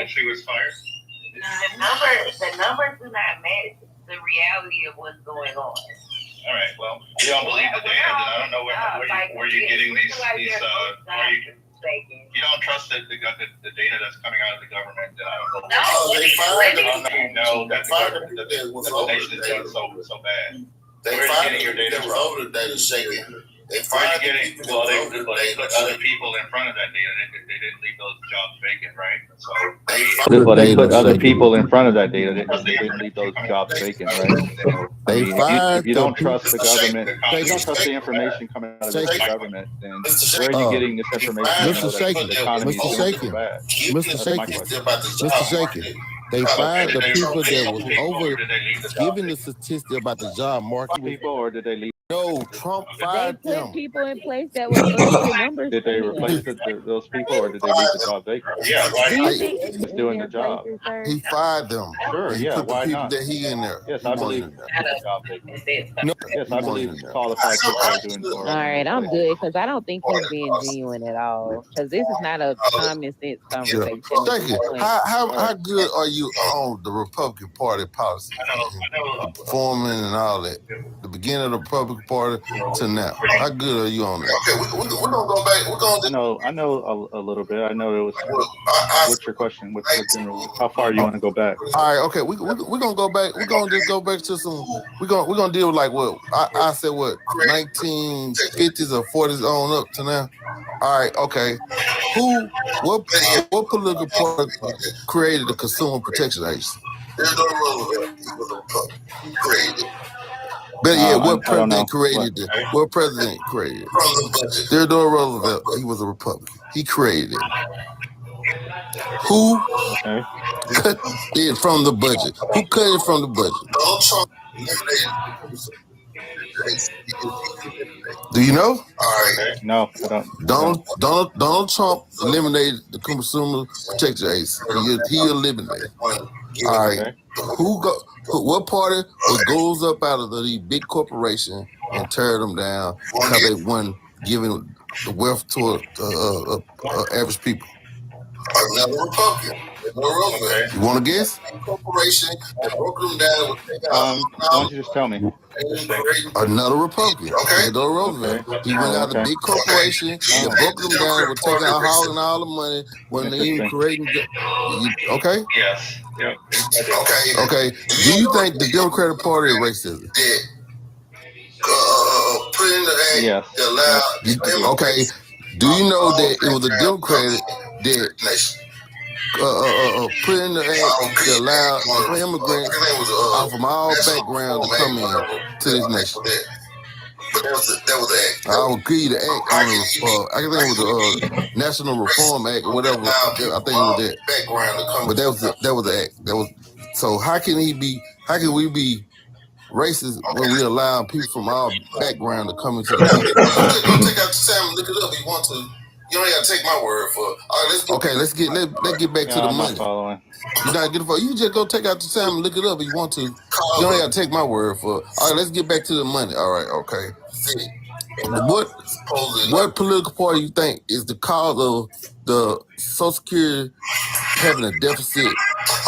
she was fired? The numbers do not match the reality of what's going on. All right. Well, you don't believe the data, then I don't know where you're getting these. You don't trust the data that's coming out of the government. I don't know. That the nation is doing so bad. They fired your data was over the data shaking. They fired they put other people in front of that data. They didn't leave those jobs vacant, right? So they put other people in front of that data. They didn't leave those jobs vacant, right? So if you don't trust the government, if you don't trust the information coming out of the government, then where are you getting this information? Mr. Shakin, Mr. Shakin, they fired the people that was over giving the statistic about the job market. People, or did they leave? No, Trump fired They them. put people in place that was the numbers. Did they replace those people, or did they leave the job vacant? Yeah, right. He's doing the job. He fired them. Sure, he put the why people not? that he in there. Yes, I believe the job vacant. No, yes, I believe qualified people are doing the work. All right, I'm good because I don't think he's being genuine at all. Because this is not a common sense conversation. Thank you. How good are you on the Republican Party policy? Forming and all that. The beginning of the Republican Party to now. How good are you on that? Okay, we're gonna go back. We're gonna. I know a little bit. I know it was. What's your question? What's general? How far do you want to go back? All right. Okay. We're gonna go back. We're gonna just go back to some. We're gonna deal with like what I said. What 1950s or 40s on up to now. All right. Okay. What political party created the Consumer Protection Agency? There's no rule. He created it. But yeah, what president created it? What president created it? Theodore Roosevelt. He was a Republican. He created it. Who cut it from the budget? Who cut it from the budget? Donald Trump. Do you know? All right. No, I don't. Donald Trump eliminated the Consumer Protection Agency. He eliminated. All right. What party goes up out of the big corporation and tear them down because they won giving the wealth to average people? Another Republican. You want to guess? Corporation that broke them down. Why don't you just tell me? Another Republican. Okay. Theodore Roosevelt. He went out of the big corporation that broke them down, was taking out all the money when they even creating. Okay. Yes. Yeah. Okay. Do you think the Democratic Party is racism? Put in the act. Yes. Okay. Do you know that it was a Democrat that put in the act to allow immigrants from all backgrounds to come in to this nation? But that was the act. I will give you the act on I think it was the National Reform Act or whatever. I think it was that. But that was the act. That was so. How can we be racist when we allow people from our background to come into the country? Take out the time and look it up if you want to. You don't gotta take my word for it. All right, let's get back to the money. You not get you just go take out the time and look it up if you want to. You don't gotta take my word for it. All right, let's get back to the money. All right, okay. What political party you think is the cause of the Social Security having a deficit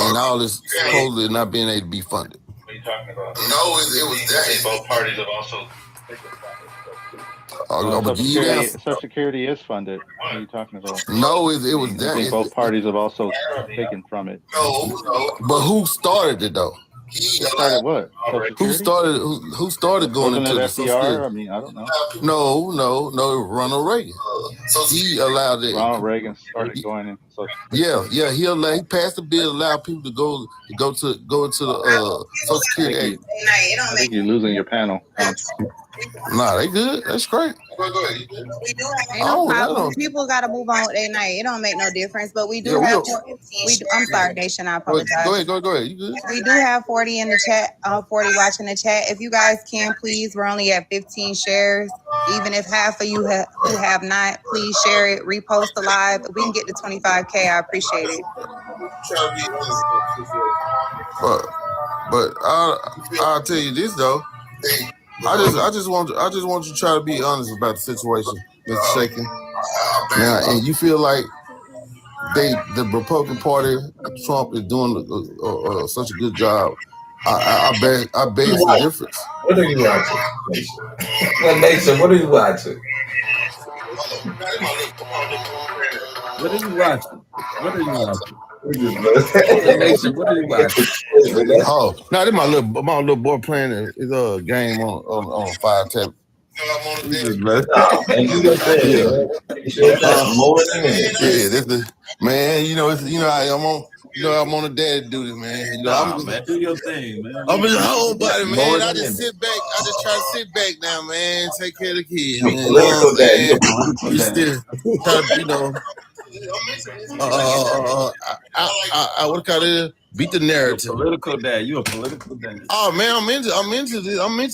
and all this supposedly not being able to be funded? What are you talking about? No, it was that. Both parties have also. Social Security is funded. What are you talking about? No, it was that. I think both parties have also taken from it. No. But who started it though? Started what? Who started going into the Social Security? I mean, I don't know. No, it was Ronald Reagan. He allowed it. Ronald Reagan started going into Social Security. Yeah, he passed a bill allow people to go into the Social Security Act. I think you're losing your panel. Nah, they good. That's great. Go ahead. We do have no problem. People got to move on with their night. It don't make no difference. But we do have. I'm sorry, Nation. I apologize. Go ahead. You good? We do have 40 in the chat. 40 watching the chat. If you guys can, please. We're only at 15 shares. Even if half of you who have not, please share it. Repost the live. If we can get to 25K, I appreciate it. But I'll tell you this though. I just want you to try to be honest about the situation, Mr. Shakin. Now, and you feel like the Republican Party, Trump is doing such a good job. I bet it's the difference. What are you watching? Well, Mason, what are you watching? What are you watching? What are you watching? Mason, what are you watching? Oh, no, this my little boy playing his game on Fire Tablet. And you just said, this is man. I'm on a daddy duty, man. man, do your thing, man. I'm a homebody, man. I just sit back. I just try to sit back now, man. Take care of the kids, man. You know what I'm saying? You still try to, what call it? Beat the narrative. You're a political dad. You a political dad. Oh man, I'm into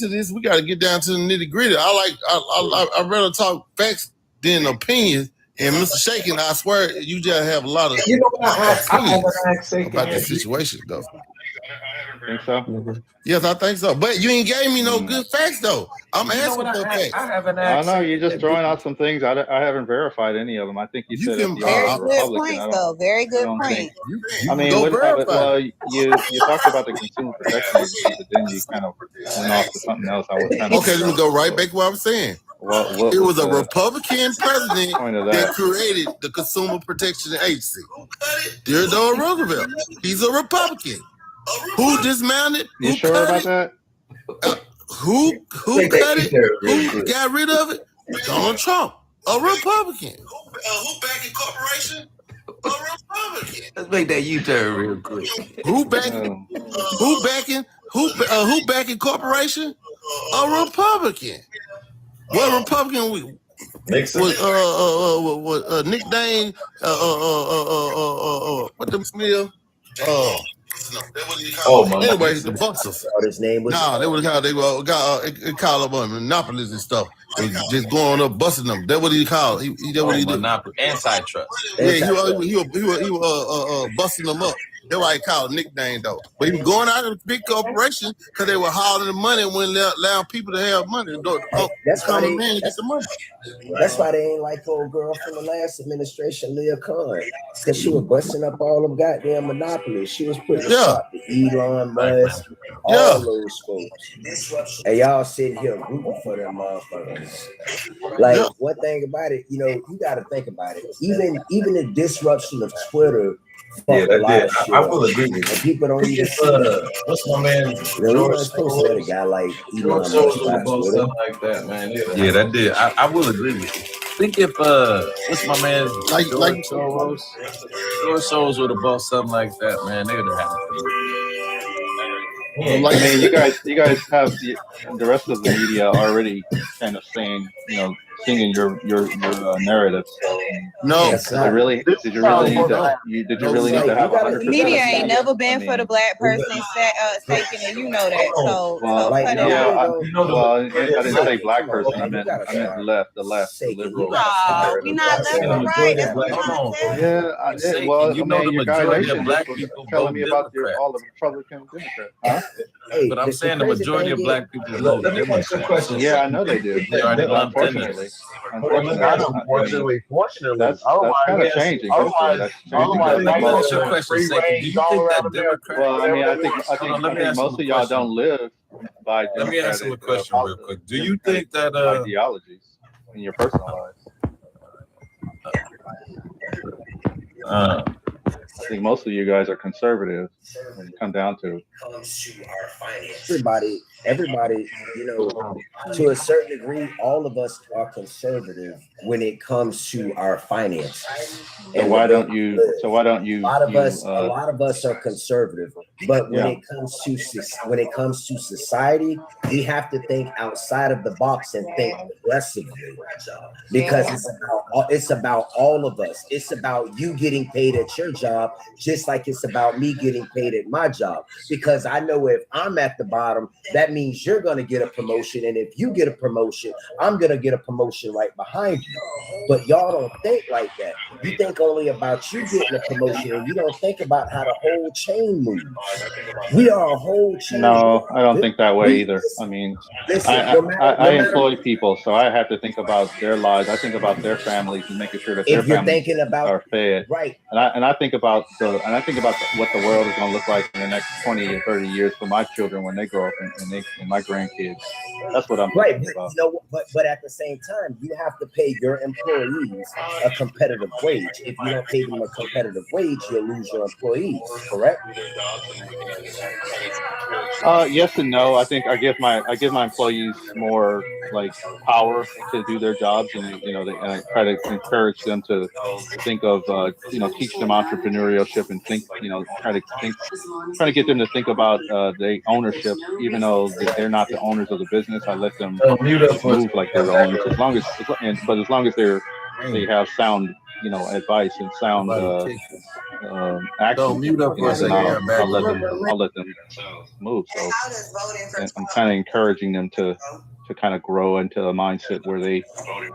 this. We got to get down to the nitty gritty. I rather talk facts than opinions. And Mr. Shakin, I swear you just have a lot of opinions about the situation, though. Think so? Yes, I think so. But you ain't gave me no good facts, though. I'm asking for facts. I know you're just throwing out some things. I haven't verified any of them. I think you said very good points, though. Very good point. I mean, you talked about the Consumer Protection Agency, but then you kind of went off to something else. Okay, let me go right back to what I'm saying. It was a Republican president that created the Consumer Protection Agency. Theodore Roosevelt. He's a Republican. Who dismounted? You sure about that? Who cut it? Who got rid of it? Donald Trump, a Republican. Who backing corporation? A Republican. Let's make that U-turn real quick. Who backing corporation? A Republican. What Republican we? Nixon. Nickname? What the smell? Anyway, the Buxers. His name was. Nah, that was how they call them monopolies and stuff. Just going up busting them. That's what he called. He what he did. Monopoly, antitrust. Yeah, he was busting them up. That's why he called it nickname though. But he was going out of the big corporation because they were hauling the money and wouldn't allow people to have money. That's why they get the money. That's why they ain't like the old girl from the last administration, Leah Khan, because she was busting up all them goddamn monopolies. She was putting stop to Elon Musk, all those folks. And y'all sitting here rooting for them motherfuckers. Like one thing about it, you got to think about it. Even the disruption of Twitter. Yeah, that did. I will agree with you. And people don't even what's my man? George Soros, a guy like Elon Musk, stuff like that, man. Yeah, that did. I will agree with you. Think if what's my man? Like Soros? George Soros would have bought something like that, man. They would have had it. I mean, you guys have the rest of the media already kind of saying, singing your narrative. No, did you really need to have 100%? Media ain't never been for the black person taking it. You know that. I didn't say black person. I meant left, the liberal. We not left or right. That's what I'm saying. Your guys of black people telling me about all the Republican Democrats. Huh? Hey, but I'm saying the majority of black people vote. Yeah, I know they do. Unfortunately, fortunately, that's kind of changing. That's changing. What's your question? Do you think that Democrats? Well, I mean, I think most of y'all don't live by Democratic. Let me ask you a question real quick. Do you think that ideologies in your personal lives? I think most of you guys are conservative when it comes down to everybody, to a certain degree, all of us are conservative when it comes to our finance. So why don't you? A lot of us are conservative, but when it comes to society, we have to think outside of the box and think aggressively, because it's about all of us. It's about you getting paid at your job, just like it's about me getting paid at my job. Because I know if I'm at the bottom, that that means you're going to get a promotion. And if you get a promotion, I'm going to get a promotion right behind you. But y'all don't think like that. You think only about you getting a promotion, and you don't think about how the whole chain moves. We are a whole chain. No, I don't think that way either. I mean, I employ people, so I have to think about their lives. I think about their families and making sure that their families are fed. Right. And I think about what the world is going to look like in the next 20 or 30 years for my children when they grow up and my grandkids. That's what I'm thinking about. But at the same time, you have to pay your employees a competitive wage. If you don't pay them a competitive wage, you'll lose your employees. Correct? Yes and no. I think I give my employees more like power to do their jobs, and and I try to encourage them to think of teach them entrepreneurship and think try to get them to think about the ownership, even though they're not the owners of the business. I let them move like they're the owners, as long as they have sound advice and sound action. Then I'll let them move. So and I'm kind of encouraging them to kind of grow into a mindset where they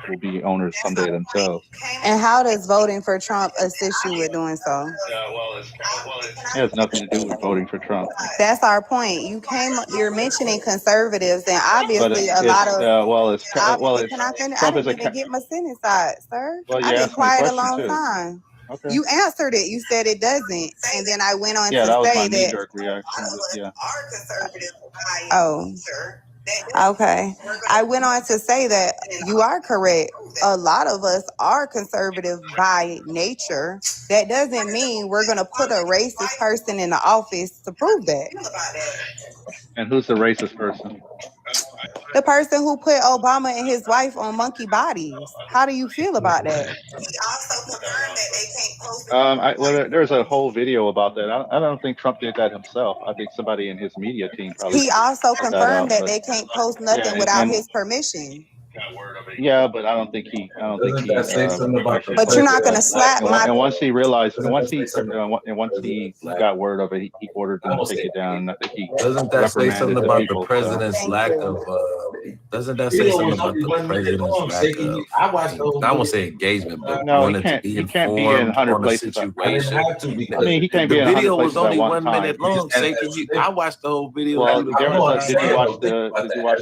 will be owners someday themselves. And how does voting for Trump assist you with doing so? It has nothing to do with voting for Trump. That's our point. You're mentioning conservatives, and obviously a lot of. Can I finish? I didn't even get my sentence out, sir. Well, I've been quiet a long time. Okay. You answered it. You said it doesn't, and then I went on to that was say my that. knee-jerk reaction. Oh. Okay. I went on to say that you are correct. A lot of us are conservative by nature. That doesn't mean we're going to put a racist person in the office to prove that. And who's the racist person? The person who put Obama and his wife on monkey bodies. How do you feel about that? He also confirmed that they can't post. There's a whole video about that. I don't think Trump did that himself. I think somebody in his media team probably. He also confirmed that they can't post nothing without his permission. Yeah, but I don't think he. But you're not going to slap my. And once he realized, once he got word of it, he ordered them to take it down. And I think he doesn't that say something about the president's lack of? Doesn't that say something about the president's lack of? I won't say engagement, but no, he can't be in 100 places. I mean, he can't be in 100 places. The video was only 1 minute long. I watched the whole video. Well, did you watch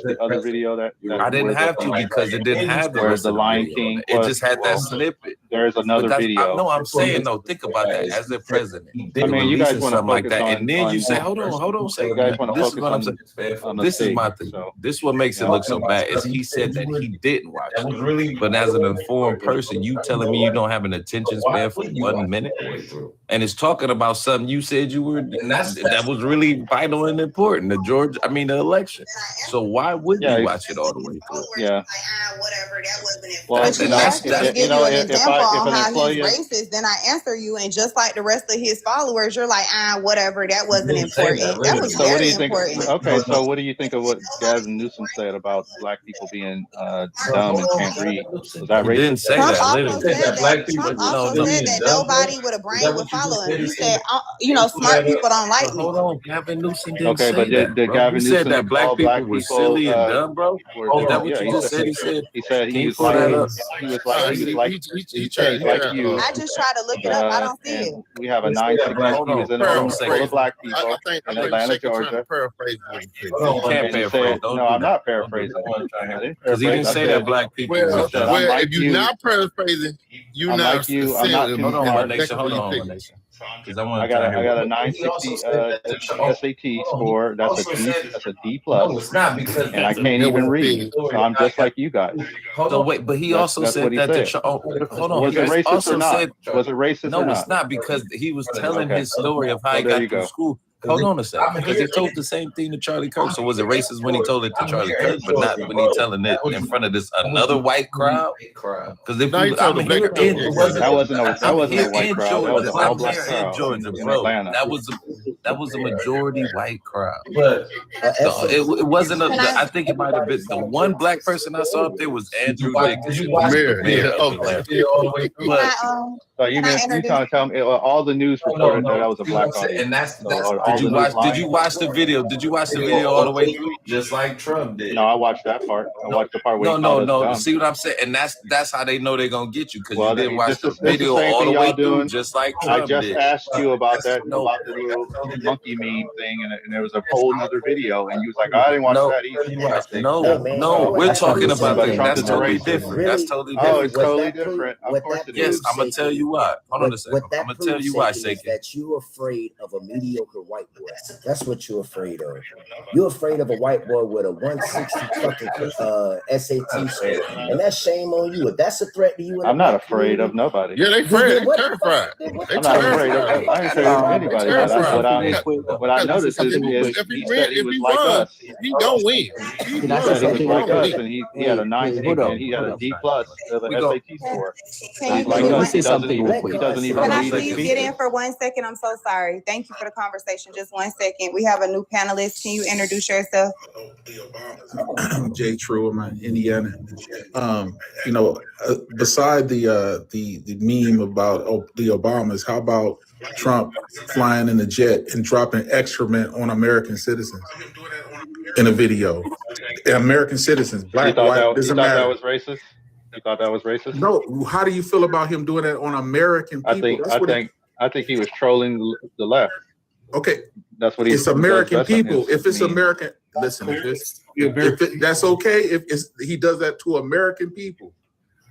the other video that I didn't have to because it didn't have the Lion King. It just had that snippet. There's another video. No, I'm saying no. Think about that. As the president, I mean, you guys want to like that, and then you say, "Hold on, say." You guys want to focus on this is my thing. This is what makes it look so bad. Is he said that he didn't watch it, but as an informed person, you telling me you don't have an attention span for 1 minute, and it's talking about something you said you were that was really vital and important. The election. So why wouldn't you watch it all the way through? Yeah. Whatever, that wasn't well, but you asked me to give you an example on how he's racist, then I answer you, and just like the rest of his followers, you're like, whatever, that wasn't important. That was so very important. Okay, so what do you think of what Gavin Newsom said about black people being dumb and can't read? Was that racist? He didn't say Trump that. also said that nobody with a brain would follow him. He said, smart people don't like me. Hold on, Gavin Newsom didn't say that. Okay, but did Gavin Newsom said that black people were silly and dumb, bro? Is that what you just said? He said he was like you. I just try to look it up. I don't see it. We have a 960. He was in a room full of black people in Atlanta, Georgia. You can't paraphrase. No, I'm not paraphrasing. Because he didn't say that black people. Well, if you're not paraphrasing, you're not. Hold on, Nation. I got a 960 SAT score. That's a D plus. No, it's not because and I can't even read. So I'm just like you guys. So wait, but he also said that. Hold on. Was it racist or not? Was it racist? No, it's not because he was telling his story of how he got through school. Hold on a second, because he told the same thing to Charlie Kirk. So was it racist when he told it to Charlie Kirk, but not when he telling it in front of this another white crowd? Because if I'm here in that wasn't a white crowd. That was an all black crowd Georgia, in Atlanta. That was a majority white crowd. But it wasn't. I think it might have been the one black person I saw up there was Andrew Dickens. So you trying to tell me all the news reported that was a black audience? And that's Did you watch the video? Did you watch the video all the way through, just like Trump did? No, I watched that part. I watched the part where he called us dumb. See what I'm saying? And that's how they know they're gonna get you, because you didn't watch this the is video the same all the thing way y'all through, doing. just like I Trump just did. asked you about that, about the little monkey meme thing, and there was a whole nother video, and you was like, I didn't watch that either. No, we're talking about But Trump that's is a totally racist. different. That's totally different. Oh, it's totally different. Of course it Yes, is. I'm gonna tell you why. Hold on a second. I'm gonna tell you why, Seiki. That you're afraid of a mediocre white boy. That's what you're afraid of. You're afraid of a white boy with a 160 fucking SAT score, and that's shame on you. If that's a threat to you, I'm not afraid of nobody. Yeah, they afraid. They terrified. I'm not afraid of. I ain't afraid of anybody. What I noticed is if he he said he was like won, us. he don't win. He said he was like us, and he had a 9 and he had a D+ of an SAT score. He's like us. He doesn't even Can I read please it. get in for 1 second? I'm so sorry. Thank you for the conversation. Just 1 second. We have a new panelist. Can you introduce yourself? I'm Jay True. I'm in Indiana. Beside the meme about the Obamas, how about Trump flying in a jet and dropping excrement on American citizens in a video? American citizens, black, white, doesn't matter. That was racist? You thought that was racist? No. How do you feel about him doing that on American people? I think he was trolling the left. Okay, that's what he's. It's American people. If it's American, listen. That's okay. If he does that to American people,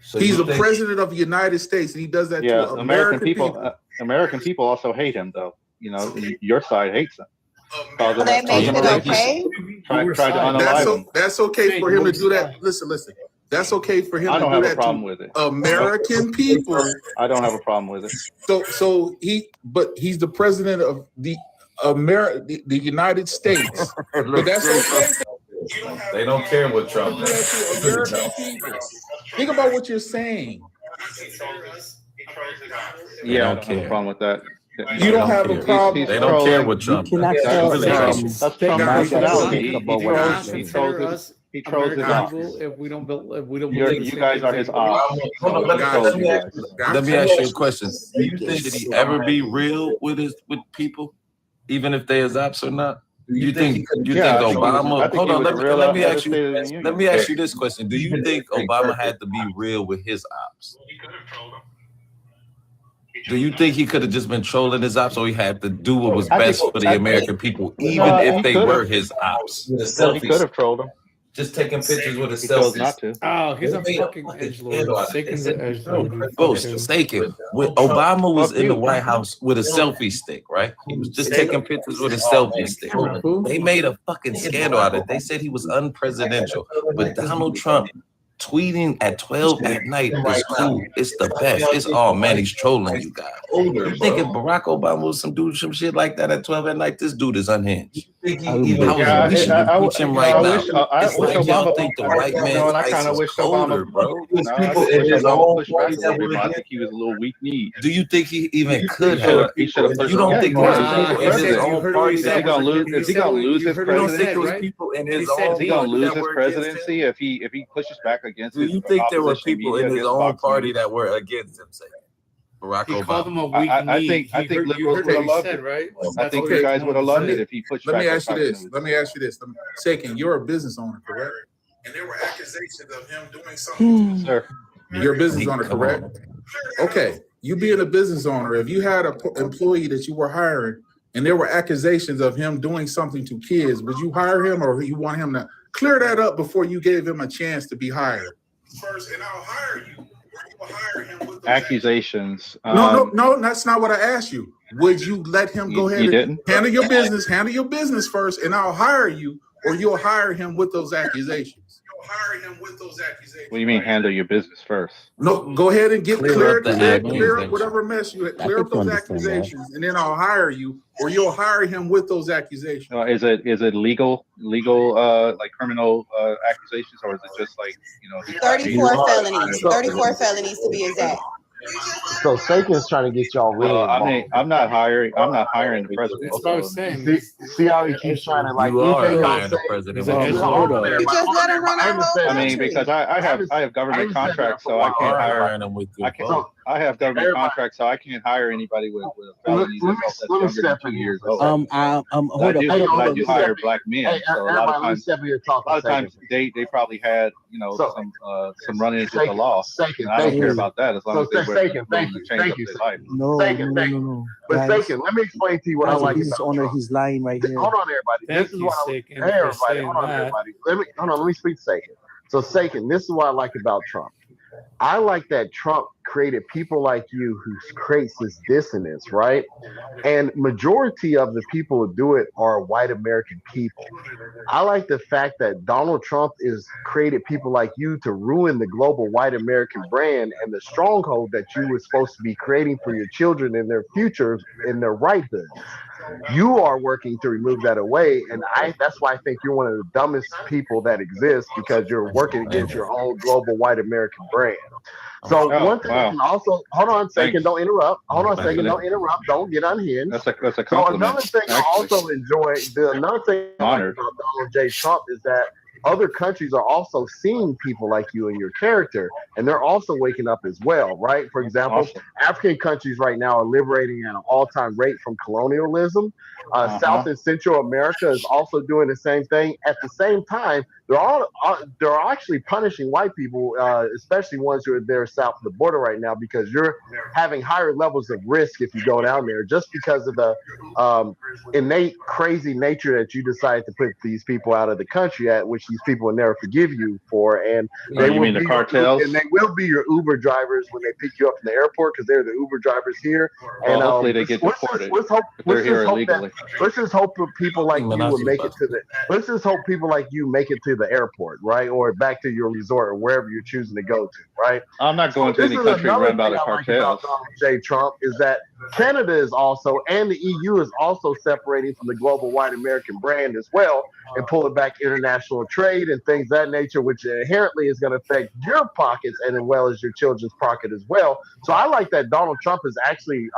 so he's the president of the United States, and he does that to American people. American people also hate him, though. You know, your side hates him. They make it okay. Try to unalive him. That's okay for him to do that. Listen. That's okay for him to do that. I don't have a problem with it. American people. I don't have a problem with it. So he's the president of the United States. But that's okay. They don't care what Trump does. Think about what you're saying. Yeah, I don't have a problem with that. You don't have a problem. They don't care what Trump does. That's Trump's personality. He trolls his ops. If we don't believe you guys are his ops. Let me ask you a question. Do you think that he ever be real with people, even if they his ops or not? You think Obama? Hold on. Let me ask you this question. Do you think Obama had to be real with his ops? Do you think he could have just been trolling his ops, or he had to do what was best for the American people, even if they were his ops? He could have trolled him. Just taking pictures with a selfie. Not to. Oh, he's a fucking edgelord. Sakin's an edgelord. Bro, Sakin. When Obama was in the White House with a selfie stick, right? He was just taking pictures with a selfie stick. They made a fucking scandal out of it. They said he was unpresidential. But Donald Trump tweeting at 12 at night is cool. It's the best. It's man, he's trolling you guys. You think if Barack Obama was some shit like that at 12 at night, this dude is unhinged. We should impeach him right now. It's like y'all think the white man is colder, bro. I think he was a little weak-kneed. Do you think he even could have? He should have pushed. You don't think there's his own party is he gonna lose his presidency? Is he gonna lose his presidency if he pushes back against? Do you think there were people in his own party that were against him? Say Barack Obama. Called him a weak I think liberals would have loved it, right? I think you guys would have loved it if he pushed back. Let me ask you this. Sakin, you're a business owner, correct? And there were accusations of him doing something. Sir, you're a business owner, correct? Okay, you being a business owner, if you had an employee that you were hiring and there were accusations of him doing something to kids, would you hire him, or you want him to clear that up before you gave him a chance to be hired? First, and I'll hire you. Hire him with accusations. No, that's not what I asked you. Would you let him go ahead and handle your business first, and I'll hire you, or you'll hire him with those accusations? You'll hire him with those accusations. What do you mean handle your business first? No, go ahead and clear up whatever mess you had. Clear up those accusations, and then I'll hire you, or you'll hire him with those accusations. Is it legal like criminal accusations, or is it just like 34 felonies? 34 felonies to be exact. So Sakin's trying to get y'all really I'm not hiring the president. That's what I was saying. See how he keeps trying to like. You are hiring the president. You just let him run our whole country. I mean, because I have government contracts, so I can't hire him with I I have government contracts, so I can't hire anybody with a felony that's younger than 2 years old. hold up. But I do hire black men. So a lot of times, they probably had some run-ins with the law. And I don't care about that as long as they're willing to change up their life. No. But Sagan, let me explain to you what I like. He's lying right here. Hold on, everybody. This is what everybody. Hold on, everybody. Let me speak to Sagan. So Sagan, this is what I like about Trump. I like that Trump created people like you who creates this dissonance, right? And majority of the people who do it are white American people. I like the fact that Donald Trump is created people like you to ruin the global white American brand and the stronghold that you were supposed to be creating for your children and their futures in their righthoods. You are working to remove that away, and that's why I think you're one of the dumbest people that exist, because you're working against your own global white American brand. So one thing also, hold on a second, don't interrupt. Hold on a second, don't interrupt. Don't get unhinged. That's a compliment. So another thing I also enjoy, another thing I like about Donald J. Trump is that other countries are also seeing people like you and your character, and they're also waking up as well, right? For example, African countries right now are liberating at an all-time rate from colonialism. South and Central America is also doing the same thing. At the same time, they're actually punishing white people, especially ones who are there south of the border right now, because you're having higher levels of risk if you go down there, just because of the innate crazy nature that you decided to put these people out of the country at, which these people will never forgive you for. And they will be cartels? And they will be your Uber drivers when they pick you up from the airport, because they're the Uber drivers here. Well, and hopefully they get deported. They're here illegally. Let's just hope people like you will make it to the. Let's just hope people like you make it to the airport, right, or back to your resort or wherever you're choosing to go to, right? I'm not going to any country run by the cartels. Donald J. Trump is that Canada is also, and the EU is also separating from the global white American brand as well, and pulling back international trade and things of that nature, which inherently is going to affect your pockets and as well as your children's pocket as well. So I like that Donald Trump has actually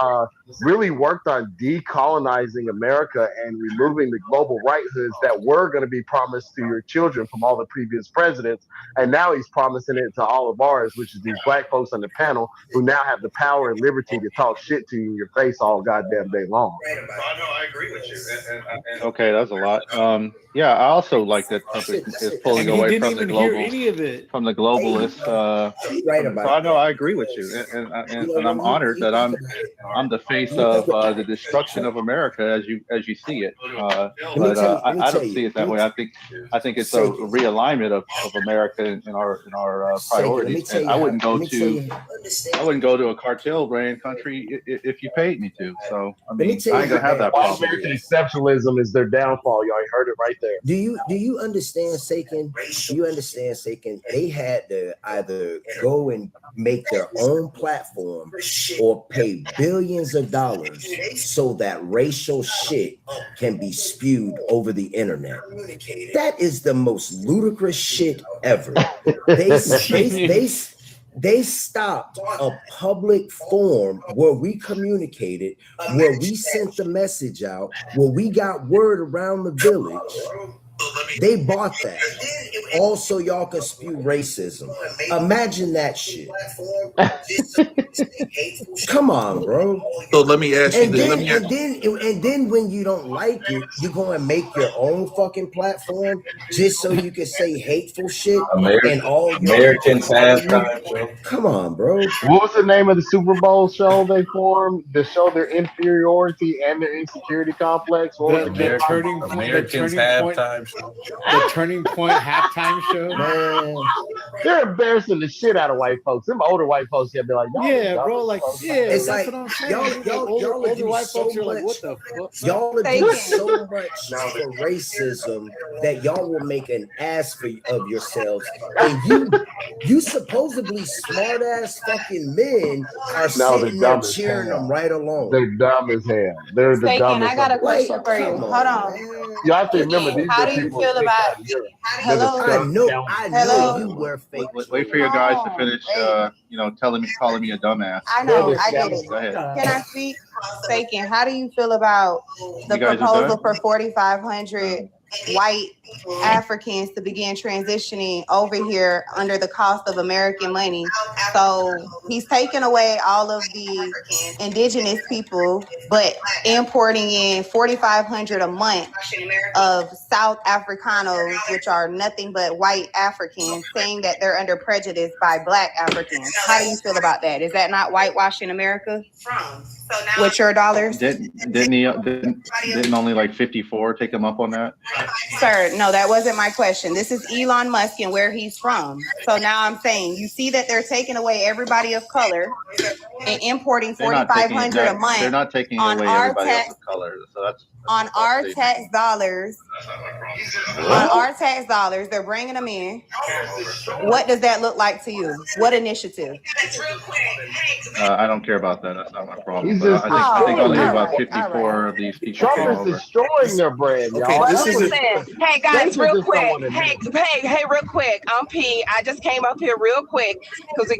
really worked on decolonizing America and removing the global right hoods that were going to be promised to your children from all the previous presidents. And now he's promising it to all of ours, which is these black folks on the panel who now have the power and liberty to talk shit to you in your face all goddamn day long. I agree with you. Okay, that's a lot. Yeah, I also like that Trump is pulling away from the globalists. So I know I agree with you, and I'm honored that I'm the face of the destruction of America as you see it. But I don't see it that way. I think it's a realignment of America in our priorities. And I wouldn't go to a cartel brand country if you paid me to. So I mean, I ain't gonna have that problem. American exceptionalism is their downfall. Y'all heard it right there. Do you understand, Sakin? Do you understand, Sakin? They had to either go and make their own platform or pay billions of dollars so that racial shit can be spewed over the internet. That is the most ludicrous shit ever. They stopped a public forum where we communicated, where we sent the message out, where we got word around the village. They bought that. Also, y'all can spew racism. Imagine that shit. Come on, bro. So let me ask you this. And then when you don't like it, you go and make your own fucking platform just so you can say hateful shit. And all Americans have time. Come on, bro. What was the name of the Super Bowl show they formed to show their inferiority and their insecurity complex? Americans have time. The Turning Point halftime show. Man, they're embarrassing the shit out of white folks. Them older white folks, they'll be like, bro, like, it's that's like what I'm saying. Y'all older white folks are like, what the fuck? Y'all are doing so much for racism that y'all will make an ass of yourselves. And you supposedly smart ass fucking men are sitting there cheering them right along. They're dumb as hell. They're the dumbest. I got a question for you. Hold on. You have to remember these How do you feel about hello? I know you were fake. Wait for your guys to finish. Calling me a dumbass. I know. I get it. Go ahead. Can I speak? Sakin, how do you feel about the proposal for $4,500 white Africans to begin transitioning over here under the cost of American money. So he's taking away all of the indigenous people, but importing in 4,500 a month of South Africanos, which are nothing but white Africans, saying that they're under prejudice by black Africans. How do you feel about that? Is that not whitewashing America? With your dollars? Didn't only like 54 take him up on that? Sir, no, that wasn't my question. This is Elon Musk and where he's from. So now I'm saying, you see that they're taking away everybody of color and importing 4,500 a month. They're not taking on away our everybody tax, else of color. So that's on our tax dollars. On our tax dollars, they're bringing them in. What does that look like to you? What initiative? I don't care about that. That's not my problem. But I think only about 54 of these people came Trump is over. destroying their brand, y'all. Well, That's what listen, hey guys, real quick. Hey, real quick. I'm P. I just came up here real quick because you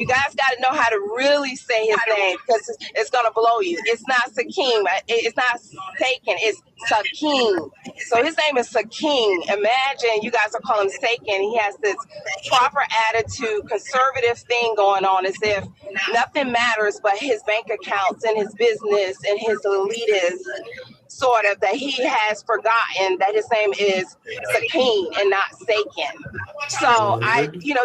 guys gotta know how to really say his name because it's gonna blow you. It's not Sakim. It's not Sakin. It's Sakim. So his name is Sakim. Imagine you guys are calling him Sakin. He has this proper attitude, conservative thing going on as if nothing matters but his bank accounts and his business and his elitist sort of that he has forgotten that his name is Sakim and not Sakin. So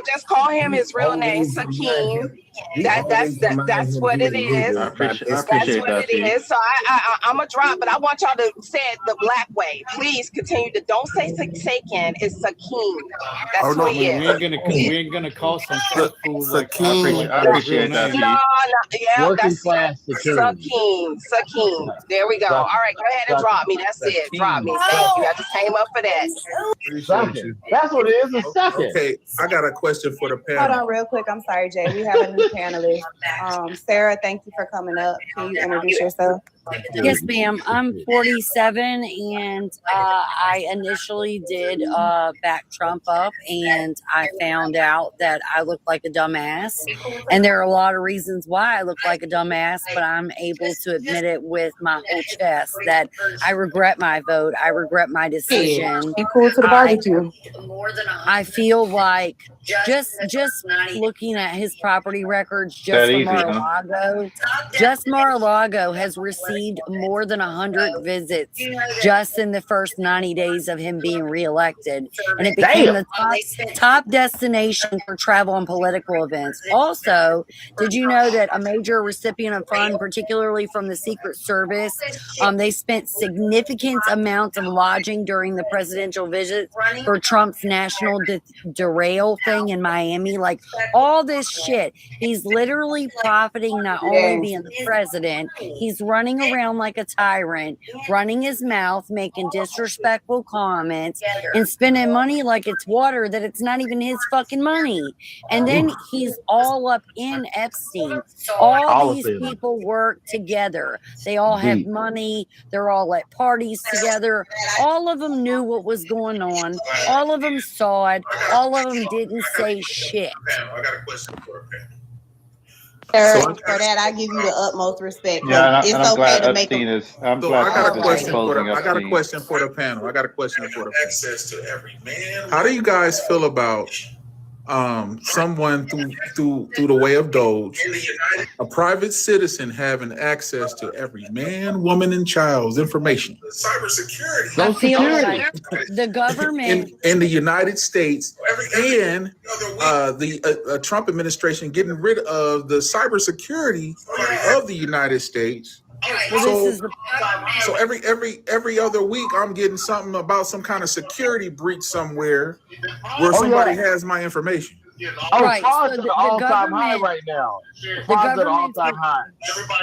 just call him his real name, Sakim. That's what it is. I appreciate That's what that, it is. So I'm a drop, but I want y'all to say it the black way. Please continue to don't say Sakin. It's Sakim. That's who he is. We ain't gonna call some cat food like I appreciate that. Yeah, working that's class Sakim. There we go. All right, go ahead and drop me. That's it. Drop me. Thank you. I just came up for that. Second. That's what it is. A second. Okay, I got a question for the panel. Hold on real quick. I'm sorry, Jay. We have a new panelist. Sarah, thank you for coming up. Can you introduce yourself? Yes, ma'am. I'm 47, and I initially did back Trump up, and I found out that I look like a dumbass. And there are a lot of reasons why I look like a dumbass, but I'm able to admit it with my whole chest that I regret my vote. I regret my decision. Be cool to the barbecue. I feel like just looking at his property records just from Mar-a-Lago, just Mar-a-Lago has received more than 100 visits just in the first 90 days of him being reelected, and it became the top destination for travel and political events. Also, did you know that a major recipient of fund, particularly from the Secret Service, they spent significant amounts of lodging during the presidential visit for Trump's national derail thing in Miami? Like all this shit, he's literally profiting not only being the president, he's running around like a tyrant, running his mouth, making disrespectful comments, and spending money like it's water, that it's not even his fucking money. And then he's all up in Epstein. All these people work together. They all have money. They're all at parties together. All of them knew what was going on. All of them saw it. All of them didn't say shit. I got a question for a panel. Sarah, for that, I give you the utmost respect. Yeah, it's I'm okay glad to make Epstein is. I'm So glad I got a question closing I got a Epstein. question for the panel. Access to every man. How do you guys feel about someone through the way of Doge, a private citizen having access to every man, woman, and child's information? Cybersecurity. I feel like the government in the United States and the Trump administration getting rid of the cybersecurity of the United States. So every other week I'm getting something about some kind of security breach somewhere where somebody has my information. Right. Fraud's at an all-time high right now. Fraud's at an all-time high.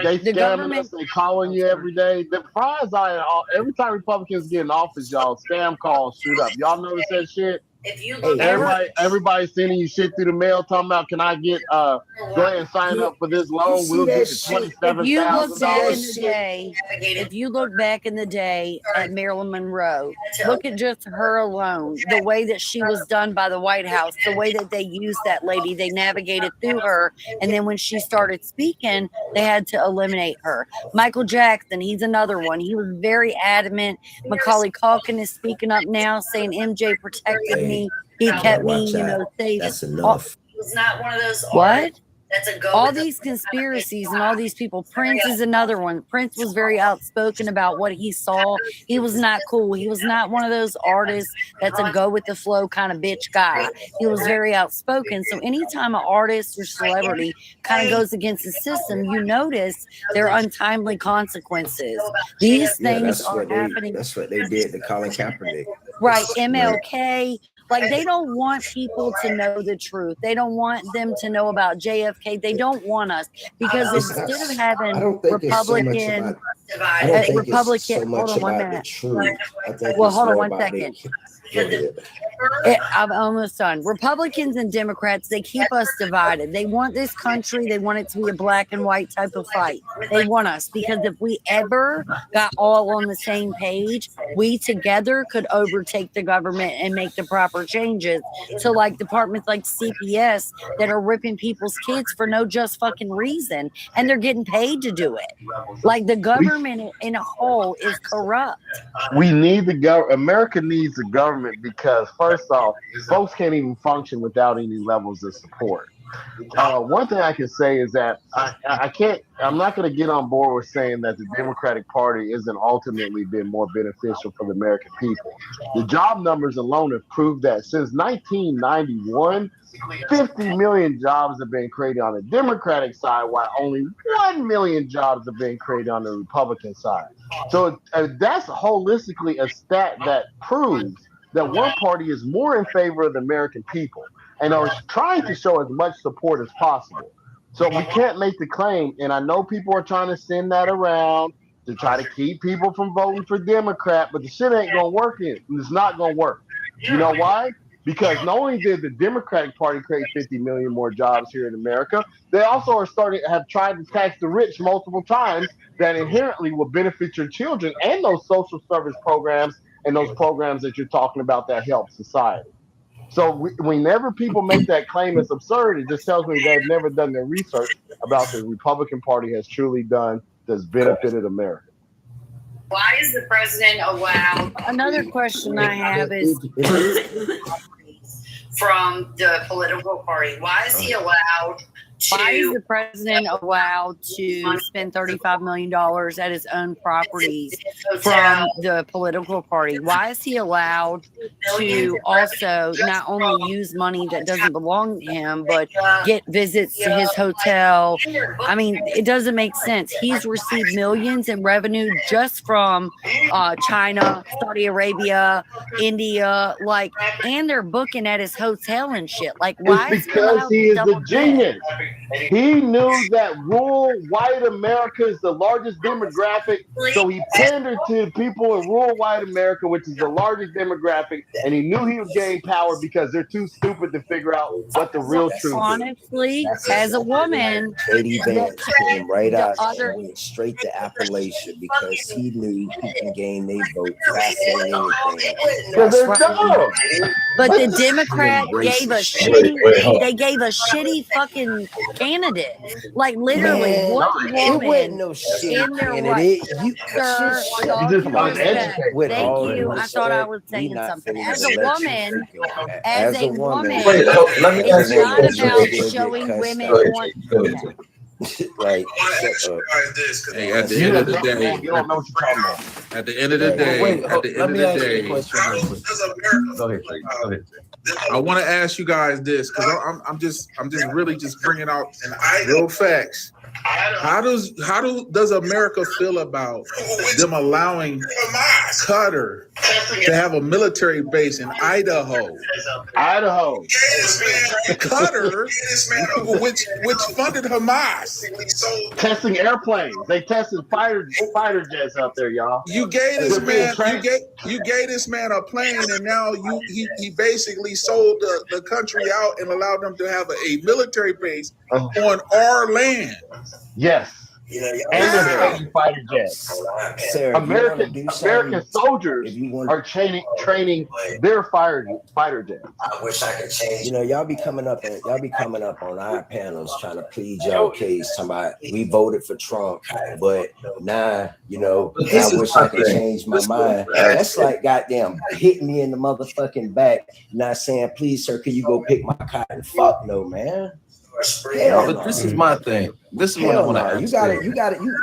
They scamming us. They calling you every day. The frauds are every time Republicans get in office, y'all, scam calls shoot up. Y'all notice that shit? If you look everybody's sending you shit through the mail talking about, can I get go ahead and sign up for this loan? We'll get the $27,000. If you look back in the day at Marilyn Monroe, look at just her alone, the way that she was done by the White House, the way that they used that lady, they navigated through her, and then when she started speaking, they had to eliminate her. Michael Jackson, he's another one. He was very adamant. Macaulay Culkin is speaking up now, saying MJ protected me. He kept me, safe. That's enough. He was not one of those. What? All these conspiracies and all these people. Prince is another one. Prince was very outspoken about what he saw. He was not cool. He was not one of those artists that's a go with the flow kind of bitch guy. He was very outspoken. So anytime an artist or celebrity kind of goes against the system, you notice there are untimely consequences. These things are happening. That's what they did to Colin Kaepernick. Right. MLK. Like, they don't want people to know the truth. They don't want them to know about JFK. They don't want us, because instead of having Republican, hold on 1 minute. Well, hold on 1 second. I'm almost done. Republicans and Democrats, they keep us divided. They want this country, they want it to be a black and white type of fight. They want us, because if we ever got all on the same page, we together could overtake the government and make the proper changes. So like departments like CPS that are ripping people's kids for no just fucking reason, and they're getting paid to do it. Like, the government in a whole is corrupt. We need the government. America needs the government because, first off, folks can't even function without any levels of support. One thing I can say is that I'm not going to get on board with saying that the Democratic Party isn't ultimately been more beneficial for the American people. The job numbers alone have proved that since 1991, 50 million jobs have been created on the Democratic side, while only 1 million jobs have been created on the Republican side. So that's holistically a stat that proves that one party is more in favor of the American people and are trying to show as much support as possible. So we can't make the claim, and I know people are trying to send that around to try to keep people from voting for Democrat, but the shit ain't gonna work. It's not gonna work. You know why? Because not only did the Democratic Party create 50 million more jobs here in America, they also have tried to tax the rich multiple times that inherently will benefit your children and those social service programs and those programs that you're talking about that help society. So whenever people make that claim, it's absurd. It just tells me they've never done their research about the Republican Party has truly done that's benefited America. Why is the president allowed? Another question I have is from the political party. Why is he allowed to? Why is the president allowed to spend $35 million at his own properties from the political party? Why is he allowed to also not only use money that doesn't belong to him, but get visits to his hotel? I mean, it doesn't make sense. He's received millions in revenue just from China, Saudi Arabia, India, and they're booking at his hotel and shit. Like, why? It's because he is a genius. He knew that rural white America is the largest demographic, so he pandered to people in rural white America, which is the largest demographic, and he knew he would gain power because they're too stupid to figure out what the real truth is. Honestly, as a woman, Katie Vance came right out and went straight to Appalachia because he knew he can gain their vote faster than anything. But the Democrat gave a shitty fucking candidate. Like, literally, what woman it wasn't no shit in their candidate. Thank you. I thought I was saying something. As a woman, let me it's not about showing women want. Like, hey, at the end of the day, at the end of the day, Go ahead. I want to ask you guys this because I'm just really just bringing out real facts. How does America feel about them allowing Qatar to have a military base in Idaho. Idaho. Qatar, which funded Hamas. Testing airplanes. They tested fighter jets out there, y'all. You gave this man you gave this man a plane, and now he basically sold the country out and allowed them to have a military base on our land. Yes. And they're training fighter jets. Sarah, American soldiers are training their fighter jets. I wish I could change. Y'all be coming up on our panels trying to plead y'all case. Talking about we voted for Trump, but now I wish I could change my mind. That's like goddamn hitting me in the motherfucking back, not saying, please, sir, can you go pick my cotton? Fuck no, man. Hell, but this is my thing. This is what I want to ask.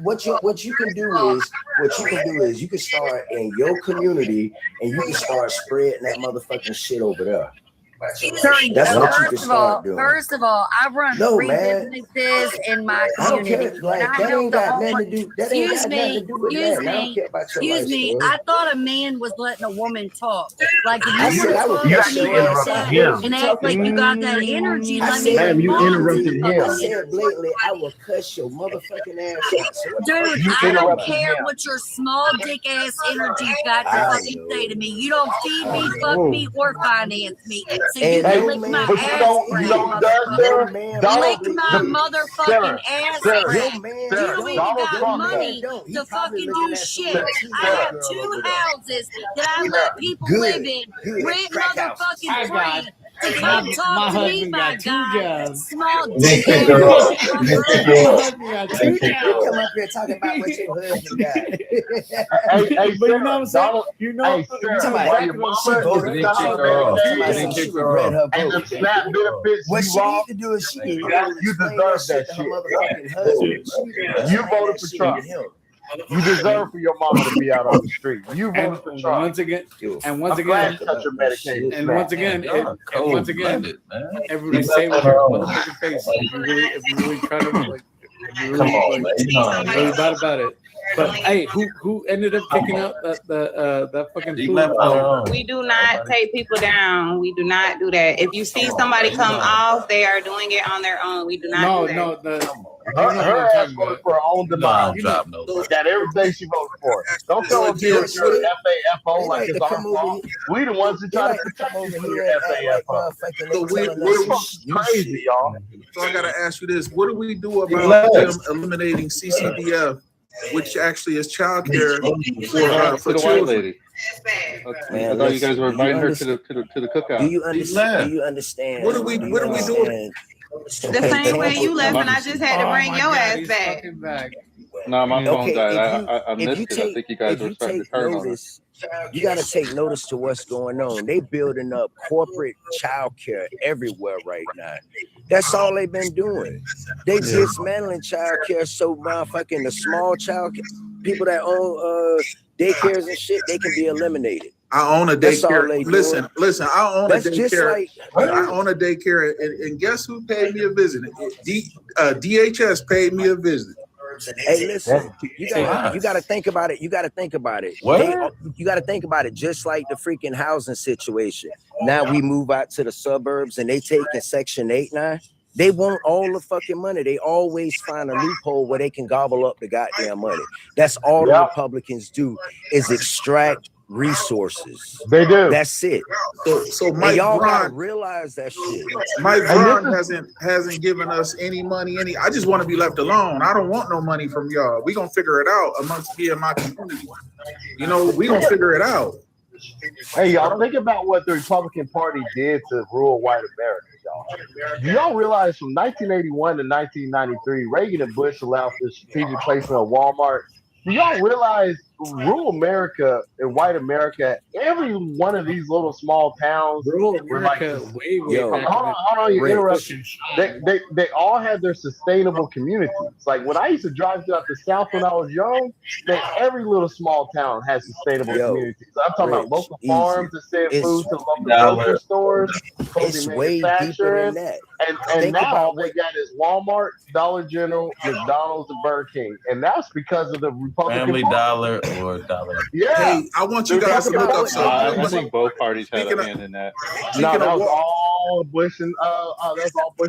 What you can do is you can start in your community and you can start spreading that motherfucking shit over there. That's what you can start doing. First of all, I run three businesses in my community. That ain't got nothing to do. Excuse me. I thought a man was letting a woman talk. Like if you actually interrupted him. And act like you got that energy. Ma'am, you interrupted him. I said blatantly, I will cuss your motherfucking ass out. Dude, I don't care what your small dick ass energy got to fucking say to me. You don't feed me, fuck me, or finance me. So you can lick my ass, lick my motherfucking ass. You don't even got money to fucking do shit. I have 2 houses that I let people live in, rent motherfucking free. To come talk to me, my God. Small dick ass. You come up here talking about what your husband got. Hey, but you know what I'm saying? And the SNAP benefits what she needs to do is you deserve that shit. You voted for Trump. You deserve for your mama to be out on the street. You voted for Trump. Once again, everybody say with your motherfucking face. If you really try to really bad about it. But hey, who ended up kicking out that fucking food? We do not take people down. We do not do that. If you see somebody come off, they are doing it on their own. We do not do that. Her ass voted for her own demise. Got everything she voted for. Don't tell them you're FAFO like it's our fault. We the ones that try to protect you from your FAFO. We're crazy, y'all. So I gotta ask you this: what do we do about them eliminating CCDF, which actually is childcare for the white lady? Man, I thought you guys were inviting her to the cookout. Do you understand? What do we do? The same way you left, and I just had to bring your ass back. No, my phone died. I missed it. I think you guys were starting to turn on us. You got to take notice to what's going on. They building up corporate childcare everywhere right now. That's all they've been doing. They dismantling childcare so motherfucking the small childcare people that own daycares and shit, they can be eliminated. I own a daycare. Listen. I own a daycare. I own a daycare, and guess who paid me a visit? DHS paid me a visit. Hey, listen. You gotta think about it. You gotta think about it. You gotta think about it. Just like the freaking housing situation. Now we move out to the suburbs, and they take in Section 8 now. They want all the fucking money. They always find a loophole where they can gobble up the goddamn money. That's all the Republicans do is extract resources. They do. That's it. So Mike y'all Brown, gotta realize that shit. Mike Brown hasn't given us any money. I just want to be left alone. I don't want no money from y'all. We gonna figure it out amongst me and my community. We gonna figure it out. Hey, y'all, think about what the Republican Party did to rural white America, y'all. Do y'all realize from 1981 to 1993, Reagan and Bush allowed for strategic placement of Walmart? Do y'all realize rural America and white America, every one of these little small towns, rural America, hold on, you interrupted. They all had their sustainable communities. Like when I used to drive throughout the South when I was young, every little small town has sustainable communities. I'm talking about local farms that send food to local grocery stores. It's way deeper than that. And now all they got is Walmart, Dollar General, McDonald's, and Burger King, and that's because of the Republican Family Party. Dollar, or dollar. Yeah. Hey, I want you guys to look up something. I think both parties had a hand in that. No, that was all Bush and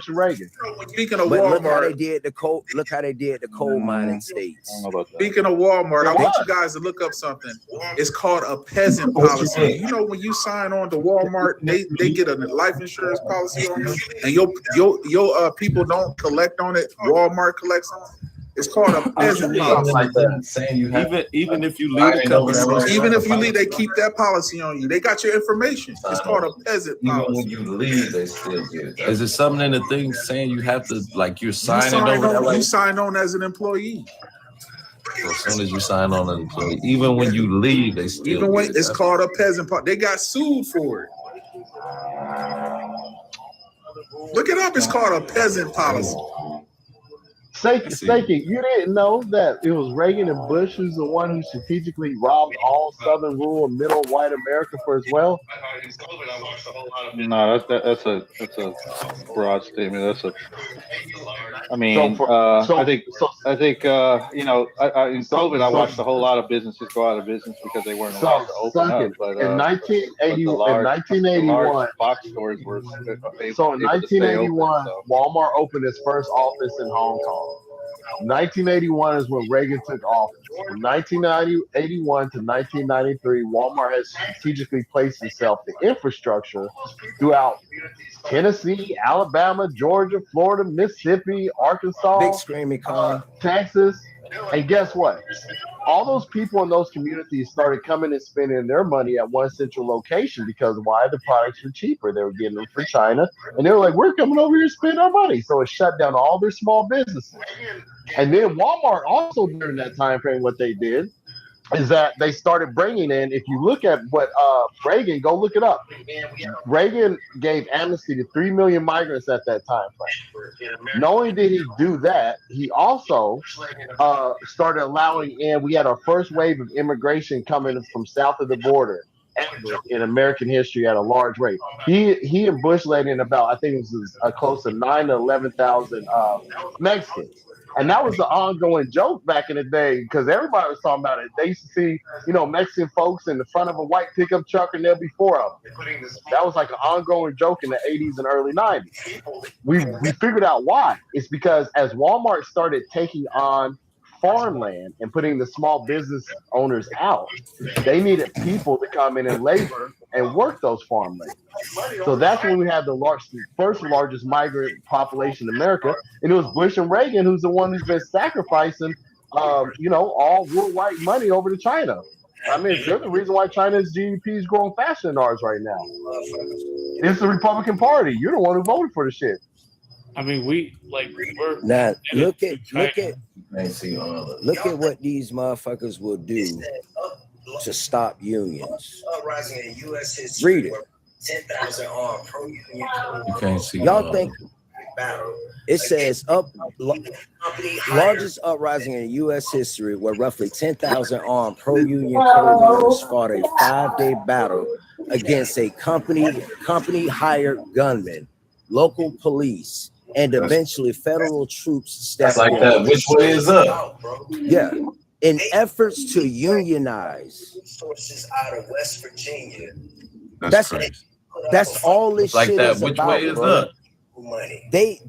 Reagan. Speaking of But look how Walmart, they did the coal. Look how they did the coal mining states. speaking of Walmart, I want you guys to look up something. It's called a peasant policy. You know, when you sign on to Walmart, they get a life insurance policy on you, and your people don't collect on it. Walmart collects on it. It's called a peasant policy. Even if you leave the company, even if you leave, they keep that policy on you. They got your information. It's called a peasant policy. Even when you leave, they still get it. Is it something in the thing saying you have to, like, you're You signing over? you sign on as an employee. So as soon as you sign on as an employee, even when you leave, they still Even when get it. it's called a peasant policy. They got sued for it. Look it up. It's called a peasant policy. Stakey, you didn't know that it was Reagan and Bush who's the one who strategically robbed all Southern rural and middle white America for his wealth? No, that's a broad statement. I think you know, in COVID I watched a whole lot of businesses go out of business because they weren't allowed to open up. But in 1981, box stores were so in 1981, Walmart opened its first office in Hong Kong. 1981 is when Reagan took office. From 1981 to 1993, Walmart has strategically placed itself in infrastructure throughout Tennessee, Alabama, Georgia, Florida, Mississippi, Arkansas, Big screaming con. Texas. And guess what? All those people in those communities started coming and spending their money at one central location because why? The products were cheaper. They were getting them from China. And they were like, we're coming over here to spend our money. So it shut down all their small businesses. And then Walmart also during that time frame, what they did is that they started bringing in, if you look at what Reagan, go look it up. Reagan gave amnesty to 3 million migrants at that time frame. Not only did he do that, he also started allowing in, we had our first wave of immigration coming from south of the border ever in American history at a large rate. He and Bush let in about, I think it was close to 9,000 to 11,000 Mexicans. And that was the ongoing joke back in the day because everybody was talking about it. They used to see, you know, Mexican folks in the front of a white pickup truck and there'll be 4 of them. That was like an ongoing joke in the 80s and early 90s. We figured out why. It's because as Walmart started taking on farmland and putting the small business owners out, they needed people to come in and labor and work those farmland. So that's when we had the first largest migrant population in America, and it was Bush and Reagan who's the one who's been sacrificing, you know, all worldwide money over to China. I mean, there's a reason why China's GDP is growing faster than ours right now. It's the Republican Party. You're the one who voted for the shit. I mean, we're now look at what these motherfuckers will do to stop unions. Read it. 10,000 armed pro-union. You can't see. Y'all think it says largest uprising in U.S. history, where roughly 10,000 armed pro-union co-workers fought a 5-day battle against a company-hired gunmen, local police, and eventually federal troops stepped in. Like that. Which way is up? Yeah. In efforts to unionize. Sources out of West Virginia. That's all this like shit that. is Which about, way is bro. up? They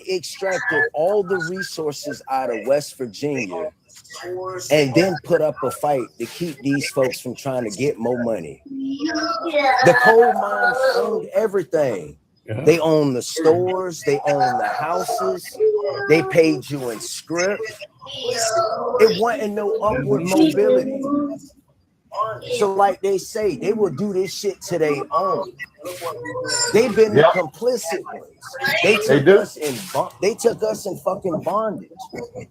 extracted all the resources out of West Virginia and then put up a fight to keep these folks from trying to get more money. The coal mines owned everything. Yeah. They own the stores, they own the houses, they paid you in script. It wasn't no upward mobility. So like they say, they will do this shit to their own. They've been the complicit ones. They took us in fucking bondage.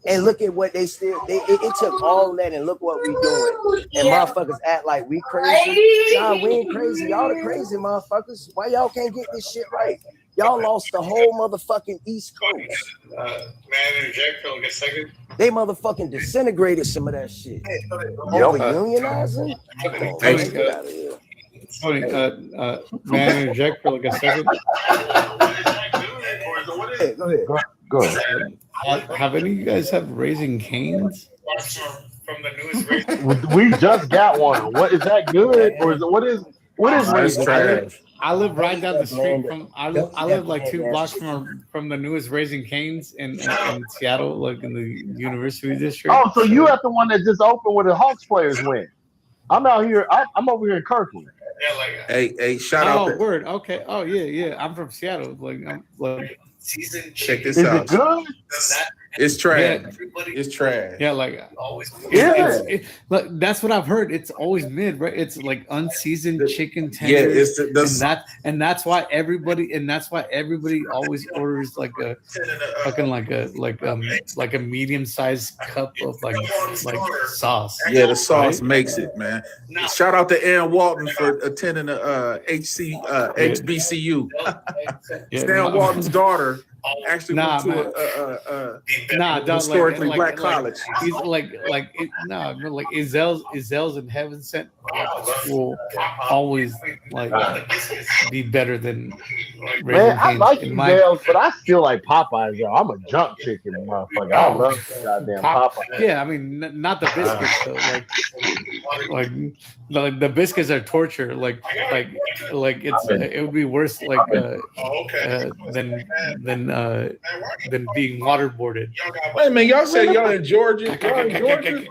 And look at what they took all that and look what we doing. And motherfuckers act like we crazy. Nah, we ain't crazy. Y'all the crazy motherfuckers. Why y'all can't get this shit right? Y'all lost the whole motherfucking East Coast. May I interject for like a second? They motherfucking disintegrated some of that shit. Over unionizing? Get out of here. Tony, may I interject for like a second? Go ahead. Have any of you guys have Raising Cane's? from the newest race. We just got one. What is that good, or is it what is raising? trash. I live right down the street from. I live like 2 blocks from the newest Raising Cane's in Seattle, like in the University District. Oh, so you at the one that just opened where the Hawks players went? I'm out here. I'm over here in Kirkland. Yeah, like Hey, shout out. Oh, word. Okay. Oh, yeah. I'm from Seattle. Like, I'm like. season. Check this Is out. it good? It's trash. Yeah. It's trash. Yeah, like Always. like that's what I've heard. It's always mid, right? It's like unseasoned chicken tenders. Yeah, and that's why everybody always orders like a fucking like a medium sized cup of like sauce. Yeah, the sauce makes it, man. Shout out to Aaron Walton for attending the HBCU. Stan Walton's daughter actually went to a historically black college. He's like Izel's and Heaven Sent will always like be better than Man, I like Izel's, but I still like Popeyes. Yo, I'm a junk chicken motherfucker. I love goddamn Popeyes. Yeah, I mean, not the biscuits though. Like the biscuits are torture. Like it would be worse than being waterboarded. Wait a minute, y'all say y'all in Georgia? Y'all in Georgia?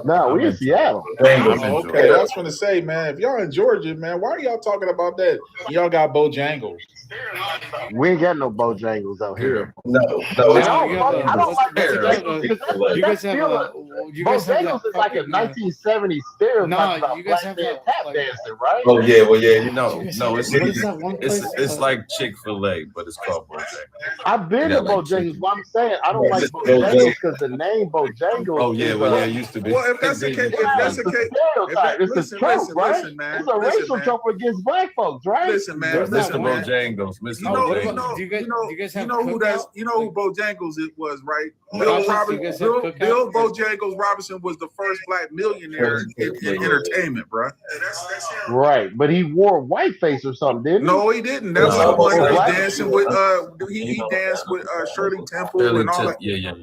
No, we in Seattle. Oh, okay, I was gonna say, man, if y'all in Georgia, man, why are y'all talking about that? Y'all got Bojangles. We ain't got no Bojangles out here. No. I don't like Bojangles. You guys have Bojangles is like a 1970s stereotype about black man tap dancing, right? Oh yeah, well yeah, no, it's like Chick-fil-A, but it's called Bojangles. I've been to Bojangles. What I'm saying, I don't like Bojangles because the name Bojangles. Oh yeah, well yeah, it used to be. Well, if that's the case, it's a trope, right? It's a racial trope against black folks, right? Listen, man. Mr. Bojangles, Mr. Bojangles. You know who Bojangles it was, right? Bill Bojangles Robinson was the first black millionaire in entertainment, bro. Right, but he wore whiteface or something, didn't he? No, he didn't. That's the one he was dancing with. He danced with Shirley Temple and all that. Yeah,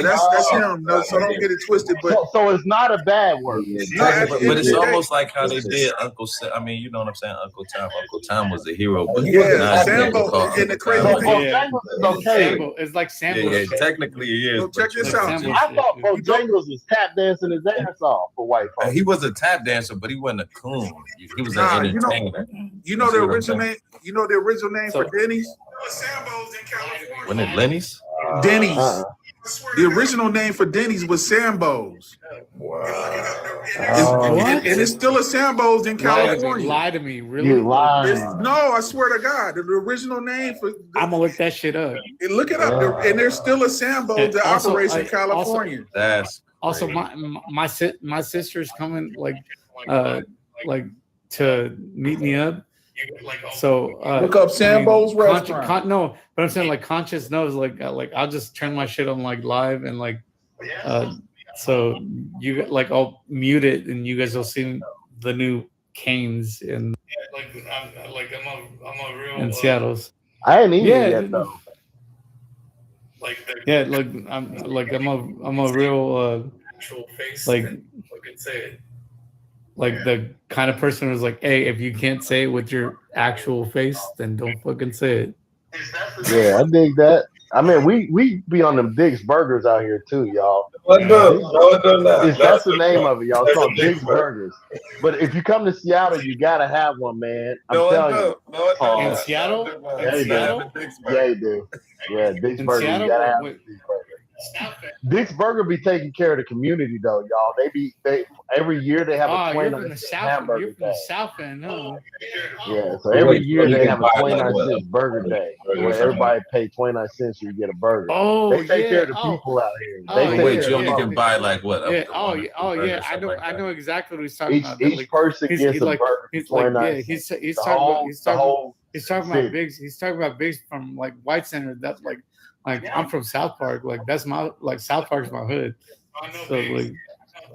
that's him. No, so don't get it twisted. But so it's not a bad word. But it's almost like how they did Uncle Sam. I mean, you know what I'm saying? Uncle Tom. Uncle Tom was the hero. But yeah, Sambo. And the crazy thing, it's like Sambo. Yeah, technically he is. So check this out. I thought Bojangles was tap dancing his ass off for white folks. He was a tap dancer, but he wasn't a coon. He was an entertainer. You know the original name. You know the original name for Denny's. Wasn't it Lenny's? Denny's. The original name for Denny's was Sambo's. Wow. And it's still a Sambo's in California. Lie to me, really? You lying. No, I swear to God, the original name for I'm gonna look that shit up. Look it up, and there's still a Sambo's that operates in California. That's also my sister's coming like to meet me up. So look up Sambo's restaurant. No, but I'm saying like Conscious knows like I'll just turn my shit on like live and like so you like I'll mute it and you guys will see the new Canes and I'm a real in Seattle's. I ain't eaten it yet though. I'm a real like say it. Like the kind of person who's like, hey, if you can't say it with your actual face, then don't fucking say it. Yeah, I dig that. I mean, we be on them Dick's Burgers out here too, y'all. That's the name of it, y'all. It's called Dick's Burgers. But if you come to Seattle, you gotta have one, man. I'm telling you. In Seattle? Yeah, you do. Yeah, Dick's Burgers. You gotta have Dick's Burgers. Dick's Burger be taking care of the community though, y'all. They every year they have a 29 cent hamburger you're from the South End, huh? Yeah, so every year they have a 29 cent burger day where everybody pay 29 cents so you get a burger. Oh, they take care of the people out here. Wait, you only can buy like what? Yeah. I know exactly what he's talking about. Each person gets a burger. He's talking about Biggs. He's talking about Biggs from like White Center. That's like I'm from South Park. Like that's my South Park's my hood. So like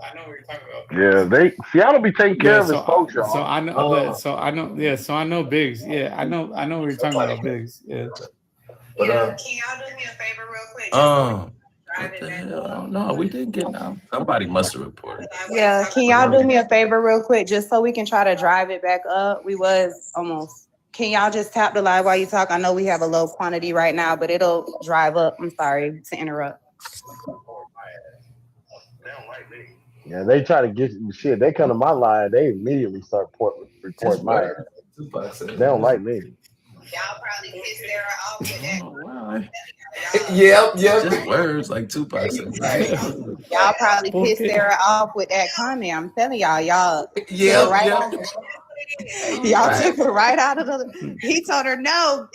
I know what you're talking about. Yeah, Seattle be taking care of his folks, y'all. So I know So I know Biggs. Yeah, I know what you're talking about Biggs. Yeah. Can y'all do me a favor real quick? What the hell? No, we didn't get down. Somebody must have reported. Yeah, can y'all do me a favor real quick, just so we can try to drive it back up? We was almost. Can y'all just tap the live while you talk? I know we have a low quantity right now, but it'll drive up. I'm sorry to interrupt. Yeah, they try to get shit. They come to my line, they immediately start report my ass. They don't like me. Y'all probably pissed Sarah off with that. Yep. Just words like Tupac said. Y'all probably pissed Sarah off with that comment. I'm telling y'all, y'all took it right out. Y'all took it right out of the. He told her no.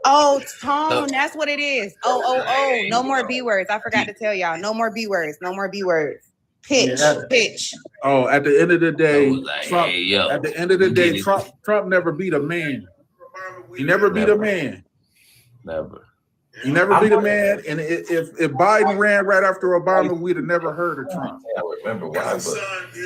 Oh, tone. That's what it is. Oh. No more B words. I forgot to tell y'all. No more B words. No more B words. Pitch. Oh, at the end of the day, Trump never beat a man. He never beat a man. Never. He never beat a man. And if Biden ran right after Obama, we'd have never heard of Trump. I remember why.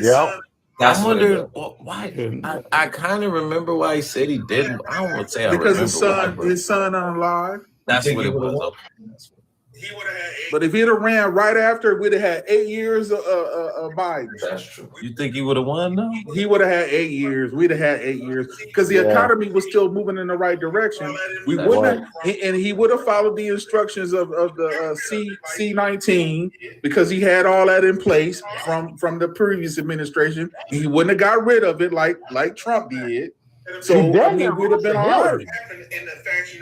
Yep. I wonder why. I kind of remember why he said he didn't. I don't want to say because his son unalive. That's what it was. But if he'd have ran right after, we'd have had 8 years of Biden. That's true. You think he would have won though? He would have had 8 years. We'd have had 8 years because the economy was still moving in the right direction. We wouldn't, and he would have followed the instructions of the C-19 because he had all that in place from the previous administration. He wouldn't have got rid of it like Trump did. So we'd have been all right.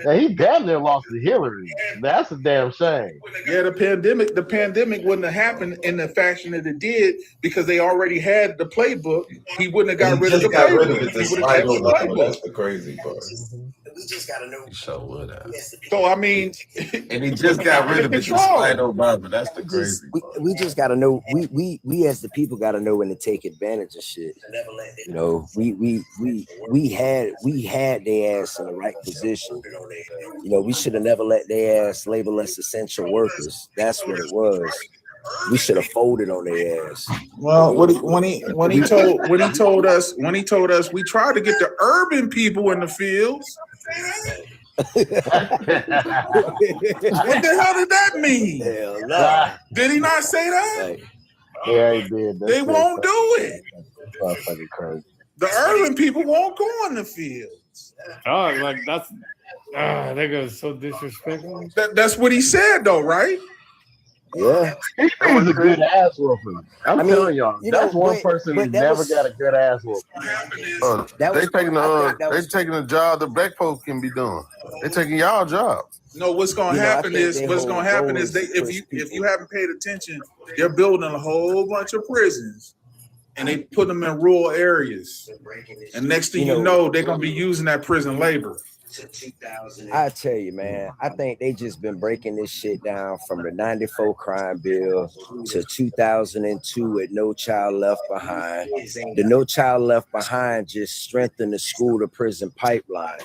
Yeah, he damn near lost to Hillary. That's a damn shame. Yeah, the pandemic wouldn't have happened in the fashion that it did because they already had the playbook. He wouldn't have got rid of the playbook. That's the crazy part. We just gotta know. So would have. So I mean, and he just got rid of it despite Obama. That's the crazy. We just gotta know. We as the people gotta know when to take advantage of shit. You know, we had their ass in the right position. You know, we should have never let their ass label us essential workers. That's what it was. We should have folded on their ass. Well, when he told us we tried to get the urban people in the fields. What the hell did that mean? Hell no. Did he not say that? Yeah, he did. They won't do it. That's fucking crazy. The urban people won't go in the fields. Oh, like that goes so disrespectful. That's what he said, though, right? Yeah, he was a good ass whooping. I'm telling y'all, that's one person who never got a good ass whooping. They taking the job the black folks can be doing. They taking y'all job. No, what's gonna happen is if you haven't paid attention, they're building a whole bunch of prisons. And they put them in rural areas. And next thing you know, they're gonna be using that prison labor. I tell you, man, I think they just been breaking this shit down from the 94 crime bill to 2002 with No Child Left Behind. The No Child Left Behind just strengthened the school to prison pipeline,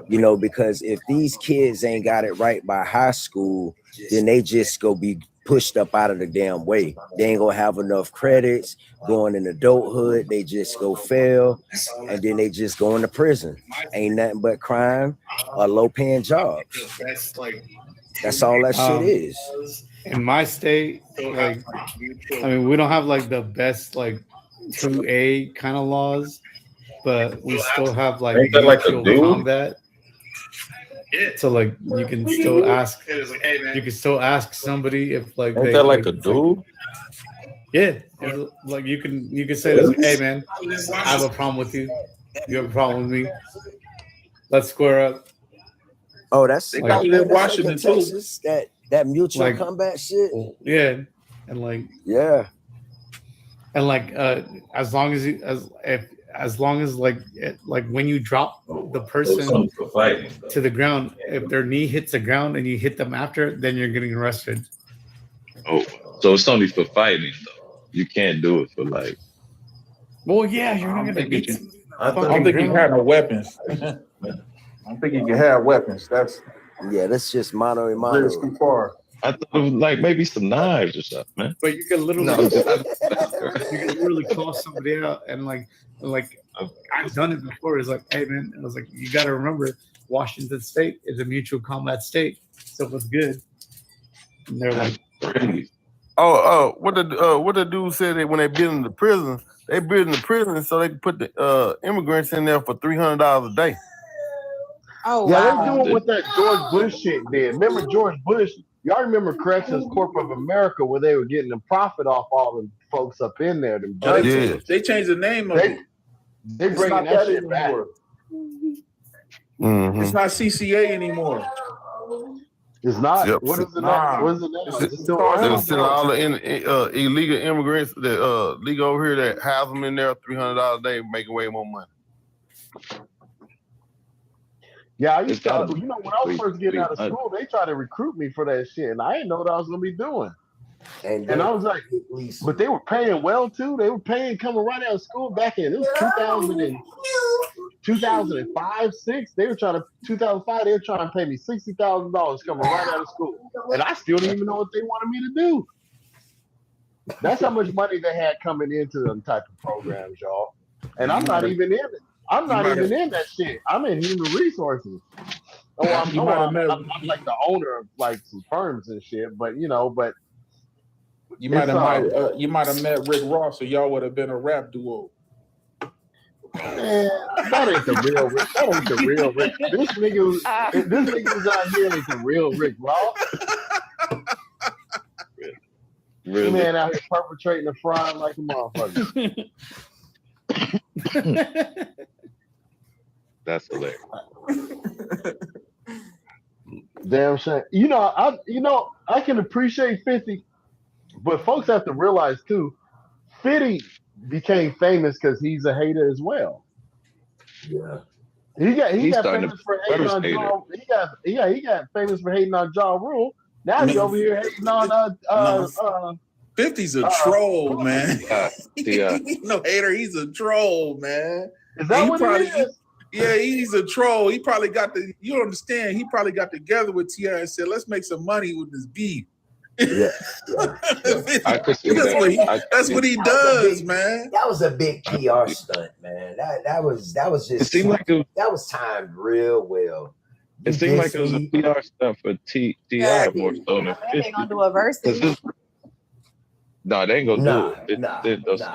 you know, because if these kids ain't got it right by high school, then they just go be pushed up out of the damn way. They ain't gonna have enough credits going in adulthood. They just go fail, and then they just go into prison. Ain't nothing but crime or low-paying jobs. That's all that shit is. In my state, like, I mean, we don't have like the best like 2A kind of laws, but we still have like mutual combat. So like you can still ask, somebody if like ain't that like a dude? Yeah, like you can say this, like, hey man, I have a problem with you. You have a problem with me. Let's square up. Oh, that's like in Washington too. Texas, that mutual combat shit. Yeah, and like as long as like when you drop the person to the ground, if their knee hits the ground and you hit them after, then you're getting arrested. Oh, so it's only for fighting though. You can't do it for like. Well, yeah, you're not gonna get. I don't think he had no weapons. I don't think he can have weapons. That's just mano a mano. Too far. I thought it was like maybe some knives or something, man. But you can literally, call somebody out and like I've done it before. It's like, hey man, I was like, you got to remember, Washington State is a mutual combat state, so what's good. And they're like, what the dude said that when they build in the prison, they build in the prison so they can put the immigrants in there for $300 a day. Oh, yeah, wow. they're doing what that George Bush shit did. Remember George Bush? Y'all remember Corrections Corp of America where they were getting the profit off all the folks up in there, them judges. They changed the name of it. They bringing that shit back. Mm-hmm. It's not CCA anymore. It's not. Yep. What is it now? What is it now? It's still They'll send all the illegal immigrants that legal over here that house them in there $300 a day, making way more money. Yeah, I used to, when I was first getting out of school, they tried to recruit me for that shit, and I didn't know what I was gonna be doing. And I was like, but they were paying well too. They were paying coming right out of school back in it was 2005, 6. They were trying to 2005. They were trying to pay me $60,000 coming right out of school, and I still didn't even know what they wanted me to do. That's how much money they had coming into them type of programs, y'all. And I'm not even in it. I'm not even in that shit. I'm in human resources. I'm like the owner of like some firms and shit, but you might have met Rick Ross, or y'all would have been a rap duo. Man, that ain't the real Rick. That ain't the real Rick. This nigga was out here ain't the real Rick Ross. Really? Man out here perpetrating the fraud like a motherfucker. That's hilarious. Damn shame. I can appreciate 50, but folks have to realize too, 50 became famous because he's a hater as well. Yeah. He got famous for hating on Ja. He got famous for hating on Ja Rule. Now he's over here hating on 50's a troll, man. He's no hater, he's a troll, man. Is that what it is? Yeah, he's a troll. He probably you understand, he probably got together with T.I. and said, let's make some money with this beef. Yeah. I could see that's what he does, man. That was a big PR stunt, man. That was just. It seemed like that was timed real well. It seemed like it was a PR stuff for T.I. more so than 50. They gonna do a verse. No, they ain't gonna do it.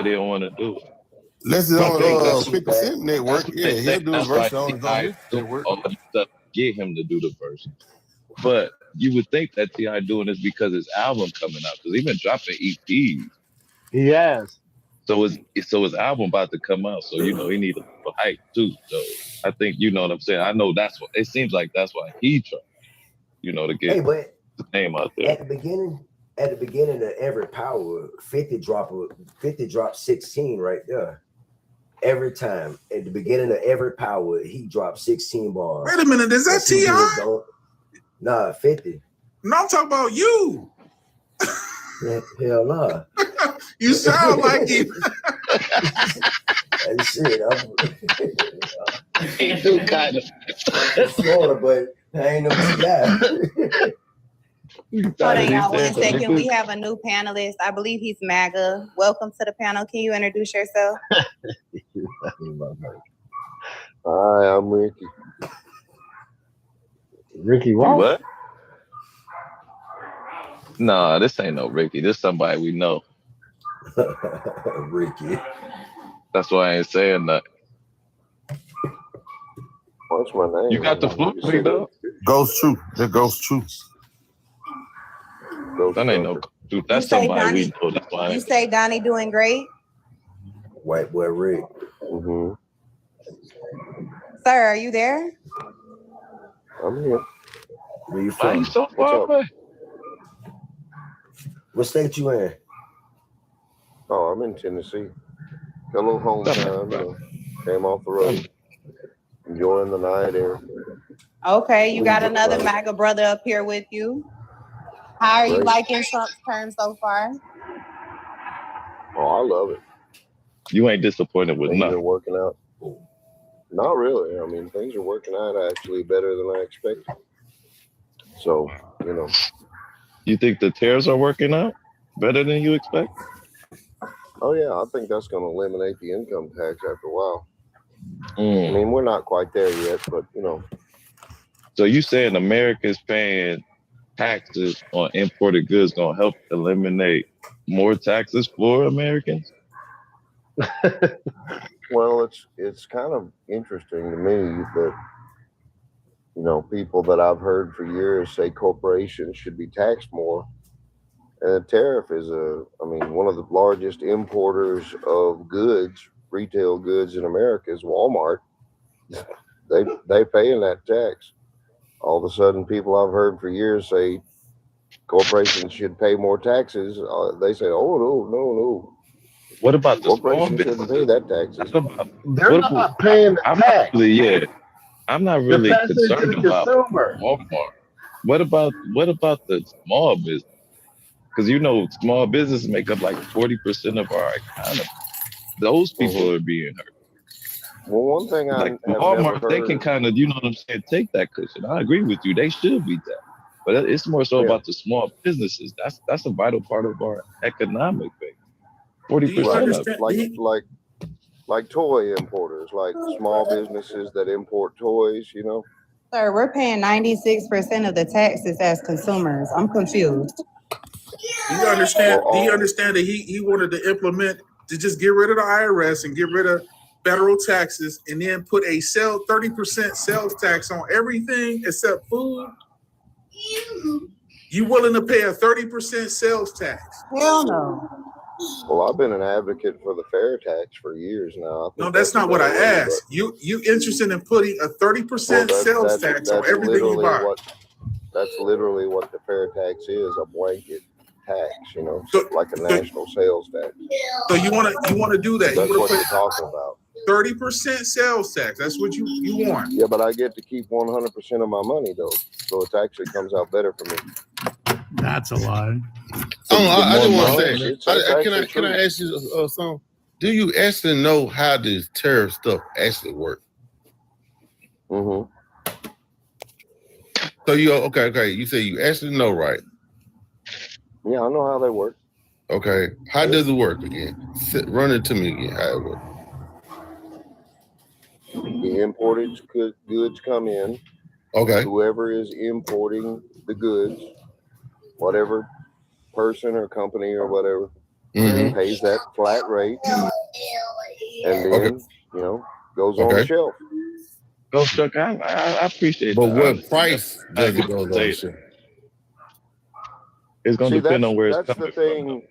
They don't want to do it. Unless it's on 50 Cent network. Yeah, he'll do a verse on his network. All the stuff get him to do the verse. But you would think that T.I. doing this because his album coming out, because he's been dropping EPs. He has. So his album about to come out, so he need a hype too. So I think you know what I'm saying. I know that's what it seems like. That's why he tried, to get his name out there. At the beginning of every power, 50 dropped 16 right there. Every time at the beginning of every power, he dropped 16 bars. Wait a minute, is that T.I.? Nah, 50. No, I'm talking about you. Hell nah. You sound like him. And shit, He do kind of. Florida, but I ain't no T.I. Hold on, y'all. 1 second. We have a new panelist. I believe he's MAGA. Welcome to the panel. Can you introduce yourself? Hi, I'm Ricky. Ricky, what? Nah, this ain't no Ricky. This somebody we know. Ricky. That's why I ain't saying nothing. What's my name? You got the flu, though? Ghost Truth. That Ghost Truth. That ain't no truth. That's somebody we know. That's why. You say Donnie doing great? White boy Rick. Mm-hmm. Sir, are you there? I'm here. Where you Why from? you so far away? What state you in? Oh, I'm in Tennessee. Got a little hometown. Came off the road. Enjoying the night air. Okay, you got another MAGA brother up here with you. How are you liking Trump's term so far? Oh, I love it. You ain't disappointed with things nothing. Are working out. Not really. I mean, things are working out actually better than I expected. So, You think the tariffs are working out better than you expect? Oh, yeah. I think that's going to eliminate the income tax after a while. I mean, we're not quite there yet, but, So you saying America's paying taxes on imported goods gonna help eliminate more taxes for Americans? Well, it's kind of interesting to me that people that I've heard for years say corporations should be taxed more. And the tariff is one of the largest importers of goods, retail goods in America is Walmart. They paying that tax. All of a sudden, people I've heard for years say corporations should pay more taxes. They say, "Oh no. What about the small Corporations shouldn't pay businesses? that taxes." They're not paying the tax. I'm not They're really passing it to concerned the about consumer. Walmart. What about the small business? Because small businesses make up like 40% of our economy. Those people are being hurt. Well, one thing I Like have Walmart, never heard, they can kind of, take that cushion. I agree with you. They should be that. But it's more so about the small businesses. That's a vital part of our economic base. 40% of it. Like toy importers, like small businesses that import toys, Sir, we're paying 96% of the taxes as consumers. I'm confused. Do you understand? Do you understand that he wanted to implement to just get rid of the IRS and get rid of federal taxes, and then put a 30% sales tax on everything except food? You willing to pay a 30% sales tax? Hell no. Well, I've been an advocate for the fair tax for years now. No, that's not what I asked. You interested in putting a 30% sales tax on everything you buy? That's literally what the fair tax is, a blanket tax, like a national sales tax. So you want to do that? That's what you're talking about. 30% sales tax. That's what you want. Yeah, but I get to keep 100% of my money though, so it actually comes out better for me. That's a lie. I didn't want to say. Can I ask you something? Do you actually know how this tariff stuff actually works? Mm-hmm. So you okay? You say you actually know, right? Yeah, I know how they work. Okay, how does it work again? Run it to me again. How it works? The imported goods come in. Okay. Whoever is importing the goods, whatever person or company or whatever, pays that flat rate, and then goes on the shelf. Go, Chuck. I appreciate but that. But what price does it go on the shelf? It's going to depend on where it's coming from.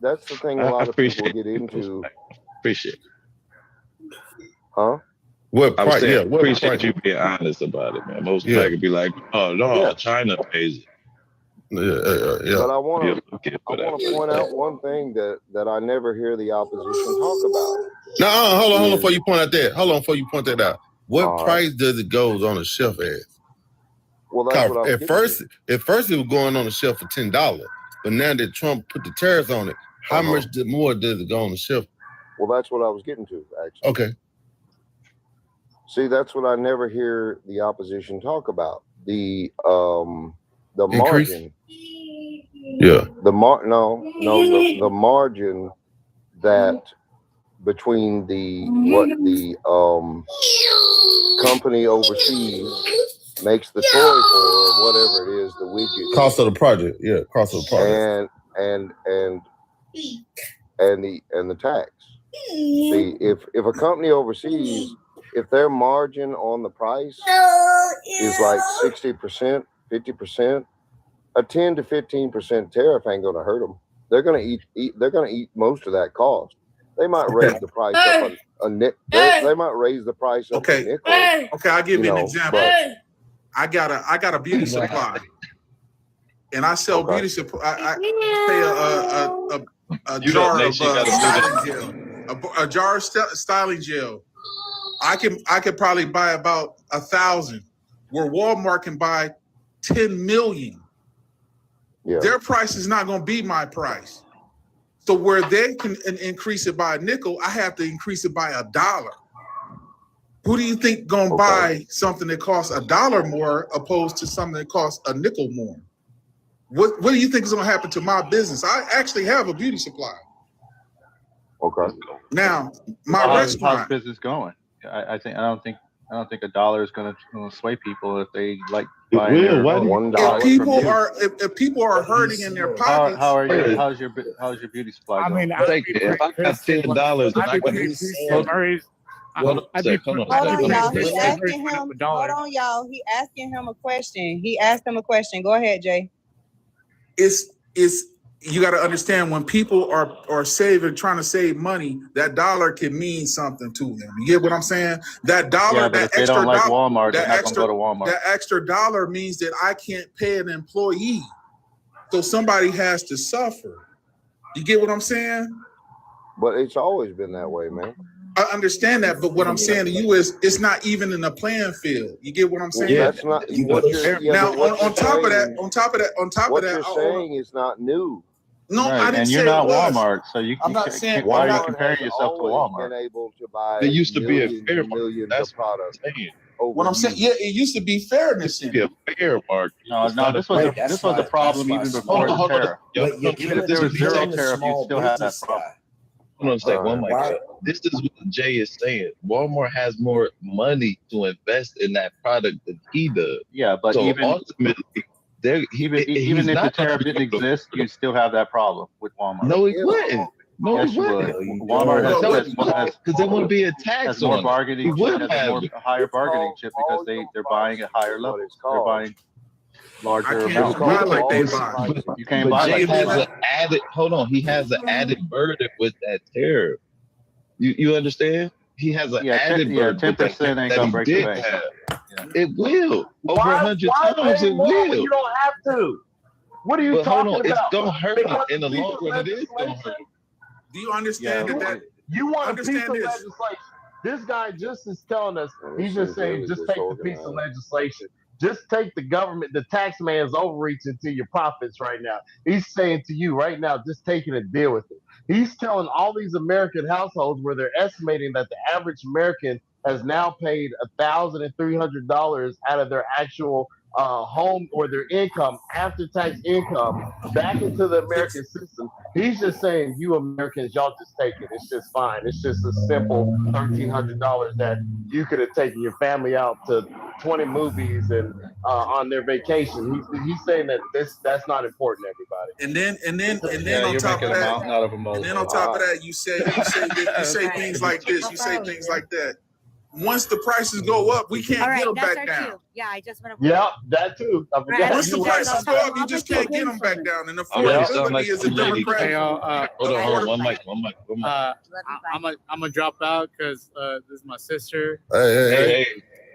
That's the thing a lot of people get into. Appreciate it. Huh? What price? Appreciate you being honest about it, man. Most people could be like, "Oh no, China pays it." Yeah. But I want to point out one thing that I never hear the opposition talk about. No, hold on before you point out that. Hold on before you point that out. What price does it go on the shelf as? Well, that's what at first it was going on the shelf for $10, but now that Trump put the tariffs on it, how much more does it go on the shelf? Well, that's what I was getting to, actually. Okay. See, that's what I never hear the opposition talk about. The margin. Yeah. The margin that between the company overseas makes the toy for, whatever it is, the widget. Cost of the project. Yeah, cost of the project. And the tax. See, if a company overseas, if their margin on the price is like 60%, 50%, a 10 to 15% tariff ain't gonna hurt them. They're gonna eat most of that cost. They might raise the price up a nickel. They might raise the price up a nickel. Okay, I'll give you an example. I got a beauty supply, and I sell beauty supply. I pay a jar of styling gel, a jar of styling gel. I could probably buy about 1,000, where Walmart can buy 10 million. Yeah. Their price is not going to be my price. So where they can increase it by a nickel, I have to increase it by $1. Who do you think going to buy something that costs $1 more opposed to something that costs a nickel more? What do you think is going to happen to my business? I actually have a beauty supply. Okay. Now, my restaurant. How's business going? I I don't think $1 is going to sway people if they like It buying will. their Why do you $1 If from you. if people are hurting in their pockets, how's your beauty supply I going? mean, I'd take be it? If I got Christian, $10 and I I'd be got pretty He's Christian saying- Murray's. hold on a I'd be sec, hold on a Hold sec, on, hold on a y'all. sec. He's Christian asking Murray's him. $1. Hold on, y'all. He asking him a question. He asked him a question. Go ahead, Jay. it's you got to understand when people are saving, trying to save money, that dollar can mean something to them. You get what I'm saying? That dollar, Yeah, but that if they extra don't like dollar, Walmart, they're that not extra, going to go to Walmart. that extra dollar means that I can't pay an employee, so somebody has to suffer. You get what I'm saying? But it's always been that way, man. I understand that, but what I'm saying to you is, it's not even in the playing field. You get what I'm saying? Yeah. That's not what you're. Yeah, Now, but what on you're top of that, saying- on top of that, what you're saying is not new. No, Right, I didn't and say you're it not was. Walmart, so I'm not saying why are you Walmart comparing has yourself to always Walmart? been able to buy There used to be a millions fair and market. millions That's of products. what I'm saying. What I'm saying, yeah, it used to be fairness It in used to be a fair market. No, It's no, not this a was fair- this was a problem even before the tariff. But you're Even if there was zero tariff, you still have that problem. Hold on a sec, one mic. Why- This is what Jay is saying. Walmart has more money to invest in that product than he does. Yeah, but So even ultimately, even he's if the not tariff gonna didn't be able to- exist, you still have that problem with Walmart. No, he wouldn't. No, Yes, he you would. wouldn't. Walmart has Because there wouldn't be a has tax more on it. bargaining He chip, wouldn't has have a it. higher bargaining chip because they're buying at higher levels. They're buying larger I can't amounts. buy like they buy. You can't But buy Jay like has that. an added. Hold on, he has an added burden with that tariff. You understand? He has an added burden. 10% ain't gonna break the bank. It will. Over 100 times pay it more when will. you don't have to? What are you But hold talking on, it's about? gonna hurt him in the long Piece of run. It is gonna hurt. legislation? Do you understand that? You want a piece Understand of this. legislation? This guy just is telling us. He's just saying, just take the piece of legislation. Just take the government, the tax man's overreach into your profits right now. He's saying to you right now, just take it and deal with it. He's telling all these American households where they're estimating that the average American has now paid $1,300 out of their actual home or their income, after tax income, back into the American system. He's just saying, you Americans, y'all just take it. It's just fine. It's just a simple $1,300 that you could have taken your family out to 20 movies and on their vacation. He's saying that that's not important, everybody. And then Yeah, on you're top of making a that, mountain out of a and molehill. then on top of that, you say things like this. You say things like that. Once the prices go up, we can't get them back down. Yeah, I just want to. Yeah, that too. I forgot. Once the prices go up, you just can't get them back down. And affordability is a democratic. Hey, Hold on, one mic. I'm gonna drop out because this is my sister. Hey.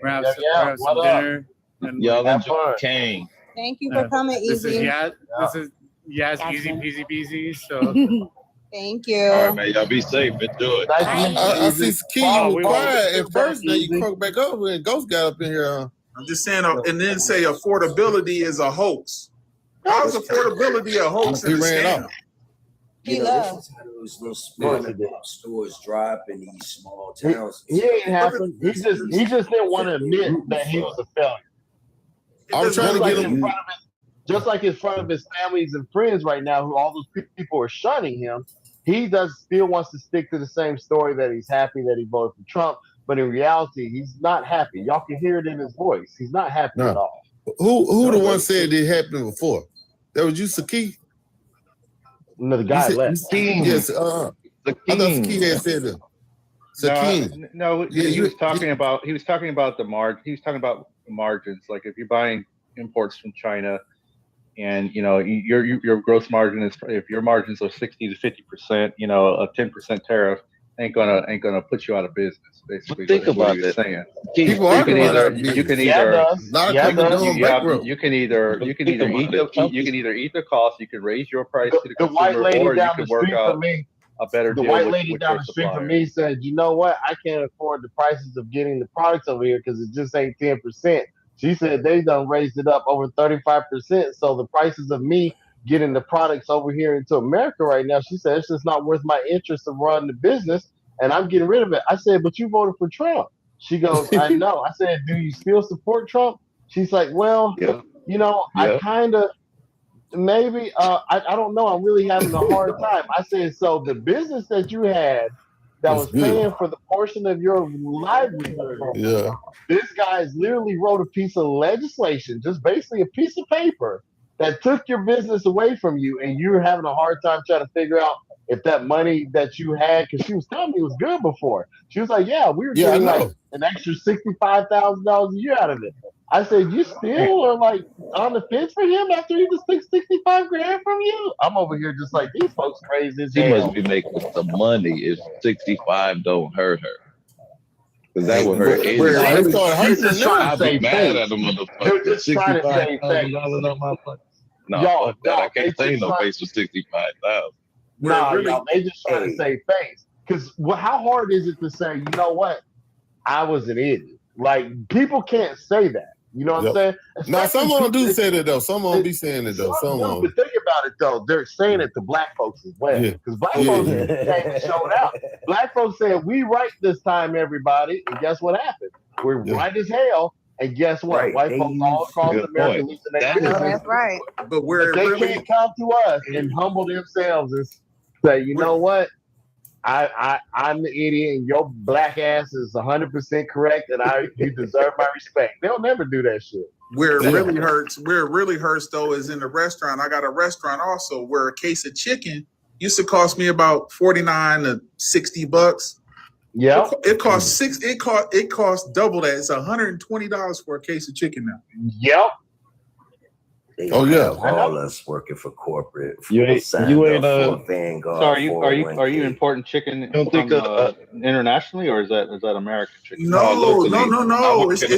We're gonna have some dinner. And Y'all enjoy Kane. Thank you for coming, This is Easy. easy peasy peasy. So Thank you. All right, man. Y'all be safe. Enjoy. I see Key, you were quiet at first, now you Easy. croaked back over and Ghost got up in here. I'm just saying, and then say affordability is a hoax. How's affordability a hoax and a scam? He loves. This is how those little small stores drop in these small He, towns. he ain't happy. He just didn't want to admit that he was a failure. I'm trying to get him. Just like in front of his families and friends right now, who all those people are shunning him, he still wants to stick to the same story that he's happy that he voted for Trump. But in reality, he's not happy. Y'all can hear it in his voice. He's not happy at all. Who the one said it happened before? That was you, Saki? No, the guy left. Yes, I thought Saki had said that. Sakin. No, he was talking about the margin. He was talking about margins. Like if you're buying imports from China, and your gross margin is, if your margins are 60 to 50%, a 10% tariff ain't gonna put you out of business. Basically, Think about it. Saying. People are going out of business. You can either eat the cost, you can raise your price to the consumer, or you can work out a better deal. The white lady with down your the street supplier. from me said, "You know what? I can't afford the prices of getting the products over here because it just ain't 10%." She said they done raised it up over 35%. So the prices of me getting the products over here into America right now, she said it's just not worth my interest of running the business, and I'm getting rid of it. I said, "But you voted for Trump." She goes, "I know." I said, "Do you still support Trump?" She's like, "Well, I kind of." Maybe I don't know. I'm really having a hard time. I said, so the business that you had that was paying for the portion of your livelihood. Yeah. This guy's literally wrote a piece of legislation, just basically a piece of paper that took your business away from you, and you're having a hard time trying to figure out if that money that you had, because she was telling me it was good before. She was like, yeah, we were getting like an extra $65,000 a year out of it. I said, you still are like on the fence for him after he just took 65 grand from you? I'm over here just like, these folks crazy as She hell. must be making some money if 65 don't hurt her. Because that would hurt anyway. He's just trying to I'd be save mad face. at the motherfucker. They're just trying to save face. on my money. No, Y'all, fuck that. I can't they say just no try- face for 65,000. Nah, y'all, they just trying to save face. Because how hard is it to say, you know what? I was an idiot. Like, people can't say that. You know what I'm saying? Now, some of them do Especially say that, though. Some of them be saying it, though. Some of them. But think about it, though. They're saying it to black folks as well. Yeah. Because black folks came and showed out. Black folks said, we right this time, everybody. And guess what happened? We're right as hell. And guess what? Right. White folks all across America losing their business. That's right. But where They really can't come to us and humble themselves and say, you know what? I'm the idiot and your black ass is 100% correct and you deserve my respect. They'll never do that shit. Where it really hurts though is in the restaurant. I got a restaurant also where a case of chicken used to cost me about $49 to $60. Yeah. It costs it costs double that. It's $120 for a case of chicken now. Yep. They Oh, yeah. have all us working for corporate. You ain't Vanguard. So are you importing chicken don't think from, internationally, or is that American chicken? No. Everything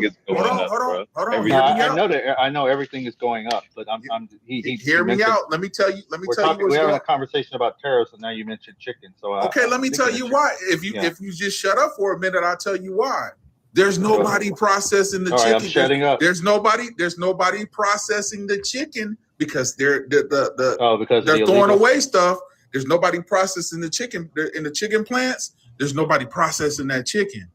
is going up, bro. I know everything is going up, but hear me out. Let me tell you. We're having a conversation about tariffs, and now you mentioned chicken. So let me tell you why. If you just shut up for a minute, I'll tell you why. There's nobody processing the chicken. I'm shutting up. There's nobody processing the chicken because they're throwing away stuff. There's nobody processing the chicken in the chicken plants. There's nobody processing that chicken.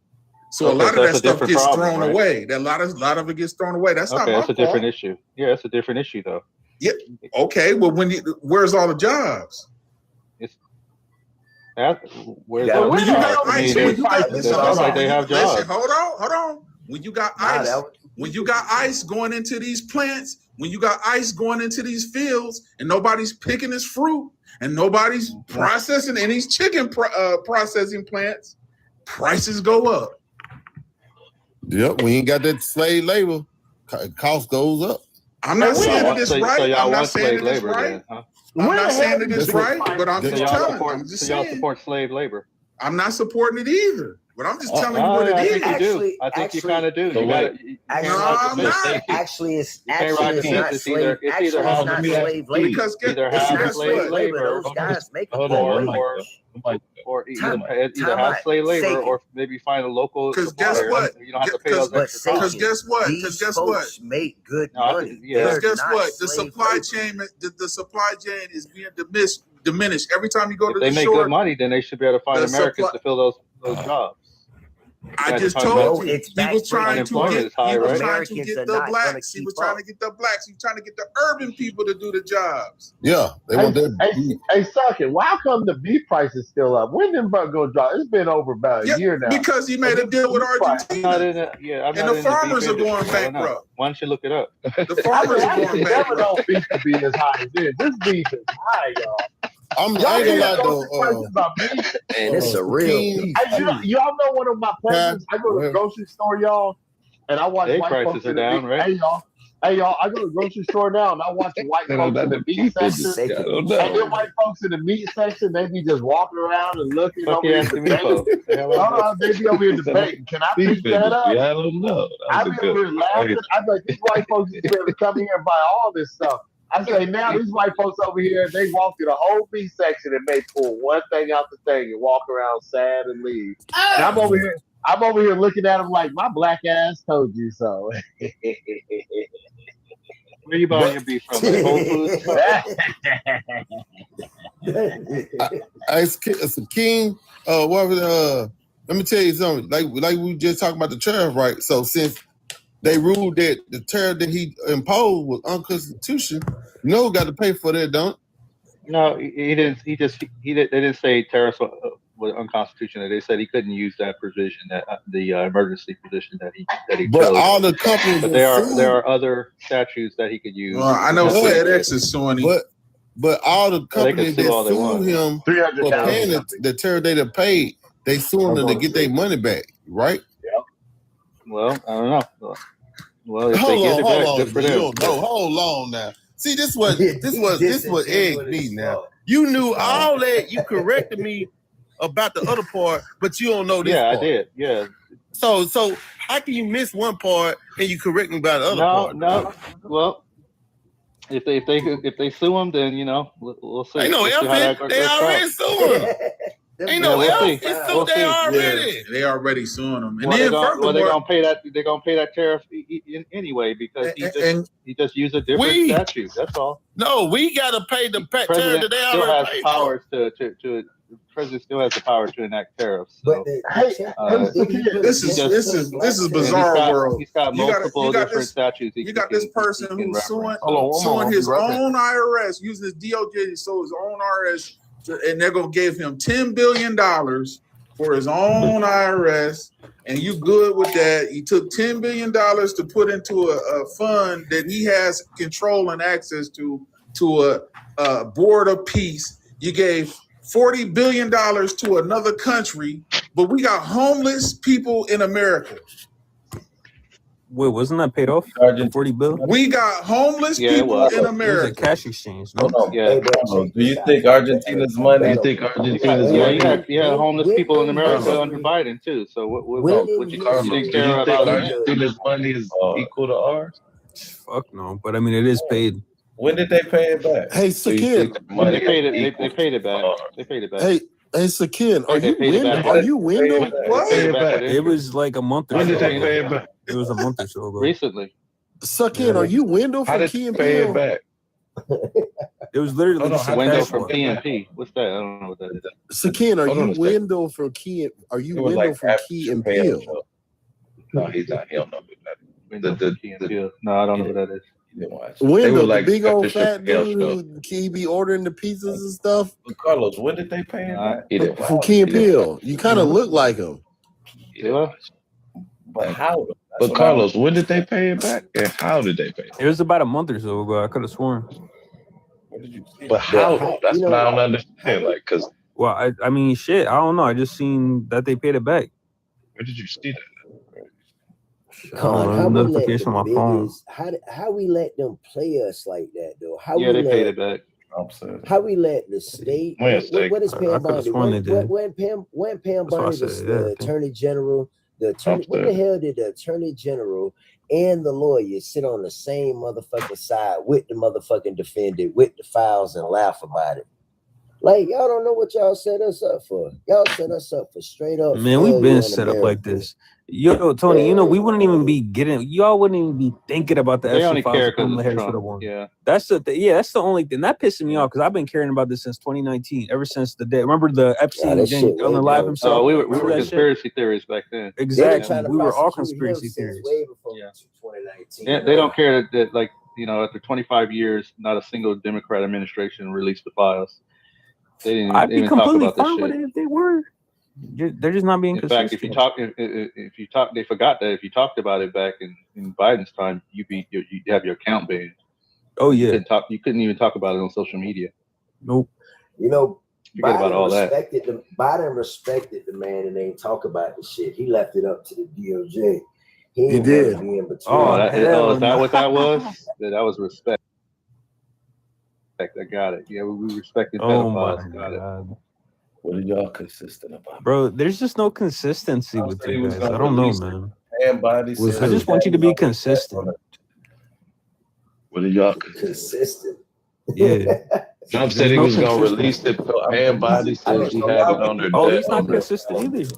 So a lot of that stuff gets thrown away. A lot of it gets thrown away. That's not my fault. That's a different issue. Yeah, that's a different issue though. Yeah. Okay. Well, where's all the jobs? When you got ice, they have jobs. Listen, hold on. When you got ice, going into these plants, when you got ice going into these fields, and nobody's picking this fruit, and nobody's processing in these chicken processing plants, prices go up. Yep, we ain't got that slave labor. Cost goes up. I'm not saying that it's right. I'm not saying that it's right. I'm not saying that it's right, but I'm just telling you. I'm just saying. Y'all support slave labor. I'm not supporting it either, but I'm just telling you what it is. I think you kind of do. I'm not. Actually, it's not slave. Actually, it's not slave labor. Because it's not slave labor. Those guys make it. Or either have slave labor or maybe find a local. Because guess what? You don't have to pay those extra costs. Because guess what? Make good money. Because guess what? The supply chain is being diminished every time you go to the store. If they make good money, then they should be able to find Americans to fill those jobs. I just told you, he was trying to get the blacks. He was trying to get the blacks. He was trying to get the urban people to do the jobs. Yeah, they want that. Hey, Suckin', why come the beef price is still up? When did Buck go drop? It's been over about a year now. Because he made a deal with Argentina. And the farmers are going bankrupt. Why don't you look it up? The farmers are going bankrupt. Never known beef to be as high as this. This beef is high, y'all. I'm not gonna lie though. And it's a real. Y'all know one of my pleasures. I go to the grocery store, y'all, and I watch white prices folks are down, right? Hey y'all, I go to the grocery store now and I watch the white folks in the meat section. And then white folks in the meat section, they be just walking around and looking over here debating. They be over here debating. Can I pick that up? Yeah, I don't know. I be over here laughing. I be like, these white folks used to be able to come here and buy all this stuff. I say now these white folks over here, they walk through the whole meat section and may pull one thing out the thing and walk around sad and leave. And I'm over here looking at them like my black ass told you so. Where you buying your beef from? Like Whole Foods? It's a king. Let me tell you something. Like we just talking about the tariff, right? So since they ruled that the tariff that he imposed was unconstitutional, got to pay for that, don't? No, he didn't. They didn't say tariffs was unconstitutional. They said he couldn't use that provision, that the emergency provision that he But chose. all the companies But that there are other statutes that he could use. Well, I know FedEx is suing him. But all the companies that sued him for paying the tariff they paid, they suing them to get their money back, right? Well, I don't know. Well, if they get it back, good for them. Hold on now. See, this was egg me now. You knew all that. You corrected me about the other part, but you don't know this part. Yeah, I did. Yeah. So how can you miss one part and you correct me about the other part? No. Well, if they sue him, then we'll see. Ain't no F. They already suing him. Ain't no F. It's sued they already. Yeah, they already suing him. And well, then they're gonna pay that. They're gonna pay that tariff anyway because he just used a different statute. That's all. No, we gotta pay the tariff that they already paid. Powers to the president still has the power to enact tariffs. So, this is bizarre world. He's got multiple different statutes. You got this person who's suing his own IRS, using his DOJ, so his own IRS. And they're gonna give him $10 billion for his own IRS, and you good with that? He took $10 billion to put into a fund that he has control and access to a board of peace. You gave $40 billion to another country, but we got homeless people in America. Wait, wasn't that paid off? $40 billion? We got homeless people in America. It was a cash exchange. No? Yeah. Do you think Argentina's money? You had homeless people in America under Biden too. So what you think Argentina's money is equal to ours? Fuck no, but I mean it is paid. When did they pay it back? Hey, Sakin. They paid it back. They paid it back. Hey, Sakin, are you window? It was like a month or so. When did they pay it back? It was a month or so ago. Recently. Sakin, are you window from Key and pay it back? It was literally window from PNP. What's that? I don't know what that is. Sakin, are you window from Key? Are you window from Key and Peele? No, he's not. He don't know Window from Key and Peele. No, I don't know what that is. Window, the big old fat dude who he be ordering the pizzas and stuff. Carlos, when did they pay him? From Key and Peele. You kind of look like him. Yeah. But how? But Carlos, when did they pay it back? And how did they pay it? It was about a month or so ago. I could have sworn. What did you see? But how? That's what I don't understand. Like, cause I mean, shit. I don't know. I just seen that they paid it back. Where did you see that? Notification on my phone. How we let them play us like that though? They paid it back. How we let the state? What is Pam Bondi? When Pam Bondi was the Attorney General, when the hell did the Attorney General and the lawyer sit on the same motherfucking side with the motherfucking defendant, with the files, and laugh about it? Like, y'all don't know what y'all set us up for. Y'all set us up for straight up. Man, we've been set up like this. Yo, Tony, we wouldn't even be y'all wouldn't even be thinking about the extra files. Yeah. That's the only thing that pissing me off because I've been caring about this since 2019, ever since the day. Remember the Epstein on live himself? Oh, we were conspiracy theorists back then. Exactly. We were all conspiracy theorists. Yeah, they don't care that like, after 25 years, not a single Democrat administration released the files. They didn't even talk about this shit. If they were. They're just not being consistent. In fact, if you talk, they forgot that if you talked about it back in Biden's time, you'd have your account banned. Oh yeah, you couldn't even talk about it on social media. Nope. Forget about all that. Biden respected the man and ain't talk about the shit. He left it up to the DOJ. He did. Is that what that was? That was respect. I got it. Yeah, we respected pedophiles. Got it. What are y'all consistent about? Bro, there's just no consistency with you guys. I don't know, man. I just want you to be consistent. What are y'all consistent? Yeah. Trump said he was going to release it. And Body said he had it on their desk. Oh, he's not consistent either.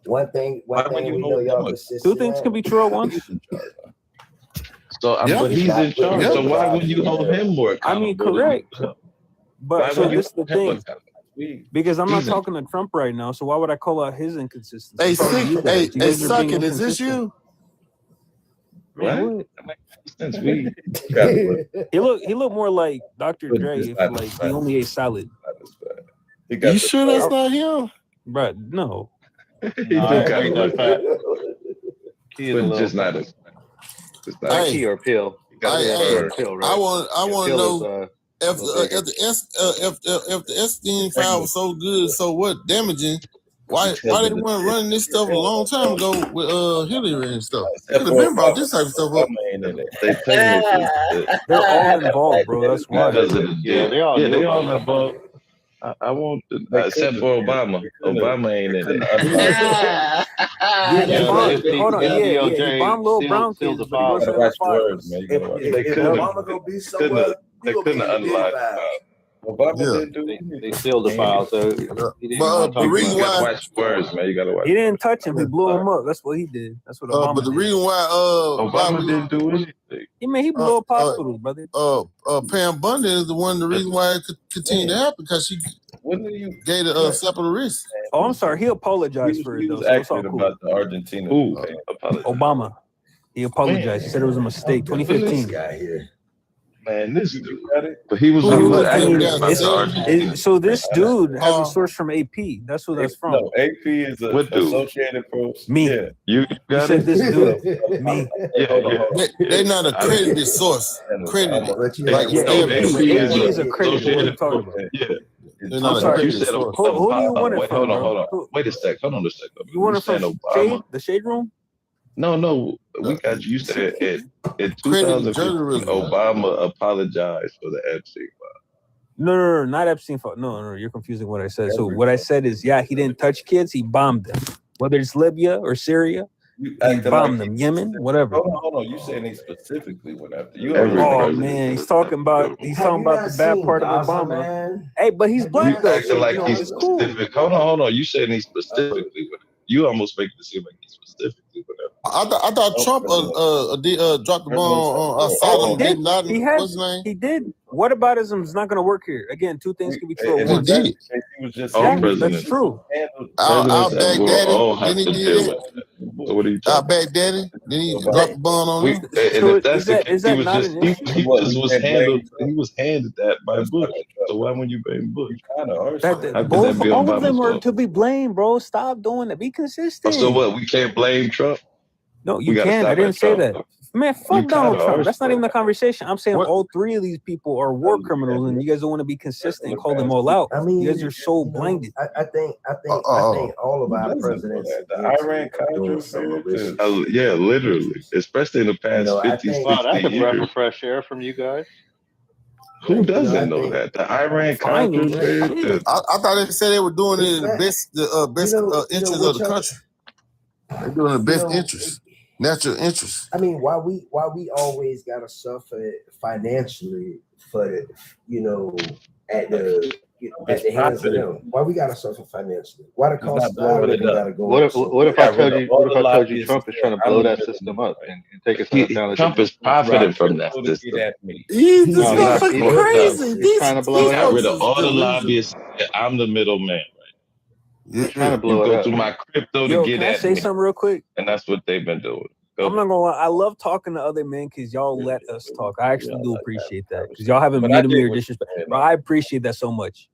One thing we know y'all consistent. Two things can be true at once. So, but he's in charge. So why would you hold him more accountable? I mean, correct. But so this is the thing. Because I'm not talking to Trump right now, so why would I call out his inconsistency? Hey, Suckin, is this you? Right? Since we he looked more like Dr. Dre if like he only ate salad. You sure that's not him? Bruh, no. He do got a little fat. He is a little just not fat. as Key or pill. Pill, right? I want to know if the Epstein file was so good, so what damaging? Why they weren't running this stuff a long time ago with Hillary and stuff? They could have been brought this type of stuff up. They technically they're all involved, bro. That's why. They all involved. I won't, except for Obama. Obama ain't in it. Hold on, he bombed little brown kids, but he wasn't in the files. They couldn't unlock Obama didn't do they sealed the file, so he didn't want to the reason You why gotta watch words, man. You gotta watch. He didn't touch him. He blew him up. That's what he did. That's what Obama but the reason why Obama didn't do anything. he blew up hospitals, brother. Pam Bundy is the reason why it could continue to happen because she gave a slap on the wrist. Oh, I'm sorry. He apologized for it though. He was So it's all acting cool. about the Argentina. Obama. He apologized. He said it was a mistake. 2015. Man, this dude got it. But he was acting about the Argentina. So this dude has a source from AP. That's who that's from. No, AP is Associated Press. Me. Yeah. You got said it? this dude. Me. They're not a credited source. Credited. Like AP is a credit. What are you talking about? Yeah. I'm sorry. You said Who do you want it from? Hold on. Wait a sec. Hold on a second. You want it from Shade? The Shade Room? No, we got you. Said in 2015, Obama apologized for the Epstein file. No, not Epstein file. No, you're confusing what I said. So what I said is, yeah, he didn't touch kids. He bombed them. Whether it's Libya or Syria, he bombed them. Yemen, whatever. Hold on. You saying he specifically went after you? Oh man, he's talking about the bad part of Obama. Man. Hey, but he's black though. Acting like he's specific. Cool. Hold on. You saying he specifically went? You almost make it seem like he specifically went after. I thought Trump dropped the ball on Saddam bin Laden. What's his name? He did. Whataboutism is not going to work here. Again, two things can be true. He did. He was just that's true. Al Baghdadi, then he did it. So what are you talking Al Baghdadi, then he dropped the bomb on him. If that's the case, he was handed that by Bush. So why wouldn't you blame Bush? All of them are to be blamed, bro. Stop doing that. Be consistent. So what? We can't blame Trump? No, you can. I didn't say that. Man, fuck Donald Trump. That's not even a conversation. I'm saying all three of these people are war criminals, and you guys don't want to be consistent and call them all out. I mean, you guys are so blinded. I think all of our presidents, the Iran-Contra, yeah, literally, especially in the past 50, 60 wow, that's a breath years. of fresh air from you guys. Who doesn't know that? The Iran-Contra. I thought they said they were doing it in the best interest of the country. They're doing the best interest. Natural interest. I mean, why we always gotta suffer financially for the, at the hands of them? Why we gotta suffer financially? Why the cost of living gotta go up? What if I told you Trump is trying to blow that system up and take us down? Trump is profiting from that system. This motherfucker crazy. He's trying to blow it Got up. rid of all the lobbyists. I'm the middleman. Trying to blow you it go up. through my crypto to get can I at say me. something real quick? And that's what they've been doing. I'm not gonna lie. I love talking to other men because y'all let us talk. I actually do appreciate that because y'all haven't muted me or disrespect. But I appreciate that so much.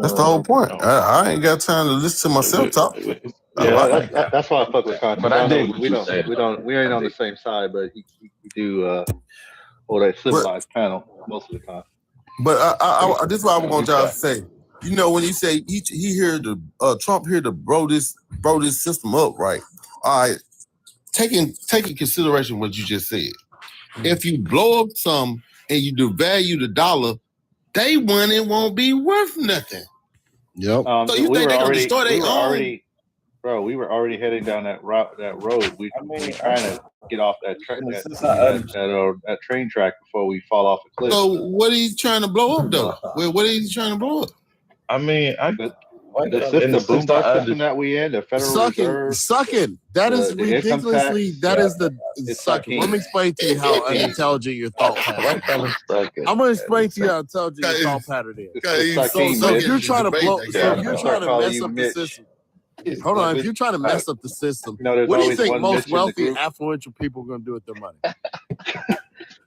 That's the whole point. I ain't got time to listen to myself talk. Yeah, that's why I fuck with Contra. But I dig we ain't on the same side, but he do hold that civilized panel most of the time. But this is what I want y'all to say. When you say he here to Trump here to blow this system up, right? All right, take in consideration what you just said. If you blow up some and you devalue the dollar, day one it won't be worth nothing. Yep. So you think they're gonna destroy their own? Bro, we were already heading down that road. We trying to get off that train track before we fall off a cliff. So what are you trying to blow up though? What are you trying to blow up? I mean, the boombox system that we in, the Federal Reserve. Sucking. That is ridiculously. That is the sucking. Let me explain to you how unintelligent your thought pattern is. I'm going to explain to you how intelligent your thought pattern is. So if you're trying to blow, so if you're trying to mess up the system. Hold on, if you're trying to mess up the system, there's what do you always think one most Mitch in the wealthy, group. affluential people are going to do with their money?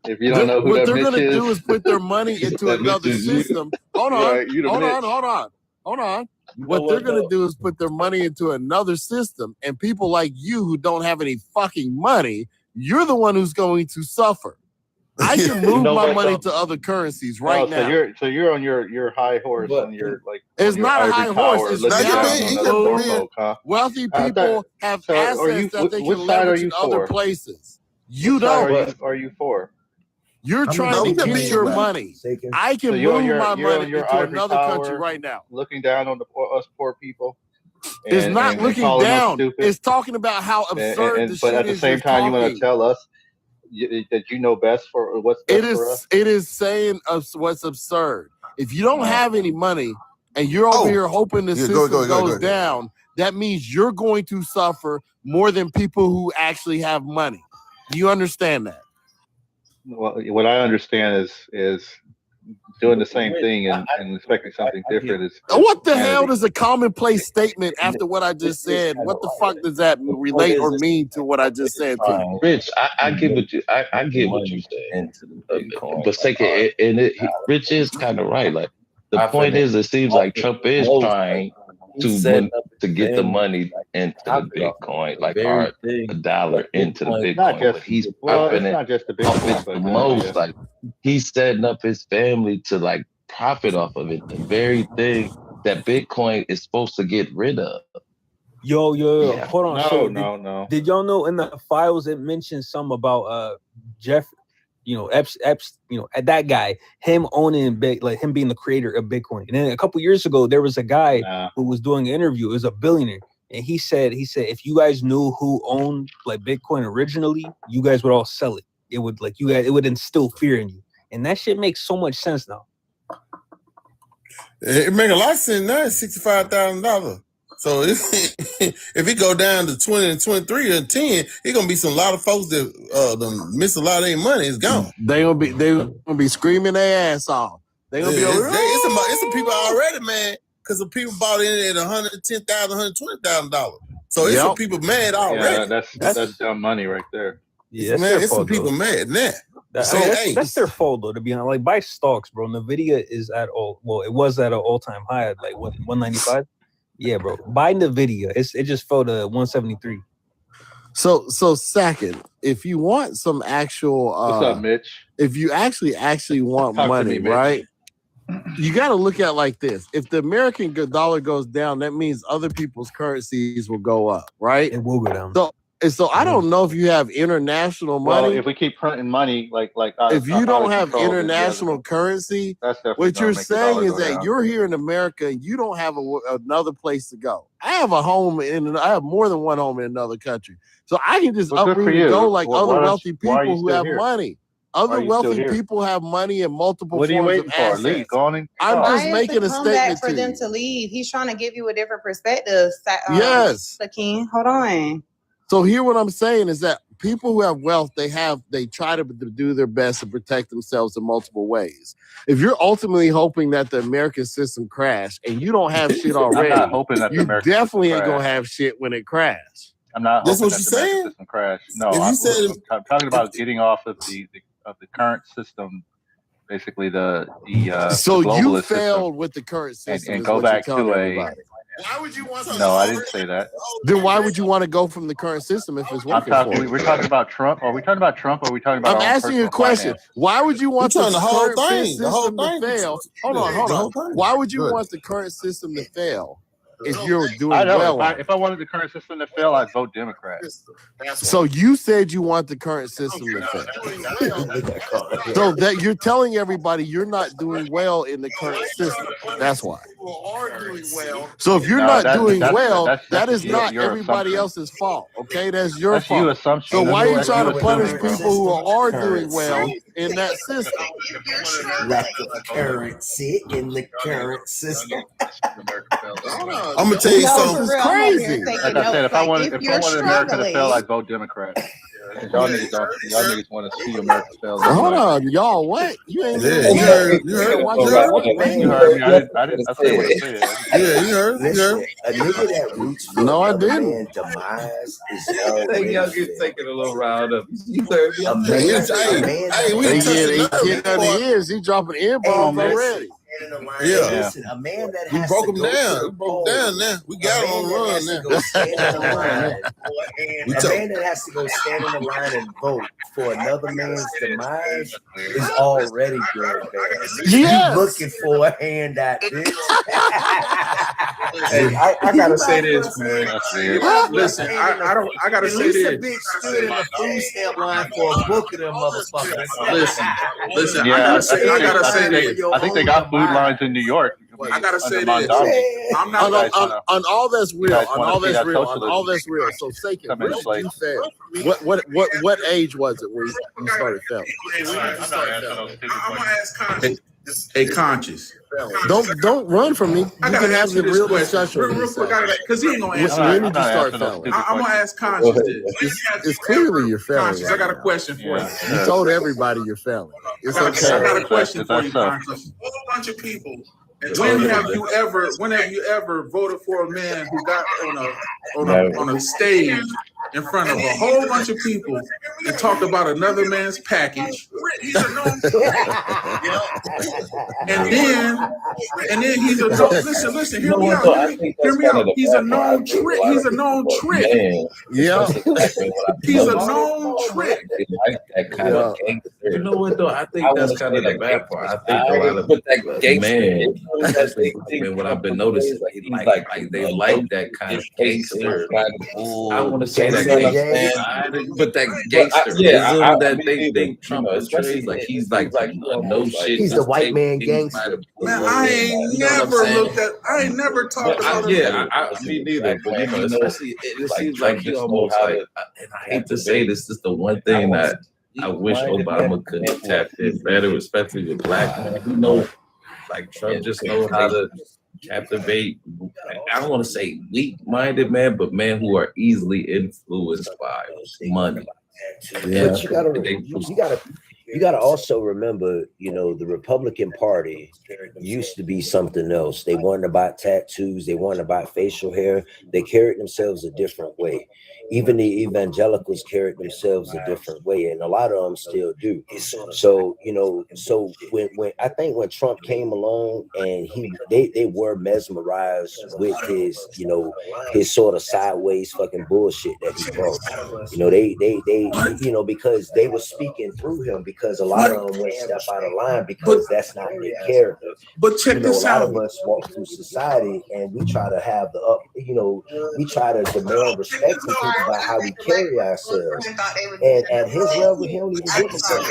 If you don't know who What that they're Mitch going to is, do is put their money into That another Mitch is you. system. Hold right, you the on. Mitch. What they're going to do is put their money into another system, and people like you who don't have any fucking money, you're the one who's going to suffer. I can move my money to other currencies right now. So you're on your high horse on your It's not a high horse. It's reality. Wealthy people have assets that they can leverage in other places. You don't. Are you for? You're trying to get your money. I can move my money into another country right now. Looking down on us poor people. It's not looking down. It's talking about how absurd the shit is. But at the same time, you want to tell us that you know best for what's best for us? It is saying what's absurd. If you don't have any money and you're over here hoping the system goes down, that means you're going to suffer more than people who actually have money. Do you understand that? Well, what I understand is doing the same thing and expecting something different. What the hell is a commonplace statement after what I just said? What the fuck does that relate or mean to what I just said to you? Rich, I get what you I get what you said. But second, Rich is kind of right. Like the point is, it seems like Trump is trying to get the money into the Bitcoin, like a dollar into the Bitcoin. But he's pumping not just the Bitcoin, but most like he's setting up his family to like profit off of it. The very thing that Bitcoin is supposed to get rid of. Yo, hold on. No. Did y'all know in the files it mentioned some about Jeff? Epps, at that guy, him owning him being the creator of Bitcoin. And then a couple years ago, there was a guy who was doing an interview. It was a billionaire, and he said, if you guys knew who owned like Bitcoin originally, you guys would all sell it. It would it would instill fear in you, and that shit makes so much sense now. It makes a lot of sense now. It's $65,000. So if it go down to 20 and 23 or 10, it's gonna be a lot of folks that miss a lot of their money. It's gone. They gonna be screaming their ass off. They gonna be it's some people already mad because the people bought in at $110,000, $120,000. So it's some people mad already. Yeah, that's dumb money right there. Yeah, man, it's some people mad now. That's their fault though. To be honest, like buy stocks, bro. Nvidia is it was at an all-time high at like 195. Yeah, bro. Buy Nvidia. It just fell to 173. So second, if you want some actual what's up, Mitch? If you actually want money, right? You got to look at it like this. If the American dollar goes down, that means other people's currencies will go up, right? It will go down. So I don't know if you have international money. Well, if we keep printing money, like if you don't have international currency, what you're saying is that you're here in America and you don't have another place to go. I have a home I have more than one home in another country, so I can just uproot and go like other wealthy people who have money. Other wealthy people have money in multiple forms of assets. Leave, I'm just making a statement for them to leave. He's trying to give you a different perspective. Yes, King, hold on. So here what I'm saying is that people who have wealth, they try to do their best to protect themselves in multiple ways. If you're ultimately hoping that the American system crash and you don't have shit already, I'm not hoping that you definitely ain't gonna have shit when it crashes. I'm not hoping that the American system crash. No, I'm talking about getting off of the current system. Basically, the so the you failed with the current system and go back to everybody. Why would you want to? No, I didn't say that. Then why would you want to go from the current system if it's working for you? We're talking about Trump. Are we talking about Trump? Or are we talking about? I'm asking you a question. Finance? Why would you want the whole current thing? system The whole to thing. fail? Hold on. Why would you want the current system to fail if you're doing I know. well? If I wanted the current system to fail, I'd vote Democrat. So you said you want the current system to fail. So that you're telling everybody you're not doing well in the current system. That's why. So if you're not doing well, that is not everybody else's fault. Okay, that's your fault. Your assumption. So why are you trying to punish people who are doing well in that system? Lack of currency in the current system. I'm gonna tell you No, something. for It's real, I'm over here crazy. taking Like I said, notes. if I Like, wanted if you're America to fail, struggling, I'd vote Democrat. Y'all niggas want to see America fail. Hold on, y'all. What? You ain't Yeah, saying you what? heard. You heard. Watch You your heard. vote, man. You heard me. I said what I said. Yeah, you heard. You Listen, heard. a nigga that roots for No, I another didn't. man's demise is Hey, already y'all get failed. taking a little round up. You heard me. A man, Hey, a man that we ain't touched He the nerve getting under part. his. He dropping Hey, N-bombs man. already. Hey, Yeah. listen, a man that We has broke to them go to down. the We broke them down now. We got them on the run now. go stand in the line. We A told man that has to go stand in the line and vote for another man's demise is already doing bad. Yes. You looking for a handout, bitch. Hey, I gotta say this, man. That's weird. Listen, I gotta At say least a this. bitch stood in the food stamp line for a book of them motherfuckers. Listen. Yeah, I gotta say this. I think they got food lines in New York. I gotta say under this. Mondale. I'm not On all that's You real. guys On wanna all see that's that real. On socialism all that's real. So, Sakin, come when into did play. you fail? What age was it where you started failing? I'm gonna ask Conscious. Hey, Conscious. Don't run from me. You I gotta can have ask you the this real question discussion. real quick, because he ain't gonna answer. When I'm did you not start answering those failing? stupid I'm gonna questions. ask Conscious this. It's clearly you're failing. Conscious, I Right got a now. question for you. You told everybody you're failing. It's I okay. got a question for you, That's so. Conscious. A whole bunch of people. When have you ever voted for a man who got on a stage in front of a whole bunch of people and talked about another man's package? He's a known and then he's a known. Listen. Hear me out. He's a known trick. He's a known trick. Yeah. He's a known trick. Like that kind of gangster. You know what though? I think that's kind of the bad part. I think a lot of man, that's what I've been noticing. They like that kind of gangster. I want to say that gangster, but that gangsterism that they Trump portrays, like he's like no shit. He's the white man gangster. Man, I ain't never talked about it. Me neither. But especially it seems like he almost like, and I hate to say this is the one thing that I wish Obama could have tapped in better, especially with black men. He knows, like Trump just knows how to captivate. I don't want to say weak-minded men, but men who are easily influenced by money. Yeah. But you gotta also remember, the Republican Party used to be something else. They weren't about tattoos, they weren't about facial hair. They carried themselves a different way. Even the evangelicals carried themselves a different way, and a lot of them still do. So, when I think when Trump came along and they were mesmerized with his, his sort of sideways fucking bullshit that he brought. They because they were speaking through him, because a lot of them went step out of line because that's not their character. But check this out. A lot of us walk through society and we try to have we try to demand respect from people by how we carry ourselves. And at his level, he don't even give a fuck.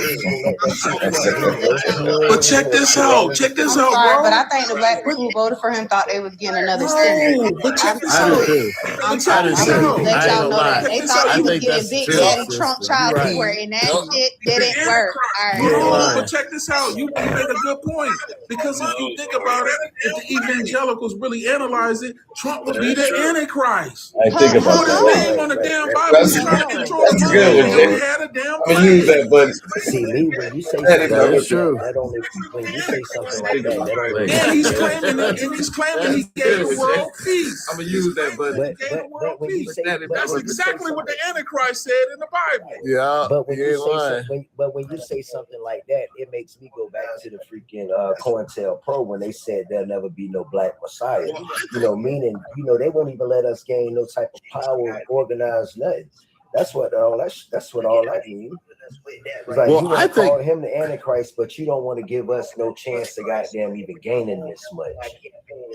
But check this out. I'm sorry, but I think the black people who voted for him thought they was getting another stimulus. But check this I out. do too. I'm sorry. I'm gonna let y'all know that they thought I he was think getting that's Big true, Daddy sister. Trump You're child right. support, and that shit didn't work. All right. No, but check this out. You made a good point. Because if you think about it, if the evangelicals really analyze it, Trump would be the Antichrist. I think about His that. name on the damn Bible. He's trying to control the That's good, mind. Jay. We had a damn I'm gonna use that, buddy. See me when you say That something is like that, true. that only when you say something like that, that only And he's claiming he gave the world peace. I'm gonna use that, but but when you say That's exactly what the Antichrist said in the Bible. Yeah. But when you you ain't say lying. something, when you say something like that, it makes me go back to the freaking COINTELPRO when they said there'll never be no black messiah. Meaning, they won't even let us gain no type of power, organize nothing. That's what all that means. It's like, you want to call him the Antichrist, but you don't want to give us no chance to goddamn even gaining this much.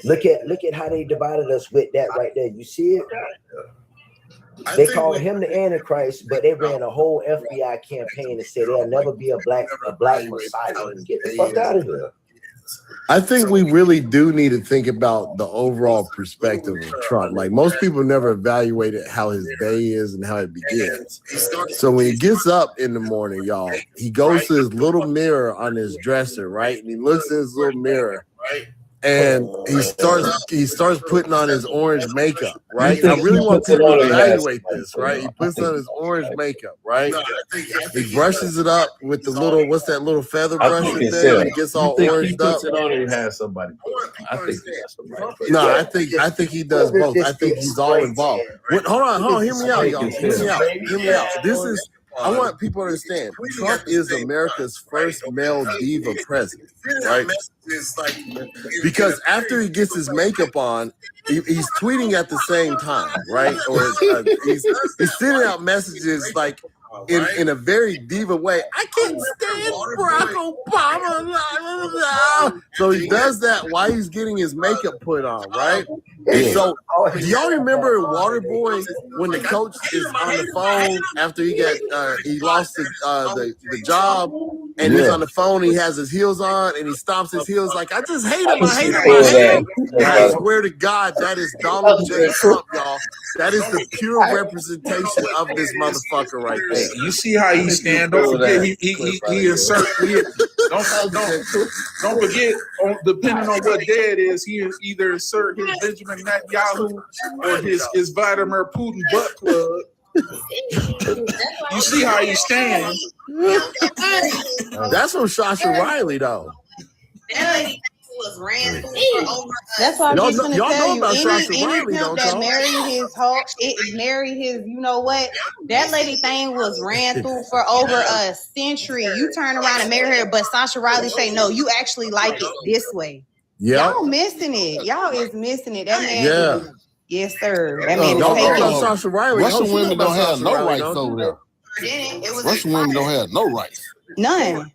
Look at how they divided us with that right there. You see it? They called him the Antichrist, but they ran a whole FBI campaign and said there'll never be a black messiah. Get the fuck out of here. I think we really do need to think about the overall perspective of Trump. Like, most people never evaluated how his day is and how it begins. So when he gets up in the morning, y'all, he goes to his little mirror on his dresser, right? And he looks in his little mirror and he starts putting on his orange makeup, right? I really want people to evaluate this, right? He puts on his orange makeup, right? He brushes it up with the little, what's that little feather brush thing? He gets all oranged up. It on, or he has somebody. I think he has somebody. No, I think he does both. I think he's all involved. Hold on, hear me out, y'all. Hear me out. This is. I want people to understand. Trump is America's first male diva president, right? Because after he gets his makeup on, he's tweeting at the same time, right? Or he's sending out messages like in a very diva way. I can't stand Barack Obama. So he does that while he's getting his makeup put on, right? And so, do y'all remember in Waterboy when the coach is on the phone after he lost the job, and he's on the phone, he has his heels on, and he stomps his heels like, I just hate him, I hate him. I swear to God, that is Donald J. Trump, y'all. That is the pure representation of this motherfucker right there. You see how he stand? Don't forget he insert. Don't forget. Depending on what day it is, he either insert his Benjamin Netanyahu or his Vladimir Putin butt plug. You see how he stands? That's from Sasha Riley, though. That's why I'm just gonna tell you, any Riley, pimp that married his, you know what? That lady thing was ran through for over a century. You turn around and marry her, but Sasha Riley say, no, you actually like it this way. Yeah. Y'all missing it. Y'all is missing it. That man yes, sir. That man is taking Sasha Riley. Russian women don't have no rights over there. it. Russian women don't have no rights. None.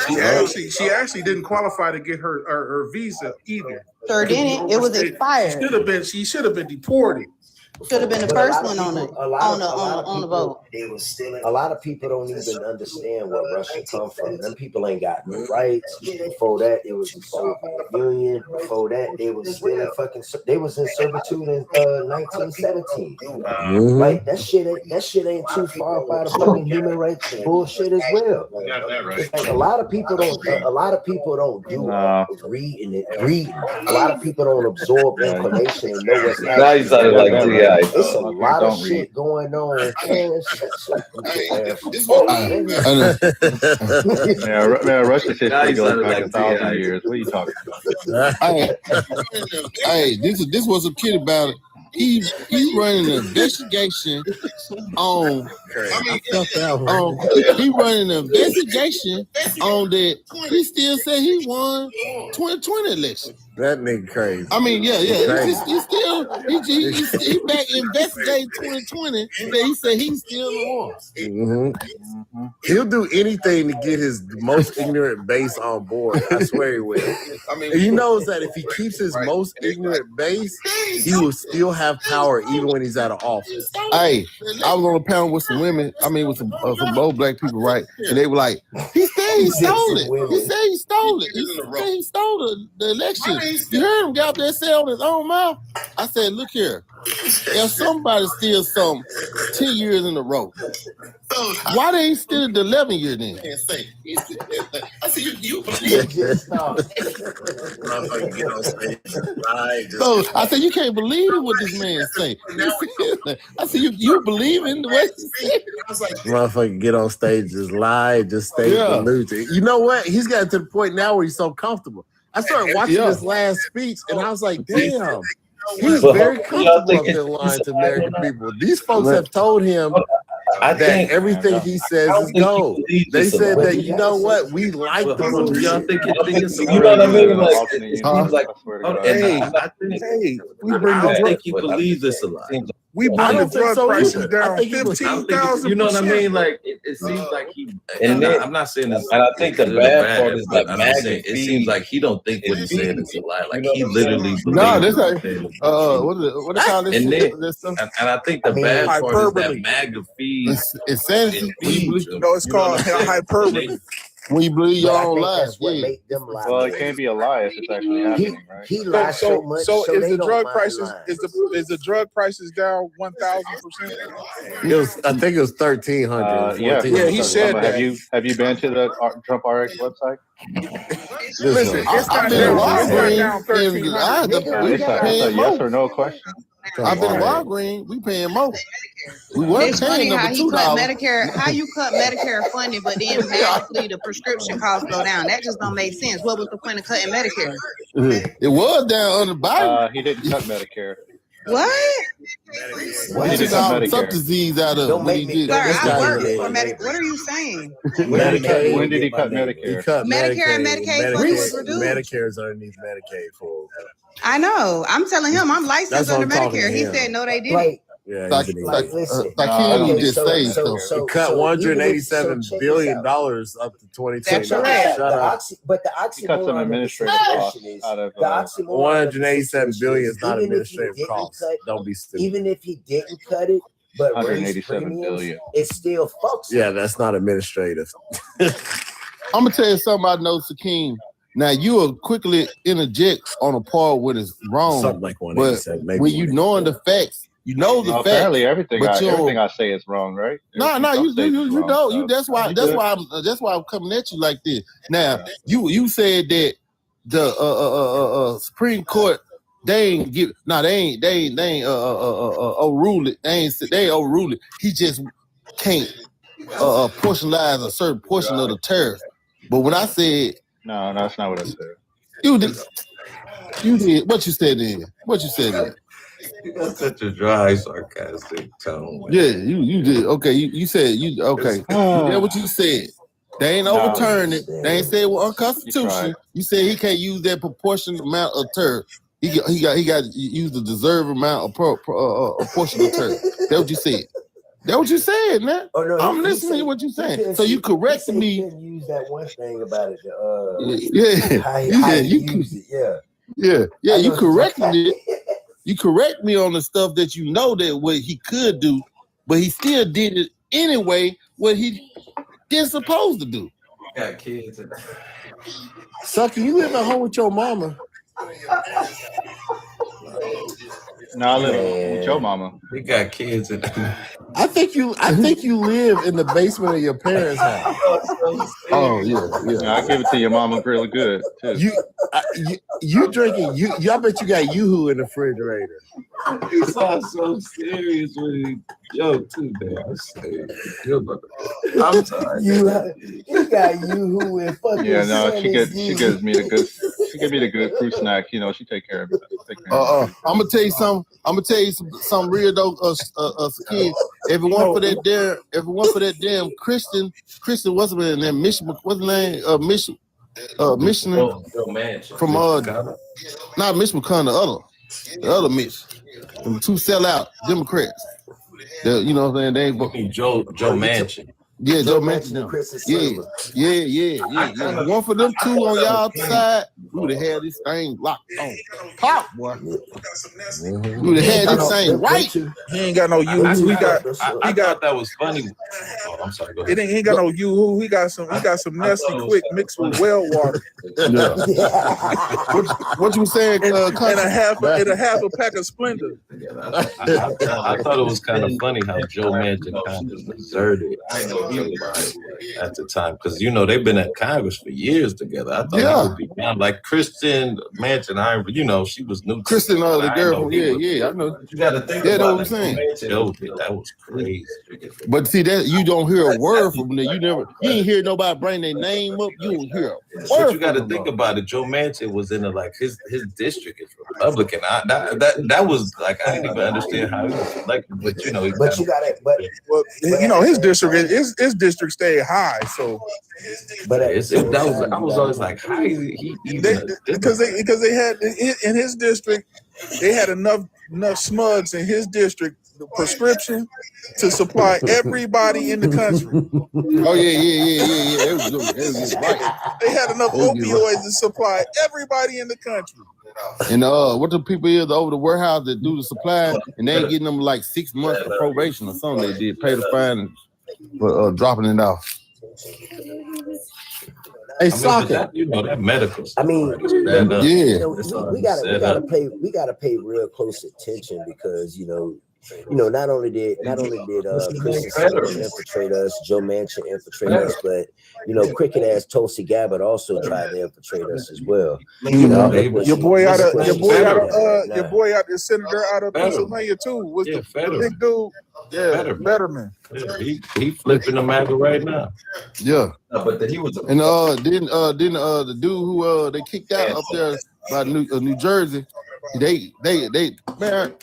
She actually didn't qualify to get her visa either. Sure didn't. It was expired. She should have been deported. Should have been the first one on the vote. They was stealing. A lot of people don't even understand where Russia come from. Them people ain't got no rights. Before that, it was the Soviet Union. Before that, they was stealing they was in servitude in 1917. Like that shit ain't too far out of fucking human rights bullshit as well. Like a lot of people don't do reading. A lot of people don't absorb information and know what's happening. Now you sounded like It's a lot of shit going on. Russia history goes back 1,000 years. What are you talking about? Hey, this was a kid about it. He's running an investigation on. He running an investigation on that. He still said he won 2020 election. That nigga crazy. I mean, yeah. He back investigating 2020. He said he still won. He'll do anything to get his most ignorant base on board. I swear he will. I mean, he knows that if he keeps his most ignorant base, he will still have power even when he's out of office. Hey, I was on a panel with some women. I mean, with some old black people, right? And they were like, "He said he stole it. He said he stole it. He said he stole the election." You heard him get out there and say on his own mouth. I said, "Look here. If somebody steals something 10 years in a row, why they ain't steal the 11 year then?" I said, you So I said, you can't believe what this man say. I said, you believe in the way he said? I was like, motherfucker get on stage, just lie, just stay delusional. You know what? He's got to the point now where he's so comfortable. I started watching his last speech and I was like, damn. He's very comfortable up there lying to American people. These folks have told him that everything he says is gold. They said that, you know what, we like the bullshit. You know what I mean? Like, it seems like, I don't think he believes this a lot. We bring the drug prices down 15,000%. You know what I mean? Like it seems like he. And I'm not saying this. And I think the bad part is that it seems like he don't think what he's saying is a lie. Like he literally. No, this like what they call this? And I think the bad part is that MAGA feeds insanity. No, it's called hyperbole. When you believe your own lies, that's what make them lie. Well, it can't be a lie if it's actually happening, right? He lies so much. So is they the don't drug mind prices lying. is the drug prices down 1,000%? I think it was 1,300. Yeah, he said that. Have you been to the Trump RX website? Listen, it's I've not been down. in It's not down Walgreens, 1,300. It's a yes or no question. I've been in Walgreens. We paying more. We weren't It's funny paying how number he cut $2. Medicare. How you cut Medicare funding, but then magically the prescription costs go down? That just don't make sense. What was the point of cutting Medicare? It was down under Biden. He didn't cut Medicare. What? He took all the subsidies out of it. What he did. Sir, I work for Medicare. What are you saying? Medicaid. When did he cut Medicare? He cut Medicare and Medicaid funding was reduced. Medicare's underneath Medicaid for. I know. I'm telling him I'm licensed That's what under I'm talking Medicare. to He him. said no, they didn't. Yeah, listen. he just say so cut $187 billion up to 2020. That's correct. But the He cut some oxymoron administrative costs out of. 187 billion is not administrative costs. Don't be stupid. Even if he didn't cut it, but 187 billion. it still fucks. Yeah, that's not administrative. I'm gonna tell you something I know, Sakeem. Now you will quickly interject on a part when it's wrong, Something like but 187, maybe when you knowing the facts, you know the facts. Apparently, everything but everything I say is wrong, right? No, you wrong, know so that's why I'm coming at you like this. Now you said that the Supreme Court they ain't overrule it. They ain't overrule it. He just can't portionize a certain portion of the tariff. But when I said no, that's not what I said. You did. What you said then? You got such a dry, sarcastic tone. Man. Yeah, you did. Okay, you said you okay. Yeah, what you said. They ain't overturned it. They ain't said it was unconstitutional. You said he can't use that proportionate amount of tariff. He got to use the deserved amount of portion of tariff. That's what you said. That's what you said, man. Oh, no, I'm listening to what you're saying. So you corrected me. You use that one thing about it. You corrected it. You correct me on the stuff that you know that what he could do, but he still did it anyway. What he didn't supposed to do. Got kids. Sucker, you live at home with your mama. No, I live with your mama. We got kids in I think you live in the basement of your parents' house. Oh yeah. I give it to your mama really good too. You drinking? I bet you got Yoo-hoo in the refrigerator. You sound so serious when you joke too, man. I'm sorry. You got Yoo-hoo and fucking. Yeah, no, she gives me the good fruit snack. You know, she take care of it. I'm gonna tell you something. I'm gonna tell you some real though. Kid, everyone for that damn Christian. What's his name? Mission. What's his name? Missioner from not Mitch McConnell, the other Mitch. The two sellout Democrats. You know what I'm saying? They ain't Joe Manchin. Yeah, Joe Manchin. Yeah. One for them two on y'all side, we would have had this thing locked on top, boy. We would have had this thing right. He ain't got no Yoo-hoo. He got. That was funny. Oh, I'm sorry. Go ahead. He ain't got no Yoo-hoo. He got some Nestle Quick mixed with well water. Yeah. What you saying? And a half a pack of Splendor. I thought it was kind of funny how Joe Manchin kind of deserted at the time, because they've been at Congress for years together. I thought it would be down like Kristen Manchin. She was new. Kristen, the girl from I know. You got to think about that's what I'm saying. That was crazy. But see that you don't hear a word from them. You ain't hear nobody bring their name up. You don't hear a word. But you got to think about it. Joe Manchin was in his district is Republican. That was like I didn't even understand how he was elected. But his district stayed high. So, I was always like, how is he even? Because they had in his district, they had enough smugs in his district, the prescription to supply everybody in the country. Oh yeah. Right. They had enough opioids to supply everybody in the country. And what the people is over the warehouse that do the supply, and they ain't getting them like 6 months of probation or something. They did pay the fine for dropping it off. Hey, soccer. You know that medical stuff. I mean, Yeah. you know, we gotta pay real close attention because you know, not only did Christian Summer infiltrate us, Joe Manchin infiltrate us, but cricket ass Tulsi Gabbard also tried to infiltrate us as well. Your boy out the senator out of Pennsylvania too was the big dude. Yeah, Betterman. Yeah, he flipping the MAGA right now. Yeah. But he was and then the dude who they kicked out up there by New Jersey, they man.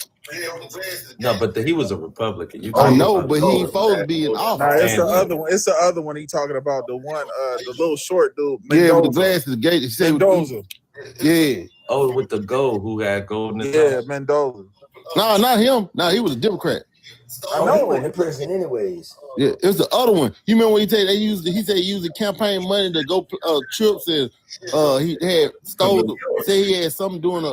No, but he was a Republican. I know, but he ain't supposed to be in office. Nah, it's the other one. It's the other one he talking about. The one, the little short dude. Mendoza. Yeah, with the glasses. He said Mendoza. Yeah. Oh, with the gold, who had gold in his house? Mendoza. No, not him. No, he was a Democrat. I know, he wasn't in prison anyways. Yeah, it was the other one. You remember when he said he said he used the campaign money to go trips and he had stole. Say he had something doing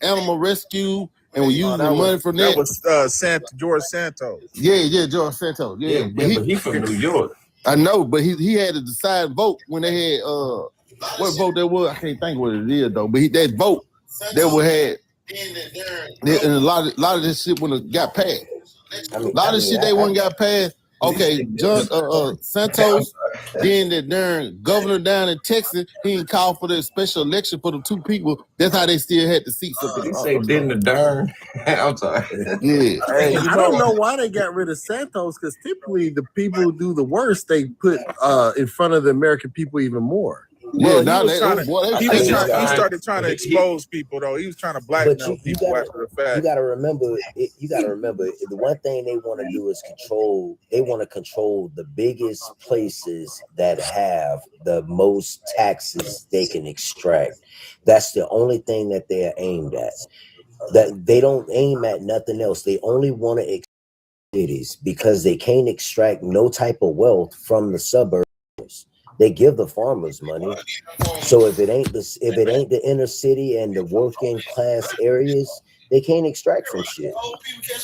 animal rescue and was using the money for that. That was George Santos. Yeah, George Santos. Yeah, but he from New York. I know, but he had to decide vote when they had what vote that was. I can't think what it is though. But that vote that we had, and a lot of this shit when it got passed. A lot of shit they wouldn't got passed. Okay, John Santos, then the darn governor down in Texas, he ain't called for the special election for the two people. That's how they still had the seats up there. He say then the darn. I'm sorry. Yeah. Hey, I don't know why they got rid of Santos, because typically the people who do the worst they put in front of the American people even more. Yeah, Well, he started trying to expose people though. He was trying to blackmail people after the fact. You gotta remember. The one thing they want to do is control. They want to control the biggest places that have the most taxes they can extract. That's the only thing that they're aimed at. That they don't aim at nothing else. They only want to extract cities because they can't extract no type of wealth from the suburbs. They give the farmers money. So if it ain't the inner city and the working class areas, they can't extract from shit.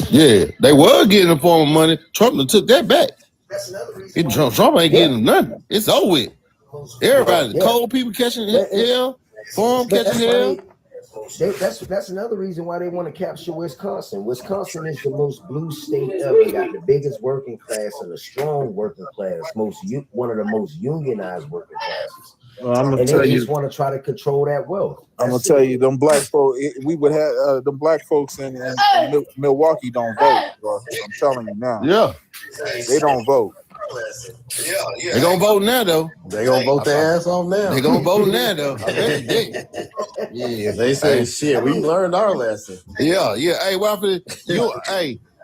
Yeah, they were getting the form of money. Trump took that back. Trump ain't getting nothing. It's over with. Everybody, coal people catching hell, farm catching hell. That's another reason why they want to capture Wisconsin. Wisconsin is the most blue state ever. They got the biggest working class and a strong working class, one of the most unionized working classes. I'm gonna and tell they you, just want to try to control that wealth. I'm gonna tell you, them black folks. We would have them black folks in Milwaukee don't vote, bro. I'm telling you now. Yeah, they don't vote. They gonna vote now though. They gonna vote their ass off now. They gonna vote now though. I bet they. Yeah, they say shit. We learned our lesson. Yeah. Hey, Waffle, you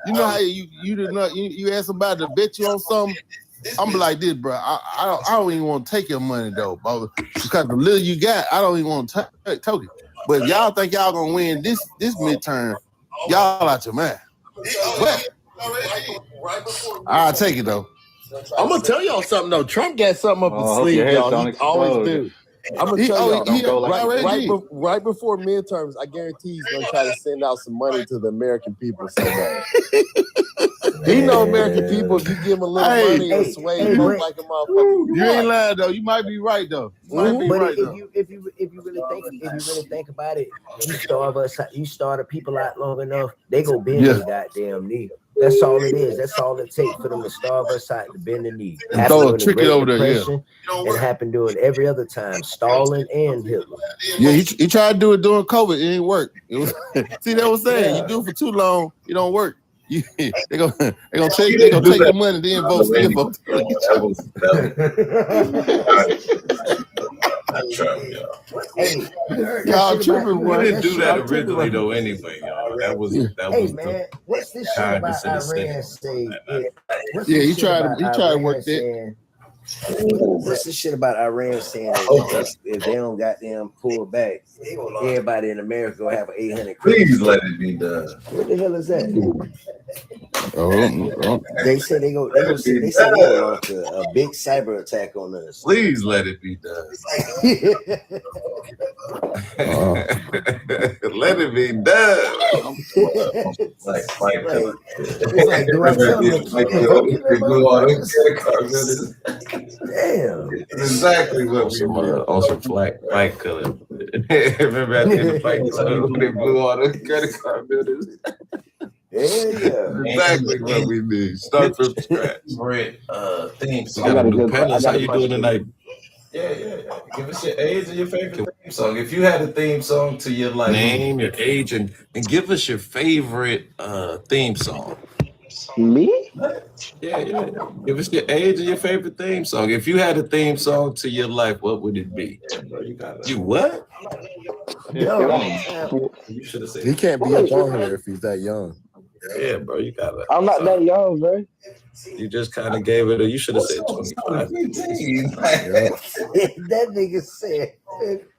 know how you ask somebody to bet you on something. I'm like this, bro. I don't even want to take your money though, bro, because the little you got, I don't even want to take it. But if y'all think y'all gonna win this midterm, y'all out your mind. But I'll take it though. I'm gonna tell y'all something though. Trump got something up his sleeve, y'all. He always do. I'm gonna tell y'all right before midterms, I guarantee he's gonna try to send out some money to the American people so bad. He know American people. If you give him a little money and sway vote like a motherfucker. You ain't lying though. You might be right though. If you really think about it, you starve people out long enough, they go bend their goddamn knee. That's all it is. That's all it takes for them to starve us out to bend the knee. And throw a trick over there, yeah. It happened during every other time, Stalin and Hitler. Yeah, he tried to do it during COVID. It ain't work. See that was saying? You do it for too long, it don't work. They gonna take the money, then vote. Hey, y'all tripping. We didn't do that originally though. Anyway, y'all. That was man. What's this shit about Iran saying? Yeah, he tried to work that. What's this shit about Iran saying that if they don't goddamn pull back, everybody in America will have 800. Please let it be done. What the hell is that? Oh. They say they launch a big cyber attack on us. Please let it be done. Let it be done. It's like, do I tell them to keep invoking them motherfuckers? Damn. Exactly what we did. On some fight color. Remember at the end of the fight, they blew all the credit card buildings. Yeah. Exactly what we need. Start from scratch. Theme song. We got a new panelist. How you doing tonight? Yeah. Give us your age and your favorite theme song. If you had a theme song to your life, name, your age, and give us your favorite theme song. Me? Yeah. Give us your age and your favorite theme song. If you had a theme song to your life, what would it be? You what? You should have said He can't be up on here if he's that young. Yeah, bro, you got it. I'm not that young, bro. You just kind of gave it you should have said 25. 15. That nigga said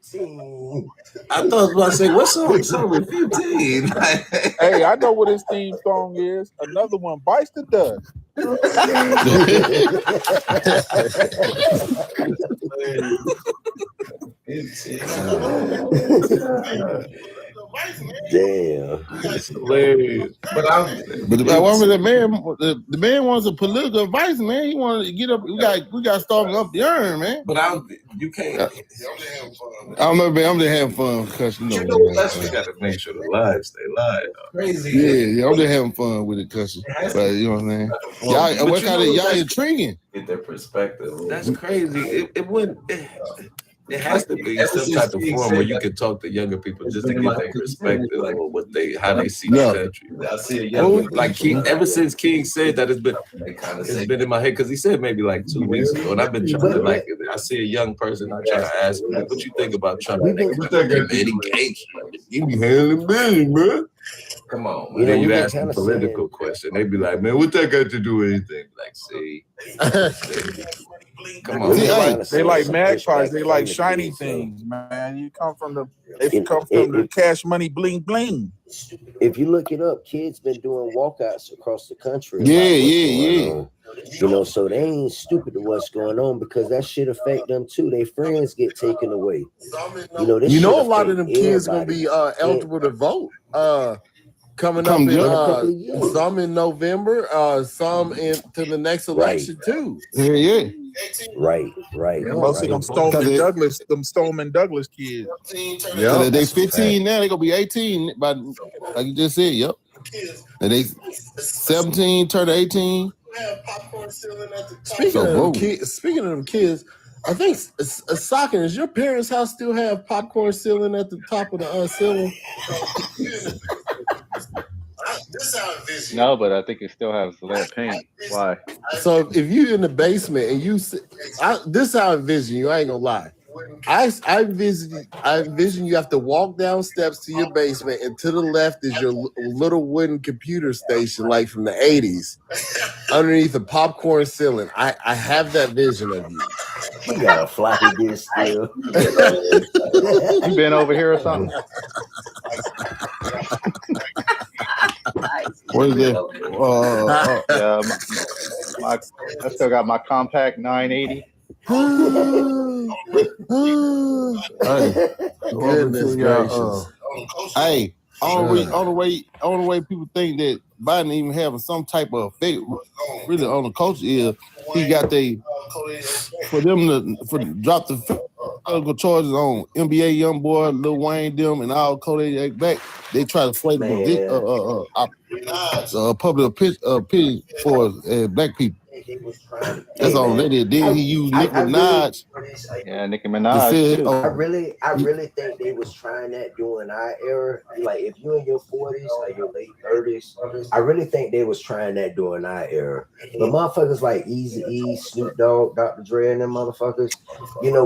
15. I thought I was about to say, what's up with 15? Hey, I know what his theme song is. Another one bites the dust. Damn. It's hilarious. But the man wants a political advice, man. He wanted to get up. We got started up the urn, man. But you can't. I don't know, man. I'm just having fun because you know that's we got to make sure the lives stay live. Crazy. Yeah, I'm just having fun with it, cause but you know what I'm saying. Y'all intriguing. Get their perspective. That's crazy. It wouldn't. It has to be some type of forum where you can talk to younger people just to get their perspective, like how they see the country. I see a young like King. Ever since King said that, it's been in my head because he said maybe like 2 weeks ago, and I've been trying to I see a young person. I try to ask him, what you think about Trump? Eddie Gates, you be handling business, man. Come on, man. Then you ask them a political question, they be like, man, what that got to do with anything? Like, see. Come on, they like magpies. They like shiny things, man. You come from the cash money bling bling. If you look it up, kids been doing walkouts across the country. Yeah. You know, so they ain't stupid to what's going on because that shit affect them too. Their friends get taken away. A lot of them kids gonna be eligible to vote. Coming up in some in November, some into the next election too. Yeah. Right. Most of them Stoneman Douglas kids. Yeah, they 15 now. They gonna be 18, but like you just said, yep. And they 17 turn 18. Speaking of them kids, I think Socken, does your parents' house still have popcorn ceiling at the top of the ceiling? No, but I think it still has lead paint. Why? So if you in the basement and this is how I envision you. I ain't gonna lie. I envision you have to walk down steps to your basement, and to the left is your little wooden computer station, like from the 80s, underneath the popcorn ceiling. I have that vision of you. You got a floppy disk still. You been over here or something? What is it? Yeah, I still got my compact 980. Goodness gracious. Hey, only way people think that Biden even having some type of effect really on the culture is he got for them to drop the federal charges on NBA YoungBoy, Lil Wayne, them, and all Kodak back. They try to flay the public opinion for black people. That's all they did. Then he used Nicki Minaj. Yeah, Nicki Minaj. I really think they was trying that during our era. Like if you in your 40s or your late 30s, I really think they was trying that during our era. But motherfuckers like Eazy-E, Snoop Dogg, Dr. Dre, and them motherfuckers,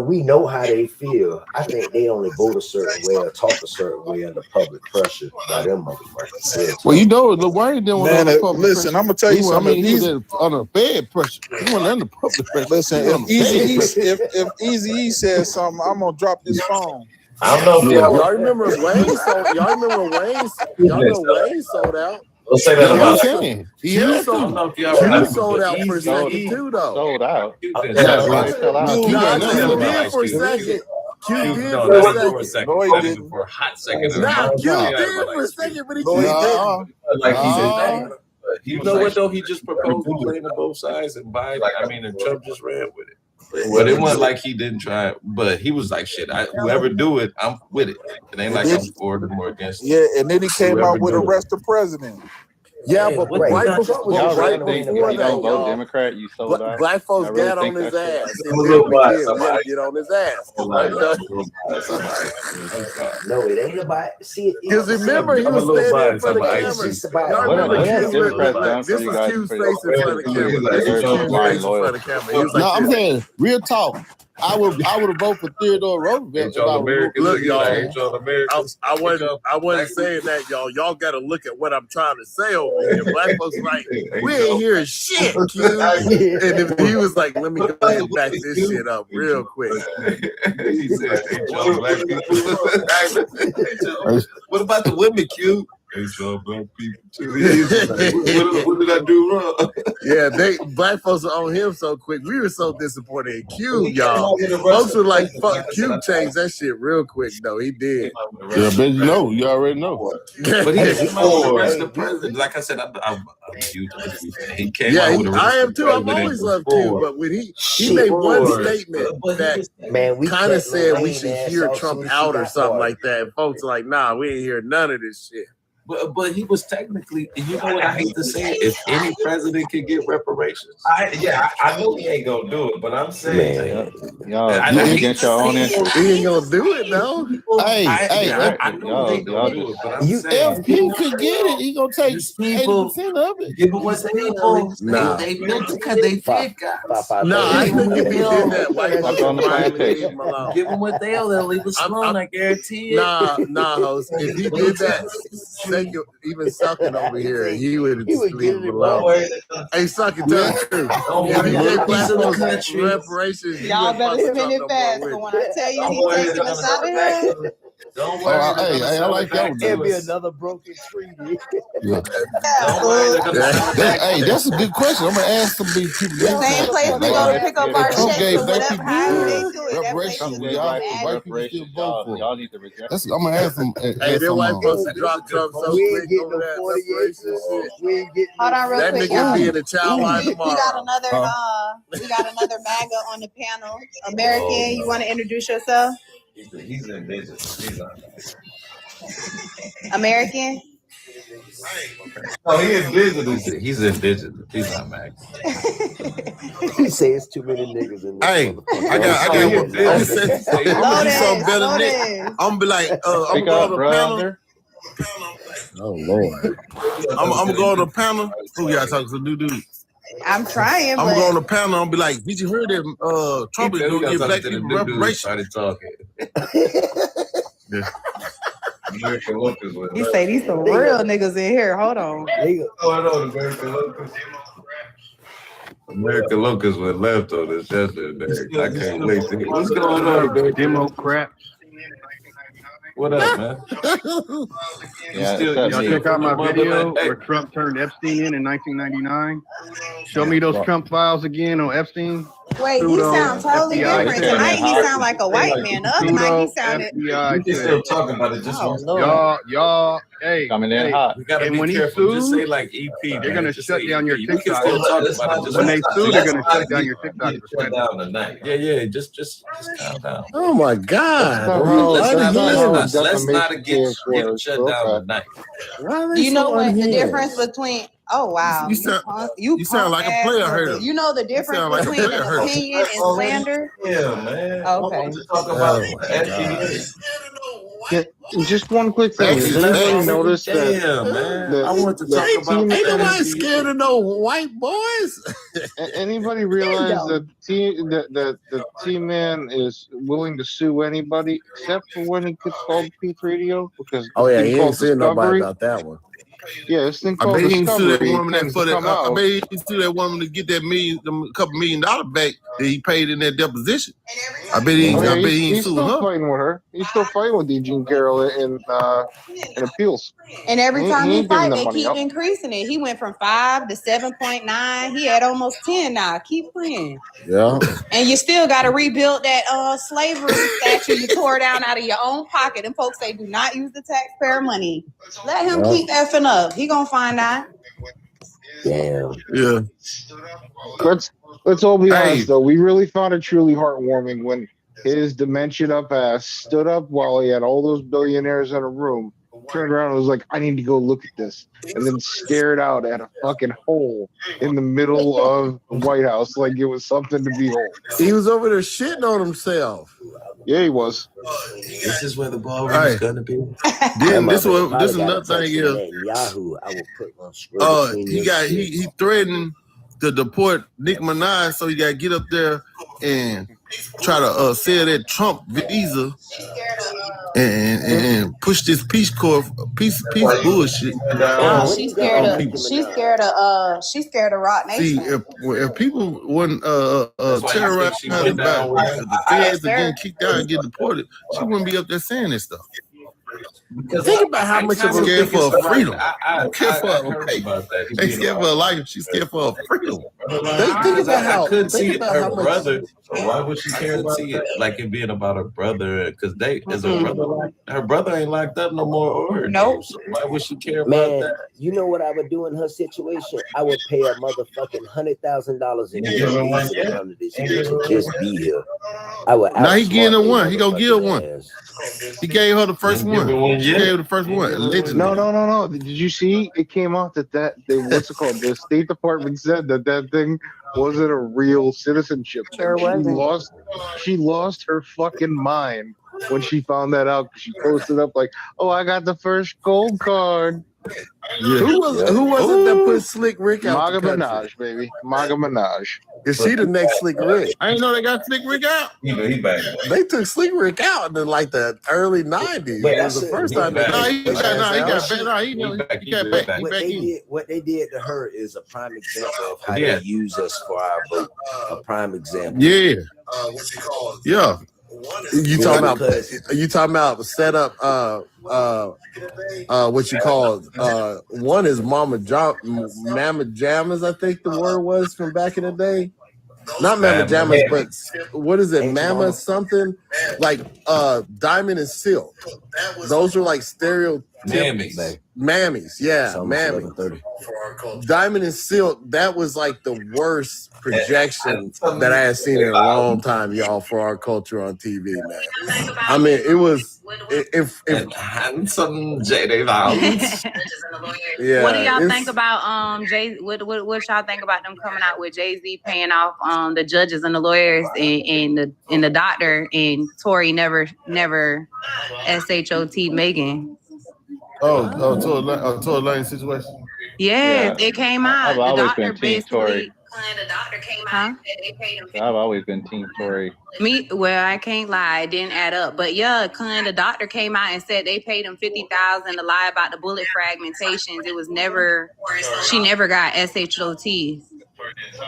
we know how they feel. I think they only vote a certain way or talk a certain way under public pressure by them motherfuckers. Well, Lil Wayne didn't want to listen, I'm gonna tell you something. He was under bad pressure. He wasn't under public pressure. Listen, if Eazy-E says something, I'm gonna drop this phone. I don't know. Y'all remember Wayne sold out. We'll say that about him. He sold out for a second too, though. Sold out. For a second. Q did did for that a was second. for a second. No, he That didn't. was for a hot second. Nah, Q Yeah, did like, for a second, but he no, he didn't. didn't. Like he said, Nah. you know what though? He just proposed to playing on both sides, and Biden, I mean, and Trump just ran with it. But it wasn't like he didn't try it. But he was like, "Shit, whoever do it, I'm with it. It ain't like I'm for them or against it." Yeah, and then he came Whoever out with do it. Arrest the President. Yeah, but right before Y'all really think if that, you don't vote y'all. Democrat, you sold out? Black folks Y'all really got on think his that shit? ass. He did. We gotta get on his ass. No, it ain't about. See, Because remember, he was standing in front of the camera. Y'all remember Q's look, this was Q's face in front of the camera. This was Q's face in front of the camera. He was like, No, I'm saying real talk. I would have voted for Theodore Roosevelt if I was look, y'all. Americans. I wasn't saying that, y'all. Y'all got to look at what I'm trying to say over here. Black folks like, we ain't hearing shit, Q. And if he was like, let me go ahead and back this shit up real quick. He said, black people. What about the women, Q? HR black people too. What did I do wrong? Yeah, black folks are on him so quick. We were so disappointed in Q, y'all. Folks were like, "Fuck Q," changed that shit real quick. though. He did. Yeah, but you know, you already know. But he came out with the rest of the president. Like I said, I'm huge on Q. He came out with the rest I am of too. the I've always loved Q, but when he made one statement that kind of said we should hear Trump out or something like that, and folks are like, "Nah, we ain't hear none of this shit." But he was technically, and you know what I hate to say, if any president could get reparations. I know he ain't gonna do it, but I'm saying, y'all against your own interest. He ain't gonna do it though. I know they gonna do it, but I'm saying, if he could get it, he gonna take 80% of it. Give him what people. Nah. They built it because they fit guys. Nah, I think if he did that, white folks on the plantation. leave him alone. Give him what they'll leave us alone. I guarantee it. Nah, host. If he did that, even sucking over here, he would just leave him alone. Hey, sucking, tell the truth. If he gave black folks reparations, y'all better spin it fast. But when I tell you he taking us out of here, don't worry. Hey, I like that one. It'll be another broken treaty. Yeah. Don't worry. Hey, that's a good question. I'm gonna ask some of these people. the same place we go to pick up our Trump checks gave or black whatever, people however they do it. That place reparations. is Gave Y'all, black white people still reparations. vote for. Y'all need to reject. I'm gonna ask them. Hey, them white folks that drop Trump so We quick ain't getting over no that 48 reparations shit. We ain't getting Hold on, real That quick, nigga y'all. be in the child line We tomorrow. got another MAGA on the panel. American, you want to introduce yourself? He's indigenous. He's not. American. No, he indigenous. He's indigenous. He's not Max. He says too many niggas in this. Hey, I got one. I'm gonna do something better than that. I'm gonna be like, I'm going to the panel. Oh Lord. I'm going to the panel. Who y'all talking to? Dude. I'm trying, I'm but going to the panel. I'm be like, did you hear that? Trump is gonna give black people reparations. Started talking. American Lucas with he say these some real niggas in here. Hold on. American Lucas. American Lucas went left on this yesterday. I can't wait to hear what's going on, man. Democrat. What up, man? Yeah, Y'all check out my video where Trump turned Epstein in 1999. Show me those Trump files again on Epstein. Wait, he sounds totally different. Tonight he sound like a white man. The other night he sounded. We can still talk about it. Just y'all, hey, coming in hot. We gotta and be when careful. he Just sues, say like EP. they're gonna shut down your We can TikTok. still talk about it. When they sue, they're gonna shut down your TikTok. Shut down tonight. Yeah. Just calm down. Oh my God. Let's not get shut down tonight. Do you know what the difference between? Oh wow, You sound like a player herder. You know the difference like a between player an herder. opinion and slander? Yeah, man. Okay. Talk about FDA. Yeah, just one quick thing. Has anybody noticed Damn, man. I want to talk about Ain't nobody scared of no white boys. Anybody realize that the T-Man is willing to sue anybody except for when he gets called Pete's Radio? Because Oh yeah, he he ain't saying nobody about that one. Yeah, this thing I called bet he can sue that Discovery woman that tends for to that. come I out. bet he can sue that woman to get that couple $1 million back he paid in that deposition. I bet he he's sued still her. fighting with her. He's still fighting with Eugene Carroll in appeals. And every time he ain't giving fight, the they money keep up. increasing it. He went from 5 to 7.9. He at almost 10 now. Keep playing. Yeah. And you still got to rebuild that slavery statue you tore down out of your own pocket. And folks say do not use the taxpayer money. Let him keep effing up. He gonna find out. Damn. Yeah. Let's all be honest though. We really found it truly heartwarming when his dementia-up ass stood up while he had all those billionaires in a room, turned around and was like, I need to go look at this, and then stared out at a fucking hole in the middle of the White House like it was something to behold. He was over there shitting on himself. Yeah, he was. This is where the ballroom is gonna be. Then this is another thing is Yahoo. I will put my scroll he threatened to deport Nick Minaj, so he got to get up there and try to sell that Trump visa and push this peace bullshit. She's scared of Rock Nation. See, if people wouldn't terrorize her about the feds are getting kicked out and get deported, she wouldn't be up there saying this stuff. Think about how much of scared for her freedom. Scared for her that. They scared for her life. She's scared for her freedom. Think about how I couldn't see it, her how much- brother. So why would she care to see it like it being about her brother? Because her brother ain't locked up no more. Or nope. So why would she care about Man, that? you know what I would do in her situation? I would pay a motherfucking $100,000 and get her visa down to this bitch and just be here. I would. Now he getting her one. He gonna give one. He gave her the first one. He gave her the first one. Allegedly. No. Did you see? It came out that what's it called? The State Department said that thing wasn't a real citizenship. Sure wasn't. She lost her fucking mind when she found that out. She posted up like, "Oh, I got the first gold card." Yeah. Who was it that put Slick Rick out? Maga Minaj, baby. Maga Minaj. Is she the next Slick Rick? I didn't know they got Slick Rick out. He back. They took Slick Rick out in like the early 90s. It was the first time they he got back. What they did to her is a prime example of how they use us for our vote. A prime example. Yeah. Yeah. You talking about set up what you call one is Mama Jammas, I think the word was from back in the day. Not Mama Jammas, but what is it? Mama something like Diamond and Silk. Those are like stereotypical mammies. Yeah, mammies. Diamond and Silk, that was like the worst projection that I had seen in a long time, y'all, for our culture on TV, man. I mean, it was if handsome JD Vance. Yeah. What do y'all think about Jay? What y'all think about them coming out with Jay-Z paying off the judges and the lawyers and the doctor, and Tory never SHOT Megan? Tory Lane situation. Yes, it came out. I've always been Team Tory. The doctor came out and said they paid him. I've always been Team Tory. Well, I can't lie, it didn't add up. But yeah, the doctor came out and said they paid him $50,000 to lie about the bullet fragmentations. It was she never got SHOT.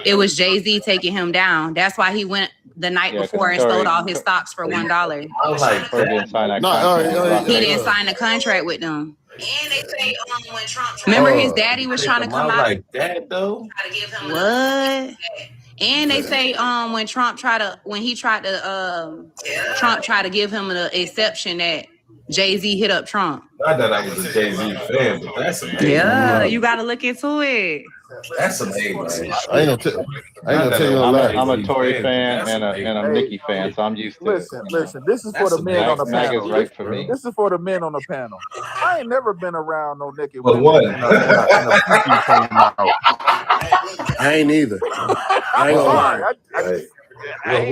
It was Jay-Z taking him down. That's why he went the night before and sold all his stocks for $1. I was like, he didn't sign that contract. He didn't sign a contract with them. And they say when Trump remember his daddy was trying to come out like that though. What? And they say when Trump tried to give him an exception that Jay-Z hit up Trump. Not that I was a Jay-Z fan, but that's amazing. Yeah, you gotta look into it. That's amazing. I ain't gonna tell you a lie. I'm a Tory fan and a Nicki fan, so I'm used to it. Listen. This is for the men on the panel. Right for me. This is for the men on the panel. I ain't never been around no Nicki. But what? I ain't either. I ain't sorry. Never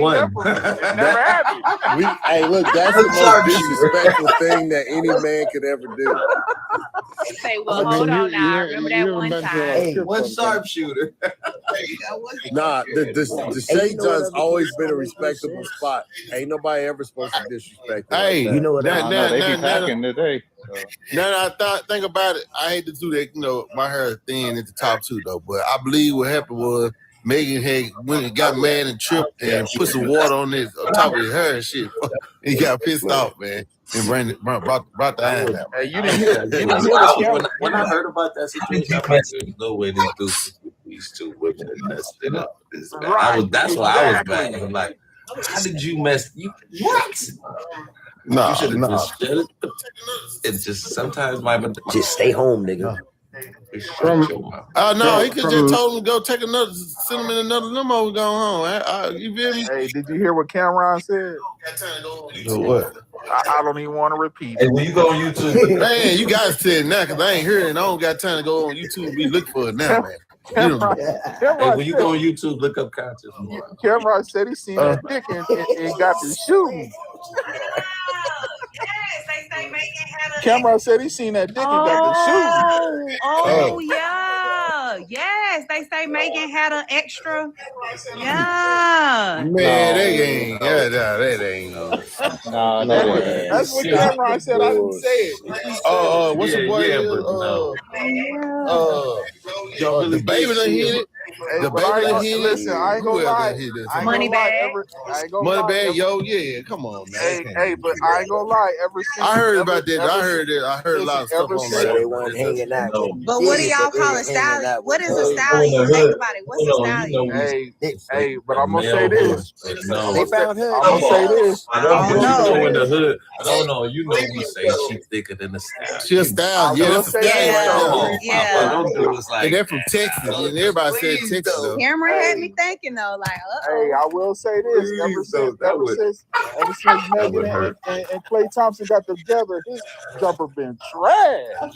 happened. Hey, look, that's the most disrespectful thing that any man could ever do. Say, well, hold on now. Remember that one time? Hey, one sharpshooter. Nah, the Shea John's always been a respectable spot. Ain't nobody ever supposed to disrespect it. Hey, like you know what? They be packing today. Now I think about it. I hate to do that. My hair is thin at the top too, though. But I believe what happened was Megan had went and got mad and tripped and put some water on top of his hair and shit. He got pissed off, man, and brought the iron out. Hey, you didn't hear When I heard about that situation, I was like, no way this dude with these two women and messed it up. That's why I was mad. I'm like, how did you mess? What? No, you should have just shut it. It's just sometimes just stay home, nigga. No, he could just told him to go send him in another limo and go home. You feel me? Hey, did you hear what Cameron said? What? I don't even want to repeat. Hey, when you go on YouTube, man, you guys said it now because I ain't hearing it. I don't got time to go on YouTube and be looking for it now, man. Cameron hey, when you go on YouTube, look up Conscious Moron. Cameron said he seen that dick and got to shooting. Cameron said he seen that dick and got to shooting. Oh, yeah. Yes, they say Megan had an extra. Yeah. Man, that ain't. That ain't. No, that's what Cameron said. I didn't say it. What's the boy? The baby done hit it. The baby done hit it. Listen, I ain't gonna lie. Money bag. Money bag, yo, yeah. Come on, man. Hey, but I ain't gonna lie. I heard about that. I heard a lot of stuff on that. Hanging out. But what do y'all call a style? What is a stallion? Think about it. What's a stallion? Hey, but I'm gonna say this. They found her. I'm gonna say this. I don't know in the hood. I don't know. You know we say she thicker than the style. She a style. Yeah, that's a style. Yeah. Don't do it like. And they're from Texas, and everybody said Texas. Though. Cameron had me thinking though, like, hey, I will say this. Ever since Megan and Klay Thompson got together, his jumper been trash.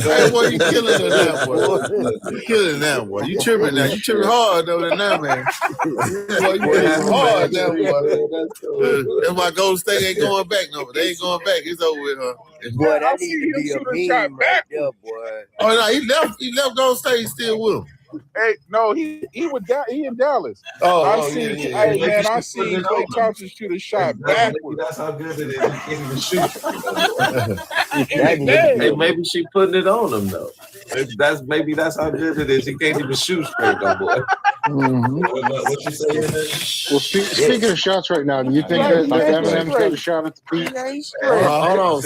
Hey, boy, you killing it now, boy. You killing it now, boy. You tripping now. You tripping hard though now, man. Boy, you tripping hard now, boy. That's why Golden State ain't going back no more. They ain't going back. It's over with her. Boy, that needs to be a meme right there, boy. Oh no, he left Golden State. He's still with him. Hey, no, he in Dallas. I seen Klay Thompson shoot a shot backwards. That's how good it is. He can't even shoot. Hey, maybe she putting it on him though. Maybe that's how good it is. He can't even shoot straight, though, boy. What you saying? Well, speaking of shots right now, do you think that Eminem's got a shot at the beat? Hold on,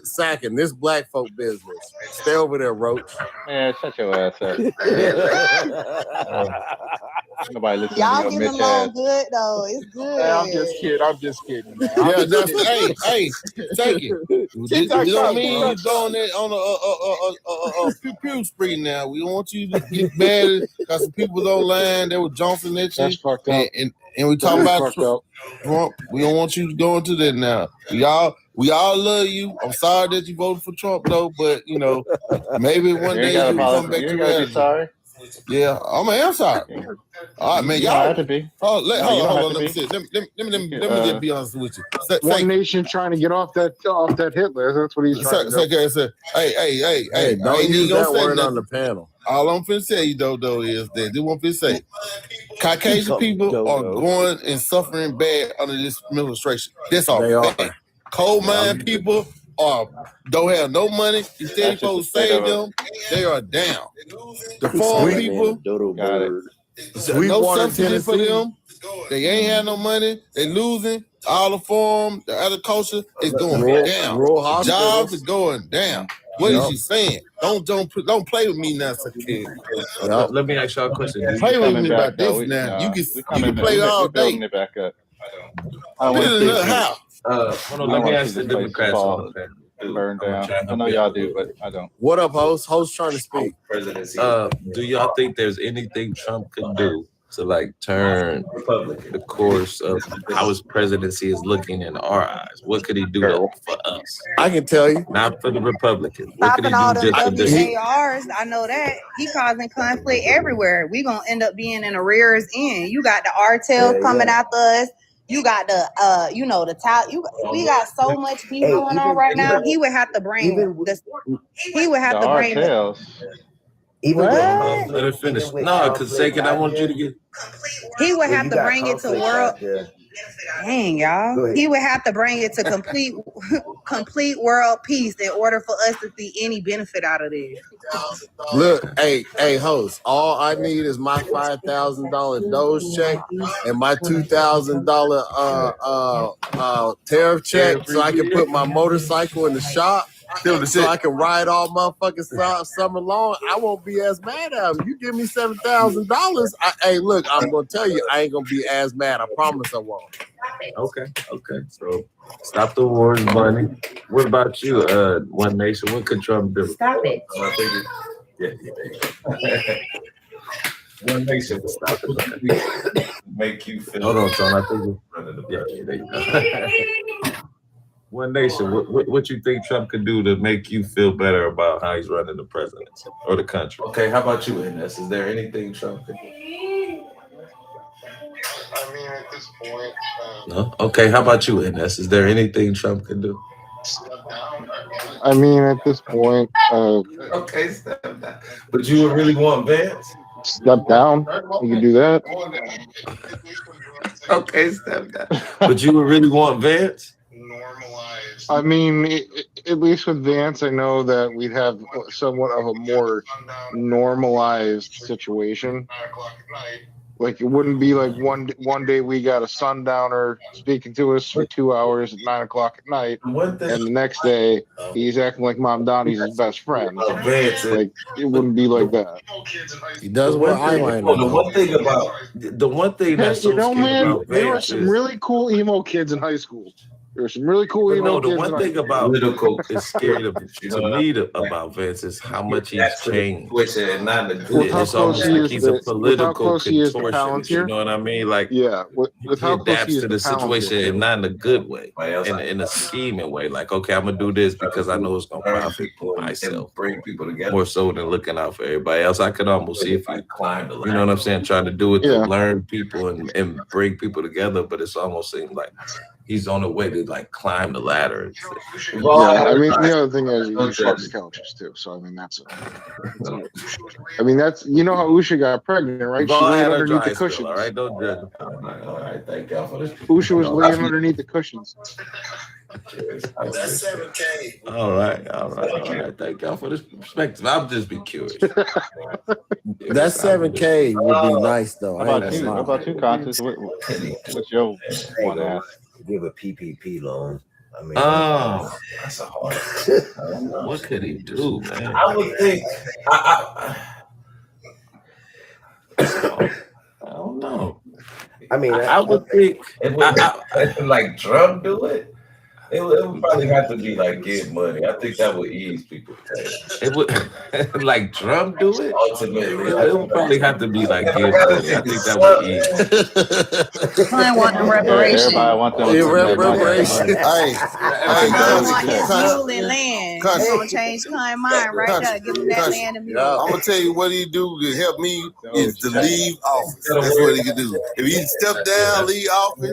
Sacking. This black folk business. Stay over there, Roach. Man, shut your ass up. Nobody listens y'all to your getting bitch along ass. good though. It's good. Hey, I'm just kidding. Man. Yeah, hey, take it. You know what I mean? You going there on a pew spree now. We don't want you to get mad because some people online they were jumping at you. That's fucked up. And we talking about Trump. We don't want you to go into that now. We all love you. I'm sorry that you voted for Trump though, but you know, maybe one day you come back to reality. Sorry. Yeah, I'm sorry. All right, man. You don't have to be. Hold on. Let me just be honest with you. One nation trying to get off that Hitler. That's what he's trying to do. Hey, don't use that word on the panel. All I'm finna say you though is that this one finna say Caucasian people are going and suffering bad under this administration. That's all. They are. Coal mine people don't have no money. Instead, you're supposed to save them. They are down. The farm people, no subsidy for them. They ain't have no money. They losing. All the farm, the agriculture is going down. Jobs are going down. What is she saying? Don't play with me now, kid. Let me ask y'all a question. Play with me about this now. You can play all day. It back up. How? Hold on, let me ask the Democrats on that. Burn down. I know y'all do, but I don't. What up, host? Host trying to speak. Do y'all think there's anything Trump could do to like turn the course of how his presidency is looking in our eyes? What could he do for us? I can tell you. Not for the Republicans. What could he Stopping all do the just for WARs, I know that. He causing conflict everywhere. We gonna end up being in a rear's end. You got the artels coming after us. You got the the top. We got so much beef going on right now. He would have to bring let it finish. No, because second, I want you to get. He would have to bring it to world. Dang, y'all. He would have to bring it to complete world peace in order for us to see any benefit out of this. Look, hey, host. All I need is my $5,000 Doge check and my $2,000 tariff check, so I can put my motorcycle in the shop, so I can ride all motherfucking summer long. I won't be as mad at him. You give me $7,000. Hey, look, I'm gonna tell you, I ain't gonna be as mad. I promise I won't. Okay. So stop the wars, Bunny. What about you, One Nation? What could Trump do? Stop it. One Nation, stop it. Make you feel. Hold on, Tom. I think there you go. One Nation, what you think Trump could do to make you feel better about how he's running the presidency or the country? Okay, how about you, Ines? Is there anything Trump could do? I mean, at this point, No? Okay, how about you, Ines? Is there anything Trump could do? I mean, at this point, okay, step down. But you would really want Vance? Step down. You can do that. Okay, step down. But you would really want Vance? I mean, at least with Vance, I know that we'd have somewhat of a more normalized situation. Like, it wouldn't be like one day we got a sundowner speaking to us for 2 hours at 9 o'clock at night, and the next day he's acting like Mom Donnie's his best friend. Like, it wouldn't be like that. He does wear eyeliner. The one thing that's so scary about there were Vance some is really cool emo kids in high school. There were some really cool emo kids. The one thing about political is scary to me about Vance is how much he's changed. It's almost like he's a political contortionist. You know what I mean? Like, yeah, he adapts to the situation and not in a good way, in a scheming way. Like, okay, I'm gonna do this because I know it's gonna profit myself, bring people together more so than looking out for everybody else. I could almost see if he climbed the ladder. You know what I'm saying? Trying to do it to learn people and bring people together, but it's almost seems like he's on the way to like climb the ladder. Yeah, I mean, the other thing is he fucks couches too. So I mean, that's you know how Usha got pregnant, right? She laid underneath the cushions. All right, don't judge. All right, thank y'all for this. Usha was laying underneath the cushions. That's 7K. All right. Thank y'all for this perspective. I'll just be curious. That 7K would be nice though. How about you, Conscious? What's your one ask? Give a PPP loan. I mean, that's a hard. What could he do, man? I would think. I don't know. I mean, I would think. Like Trump do it. It would probably have to be like give money. I think that would ease people. It would like Trump do it. Ultimately, it would probably have to be like give money. I think that would ease. I want the reparations. Everybody want them reparations. Hey, mule and land. It's gonna change Klein's mind right there. Give him that land and mule. I'm gonna tell you what he do to help me is to leave office. That's what he can do. If he step down, leave office,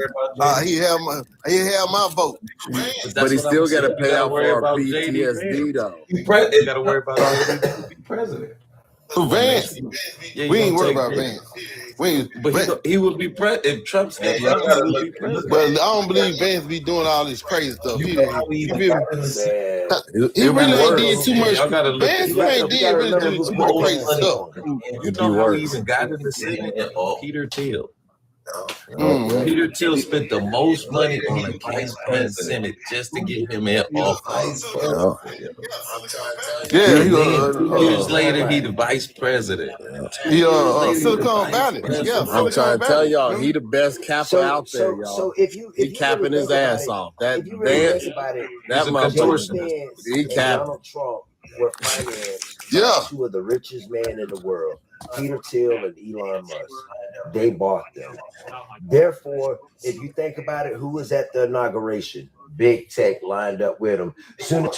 he have my vote. But he still got to pay out for our PTSD though. You got to worry about being president. Vance, we ain't worried about Vance. But he would be president if Trump stepped down. He would be president. But I don't believe Vance be doing all this crazy stuff. He really ain't did too much. Vance ain't did really do too much crazy stuff. You know how he even got in the Senate? Peter Thiel. Peter Thiel spent the most money on a campaign in the Senate just to get him in office. Yeah, 2 years later, he the vice president. Silicon Valley. Yeah, I'm trying to tell y'all, he the best capper out there, y'all. So if you capping his ass off. That Vance, that motherfucker, he capping. Donald Trump were financed by two of the richest men in the world, Peter Thiel and Elon Musk. They bought them. Therefore, if you think about it, who was at the inauguration? Big Tech lined up with him. Who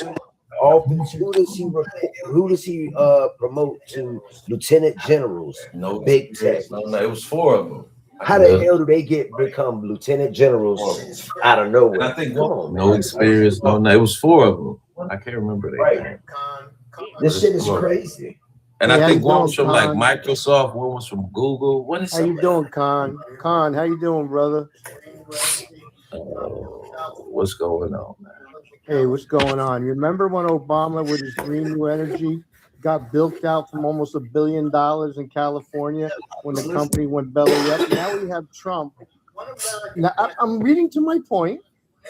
does he promote to lieutenant generals? No, Big Tech. No, it was 4 of them. How the hell do they become lieutenant generals out of nowhere? And I think no experience. No, it was 4 of them. I can't remember their name. This shit is crazy. And I think one was from like Microsoft, one was from Google. What is how you doing, Con? Con, how you doing, brother? What's going on, man? Hey, what's going on? You remember when Obama with his green new energy got bilked out from almost $1 billion in California when the company went belly up? Now we have Trump. Now, I'm reading to my point.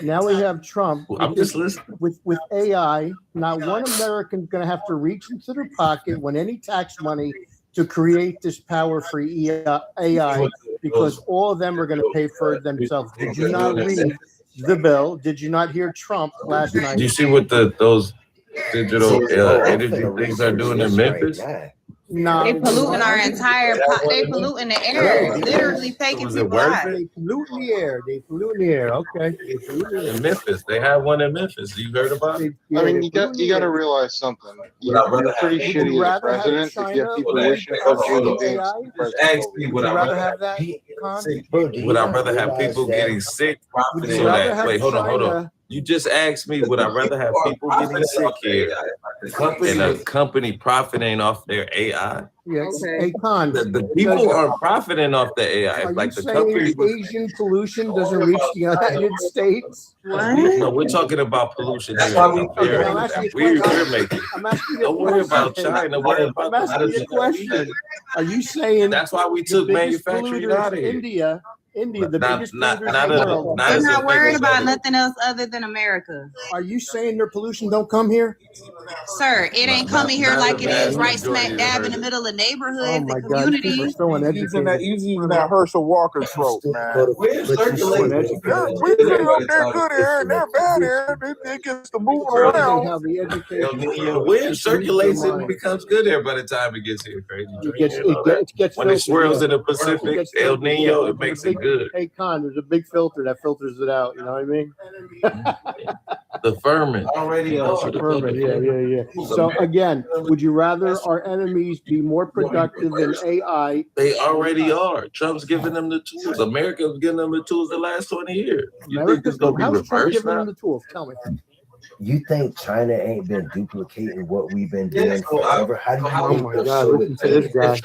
Now we have Trump with AI. Not one American's going to have to reach into their pocket when any tax money to create this power-free AI, because all of them are going to pay for it themselves. Did you not read the bill? Did you not hear Trump last night? Do you see what those digital energy things are doing in Memphis? No, they polluting our entire. They polluting the air. Literally taking people out. They polluting the air. They polluting the air. Okay. In Memphis, they have one in Memphis. You heard about it? Yeah, I mean, you got to realize something. You're pretty shitty as a president if you have people wishing for JD Vance. Would I rather have that? Would I rather have people getting sick? So that, wait, hold on. You just asked me, would I rather have people getting sick here and a company profiting off their AI? Yes. Hey, Con, the people are profiting off the AI. Are like you the saying company. Asian pollution doesn't reach the United States? No, we're talking about pollution here in America. We're making. Don't worry about China. Worry about I'm asking you a question. Are you saying that's why we took manufacturing out of here? India, the biggest polluters in the world. They're not worried about nothing else other than America. Are you saying their pollution don't come here? Sir, it ain't coming here like it is right smack dab in the middle of neighborhoods and communities. Using that Herschel Walker trope, man. We're circulating. We up there good air and they're bad air. It gets to move around. Wind circulates and becomes good air by the time it gets here. Crazy. It gets when it swirls in the Pacific, El Nino, it makes it good. Hey, Con, there's a big filter that filters it out. You know what I mean? The firmament. Yeah. So again, would you rather our enemies be more productive than AI? They already are. Trump's giving them the tools. America's giving them the tools the last 20 years. You think it's going to be How's Trump reversed giving now? them the tools? Tell me. You think China ain't been duplicating what we've been doing forever? How do you Oh my God! Listen to this guy.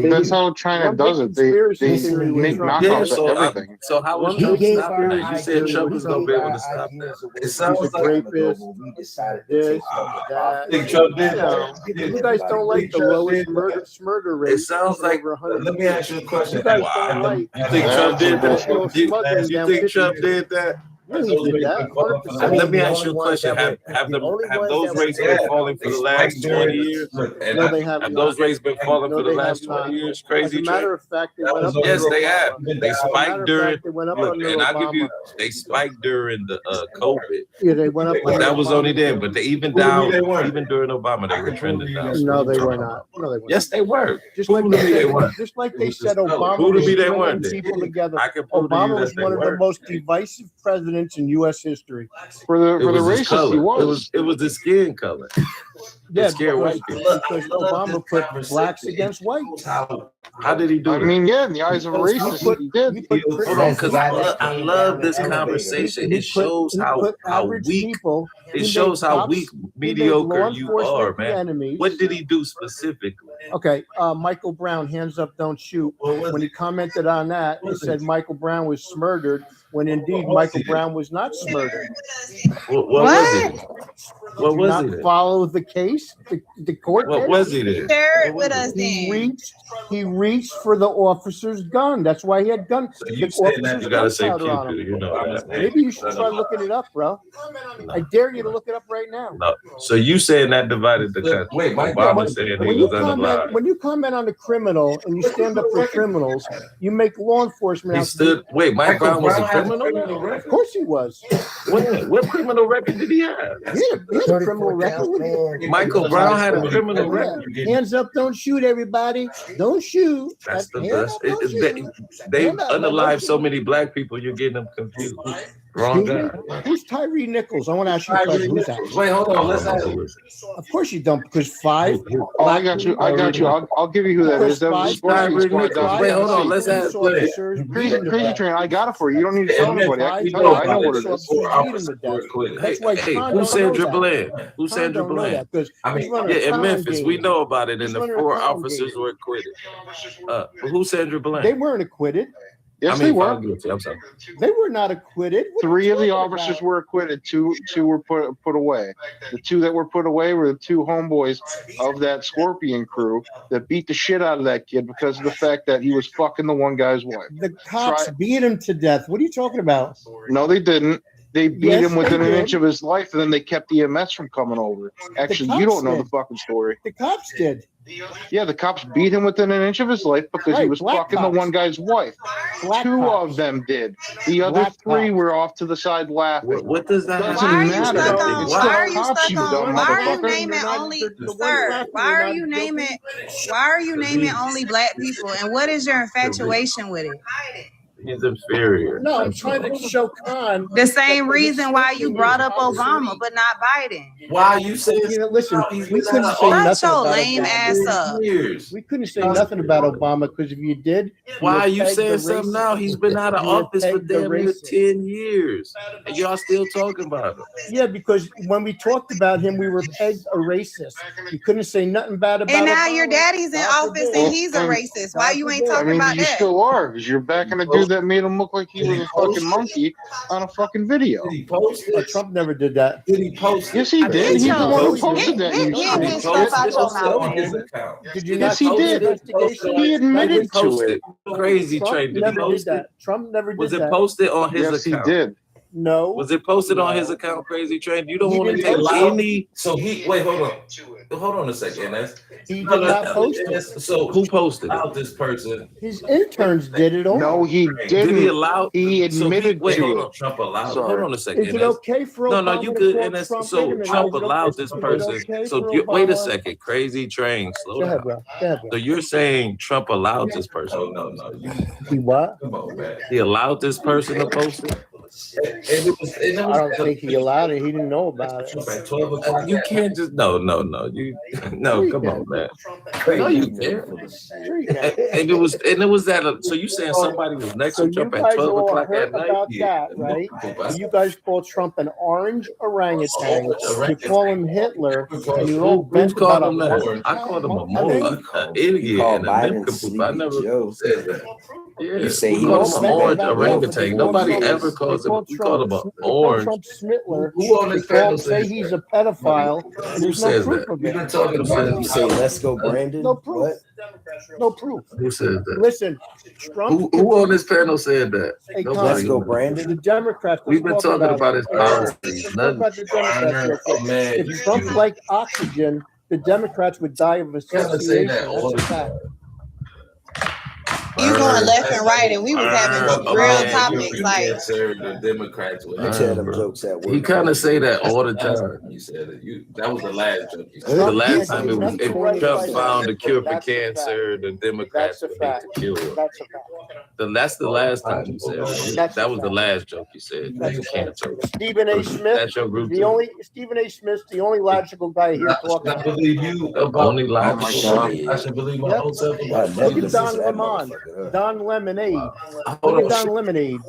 That's how China does it. They make knockoffs of everything. So how was Trump stopping that? You said Trump was going to be able to stop that. It sounds like we decided this, that. think Trump did. You guys don't like the lowest murder rate. It sounds like. Let me ask you a question. You guys don't like. You think Trump did that? You think Trump did that? Let me ask you a question. Have those rates been falling for the last 20 years? And no, they have have those rates been falling for the last 20 years? Crazy. As a matter of fact, they went up. Yes, they have. They spiked during. And I'll give you. Obama. They spiked during the COVID. Yeah, they went up. But that was only then. But they even down. Even during Obama, they were trending down. No, they were not. No, they weren't. Yes, they were. Just like they said, Obama was bringing people together. Obama was one of the most divisive presidents in U.S. history. For the racist, he was. It was the skin color. Yeah, because Obama put blacks against whites. How did he do it? I mean, yeah, in the eyes of racists, he did. Hold on, because I love this conversation. It shows how weak. It shows how weak, mediocre you are, man. What did he do specifically? Okay, Michael Brown, hands up, don't shoot. When he commented on that, he said Michael Brown was murdered, when indeed Michael Brown was not murdered. What was it? What was not it? Follow the case, the court. What was he there? Share it with us. He reached for the officer's gun. That's why he had gun. So you said that you gotta say Cupid. You know that. Maybe you should try looking it up, bro. I dare you to look it up right now. No. So you saying that divided the country? Wait, Obama said he was unalive. When you comment on the criminal and you stand up for criminals, you make law enforcement. He stood. Wait, Mike Brown was a criminal. Of course he was. What criminal record did he have? He had a criminal record. Michael Brown had a criminal record. Hands up, don't shoot, everybody. Don't shoot. That's the best. They unalive so many black people, you're getting them confused. Wrong guy. Who's Tyree Nichols? I want to ask you a question. Who's that? Wait, hold on. Let's ask you. Of course you don't, because five. Oh, I got you. I'll give you who that is. That was Wait, hold on. Let's ask. Crazy Train. I got it for you. You don't need to tell anybody. I can tell you. I know what it is. Hey, who sent Dribble in? Who sent Dribble in? I mean, yeah, in Memphis, we know about it, and the 4 officers were acquitted. Who sent Dribble in? They weren't acquitted. Yes, they were. I'm sorry. They were not acquitted. What 3 of the officers were acquitted. Two were put away. The 2 that were put away were the 2 homeboys of that Scorpion crew that beat the shit out of that kid because of the fact that he was fucking the one guy's wife. The cops beat him to death. What are you talking about? No, they didn't. They beat him within an inch of his life, and then they kept EMS from coming over. Actually, you don't know the fucking story. The cops did. Yeah, the cops beat him within an inch of his life because he was fucking the one guy's wife. 2 of them did. The other 3 were off to the side laughing. What does that doesn't matter? Why are you stuck on? Why are you naming only, sir? Why are you naming only black people? And what is your infatuation with it? He's inferior. No, I'm trying to show Khan. The same reason why you brought up Obama, but not Biden. Why you saying? Listen, we couldn't say nothing Shut your about lame ass up. We couldn't say nothing about Obama because if you did, why are you saying something now? He's been out of office for damn near 10 years, and y'all still talking about him. Yeah, because when we talked about him, we were pegged a racist. You couldn't say nothing bad about. And now Obama. your daddy's in office and he's a racist. Why you ain't talking about you that? still are, because you're backing a dude that made him look like he was a fucking monkey on a fucking video. Did he post it? Trump never did that. Did he post it? Yes, he did. He's the one who posted that. Did you Yes, not he did. He admitted to it. Crazy Trey. Did he post it? Trump never did Was it that. posted on his Yes, account? he did. No. Was it posted on his account, Crazy Train? You don't He want to didn't take post it. any. So he wait, hold on a second. He did not post it. So who posted it? This person. His interns did it all. No, he didn't. Did he allow? He admitted wait, to hold it. on. Trump allowed. Sorry. Hold on a second. Is it okay for Obama No, you to good. call And that's Trump? so Wait a minute. Trump Is it allowed okay- this is it person. okay So for you, wait a Obama- second. Crazy Train. Slow Go ahead, down. bro. Go ahead, bro. So you're saying Trump allowed this person? Oh, no. He what? Come on, man. He allowed this person to post it? I don't think he allowed it. He didn't know about it. You can't just no. You no. Come on, man. No, you can't. And it was that. So you saying somebody was next to Trump at 12 o'clock at night? About that, right? You guys call Trump an orange orangutan. You call him Hitler, and you all bent called about him that? I called him a moron, an idiot, and a nincompoop. I never said that. Yeah, You say we he call was him an orange Trump. orangutan. Nobody ever calls him. We call him an orange. Trump Smittler. Who on this panel say says he's a pedophile. And Who there's no says proof that? of We've it. been talking about it. You say let's go, Brandon. No proof. What? No proof. Who says that? Listen, Trump. Who on this panel said that? Hey, Nobody. Let's go, Brandon. The Democrats. We've been talking about his policies. Let's talk about the Democrats real quick. Man, If Trump liked oxygen, the Democrats would die of asphyxiation. that all That's a the fact. You going left and right, and we was having real topics like. The Democrats. You tell them jokes at work. He kind of say that all the time. You said it. That was the last joke. The last time it was if Trump found a cure for cancer, the Democrats would hate to kill him. That's a fact. That's the last time you said it. That was the last joke you said. Cancer. Stephen A. Smith. That's your group. Stephen A. Smith's the only logical guy here talking. I believe you. Only logical. I should believe my own self. Look at Don Lemon. Don Lemonade. Look at Don Lemonade.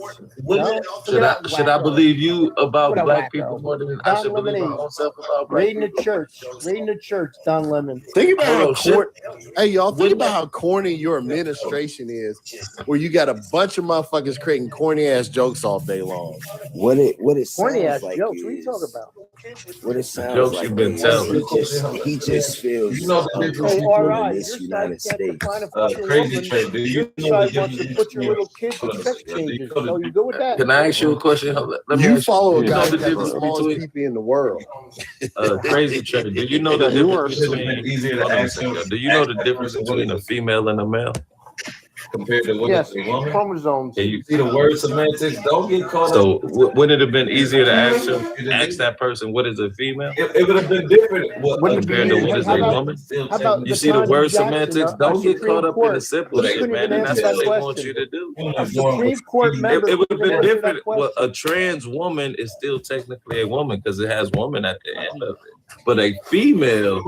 Should I believe you about black people more than I Don should believe my Lemonade. own self about black Raiding the church. Raiding the church. Don Lemon. Think about Hold how on, hey y'all, think about how corny your administration is, where you got a bunch of motherfuckers creating corny ass jokes all day long. What it Corny sounds ass like jokes. What are you is- talking about? What it sounds Jokes like you've been is telling. he just feels You know the difference Hey, all uncomfortable right. in Your this side United can't States. define a fucking Crazy woman. Trey, do you Your know side the wants to difference put your between- little kids in Hold on a sex second. Do you changes. know the- So you go with that? Can I ask you a question? Let me You ask follow a you know guy the that has the difference smallest between PP in the world. Crazy Trey? Do you know the Yeah, you are difference between hold on a second. Do you know the difference between a female and a male? Compared to what Yes, is a woman? chromosomes. Can you see the word semantics? Don't get caught up. So wouldn't it have been easier to ask that person what is a female? It would have been different compared to what is a woman. How about You see the Latanya word Jackson, semantics? our Don't get Supreme caught up in Court? the simple You shit, couldn't man. even And that's answer what that they want question. you to do. A Supreme Court member. It would have been couldn't answer that different. Well, question. a trans woman is still technically a woman because it has woman at the end of it. But a female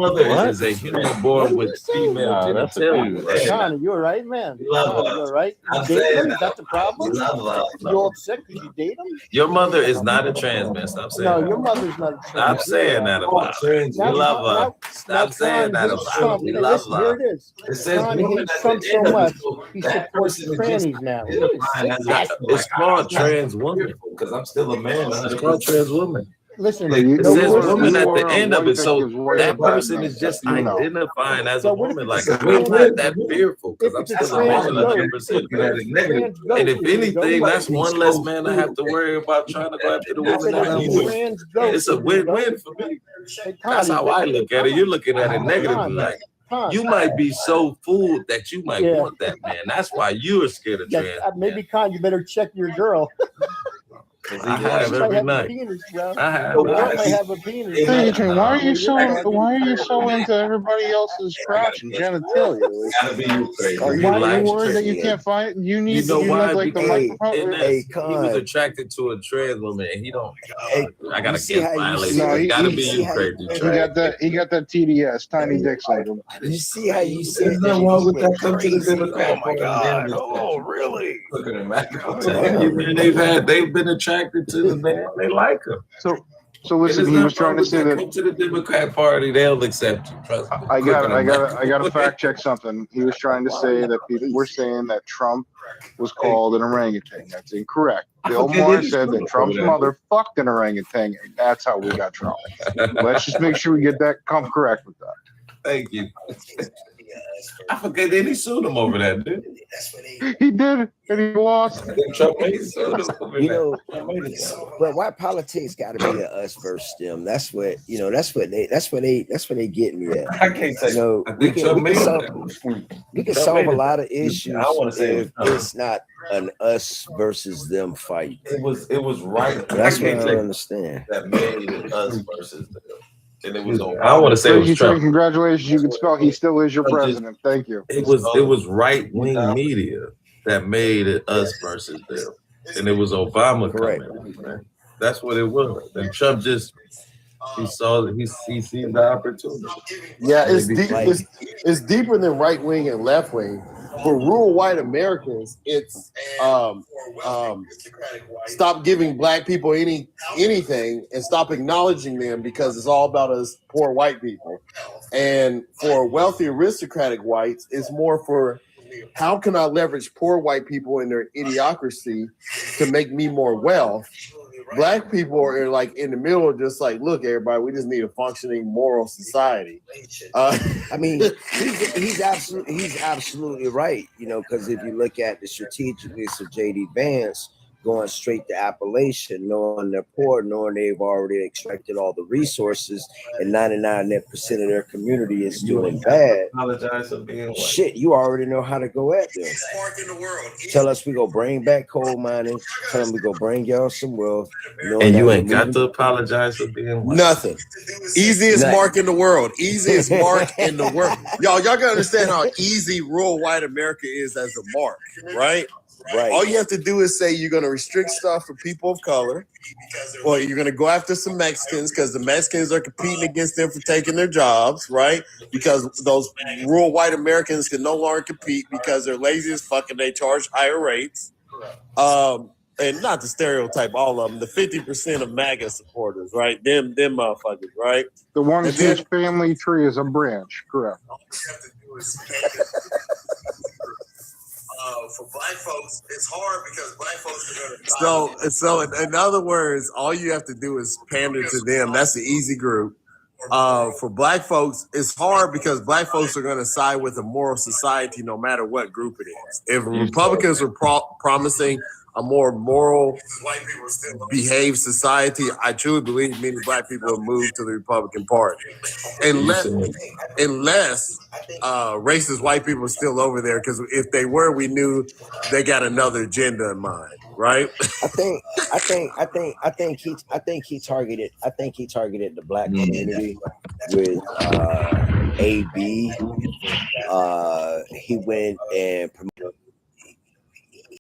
is a human born with female genitalia. Right? Connie, you're right, man. You're right. You date them? Is that the problem? You're upset because you date them? Your mother is not a trans man. Stop saying that. No, your mother's not a trans. Stop saying that about her. We love her. Stop saying that about her. We love her. Here it is. It says Connie hates Trump so much, he supports trannies now. It's called trans woman because I'm still a man. It's called trans woman. Listen, it says woman at the end of it, so that person is just identifying as a woman. Like, we're not that fearful because I'm still a man 100%. And if anything, that's one less man I have to worry about trying to go after the woman that I'm with. It's a win-win for me. That's how I look at it. You're looking at it negatively, like. You might be so fooled that you might want that man. That's why you're scared of trans. Maybe, Con, you better check your girl. I have every night. I have. A penis. Hey, Adrian, why are you so into everybody else's crotch and genitalia? Are you worried that you can't find? You need. You know why? Like he was attracted to a trans woman, and he don't. I gotta get violated. No, It gotta be you, crazy. He got that TDS, tiny dick syndrome. You see how you said there's nothing wrong with that. Come to the Democrat. Oh my God! Oh really? Look at him, man. They've been attracted to the man. They like him. So listen, he was trying to say that. Come to the Democrat Party, they'll accept you. Trust me. I got to fact check something. He was trying to say that people were saying that Trump was called an orangutan. That's incorrect. Bill Maher said that Trump's mother fucked an orangutan. And that's how we got Trump. Let's just make sure we get that come correct with that. Thank you. I forget that he sued him over that, dude. He did, and he lost. You know, but why politics got to be a us versus them? That's what That's what they get me at. I can't say. We can solve a lot of issues. I want to say if it's not an us versus them fight. It was right. That's what I don't understand. That made it us versus them. And it was I want to say it was Trump. Congratulations, you can spell. He still is your president. Thank you. It was right wing media that made it us versus them, and it was Obama coming. Man. That's what it was. And Trump just he saw that he seen the opportunity. Yeah, it's deeper than right wing and left wing. For rural white Americans, it's stop giving black people anything and stop acknowledging them because it's all about us poor white people. And for wealthy aristocratic whites, it's more for how can I leverage poor white people in their idiocracy to make me more wealth. Black people are like in the middle, just like, look, everybody, we just need a functioning moral society. I mean, he's absolutely right. Because if you look at the strategicness of J.D. Vance going straight to Appalachia, knowing they're poor, knowing they've already extracted all the resources, and 99% of their community is doing bad. Apologize for being white. Shit, you already know how to go at them. Tell us we go bring back coal mining. Tell them we go bring y'all some wealth. And you ain't got to apologize for being white. Nothing. Easiest mark in the world. Easiest mark in the world. Y'all gotta understand how easy rural white America is as a mark, right? Right. All you have to do is say you're going to restrict stuff for people of color, or you're going to go after some Mexicans because the Mexicans are competing against them for taking their jobs, right? Because those rural white Americans can no longer compete because they're lazy as fuck and they charge higher rates. And not to stereotype all of them, the 50% of MAGA supporters, right? Them motherfuckers, right? The ones whose family tree is a branch, correct? All you have to do is for black folks, it's hard because black folks are going to. So in other words, all you have to do is pander to them. That's the easy group. For black folks, it's hard because black folks are going to side with a moral society no matter what group it is. If Republicans are promising a more moral, behaved society, I truly believe many black people have moved to the Republican Party. Unless racist white people are still over there, because if they were, we knew they got another agenda in mind, right? I think he targeted the black community with AB. He went and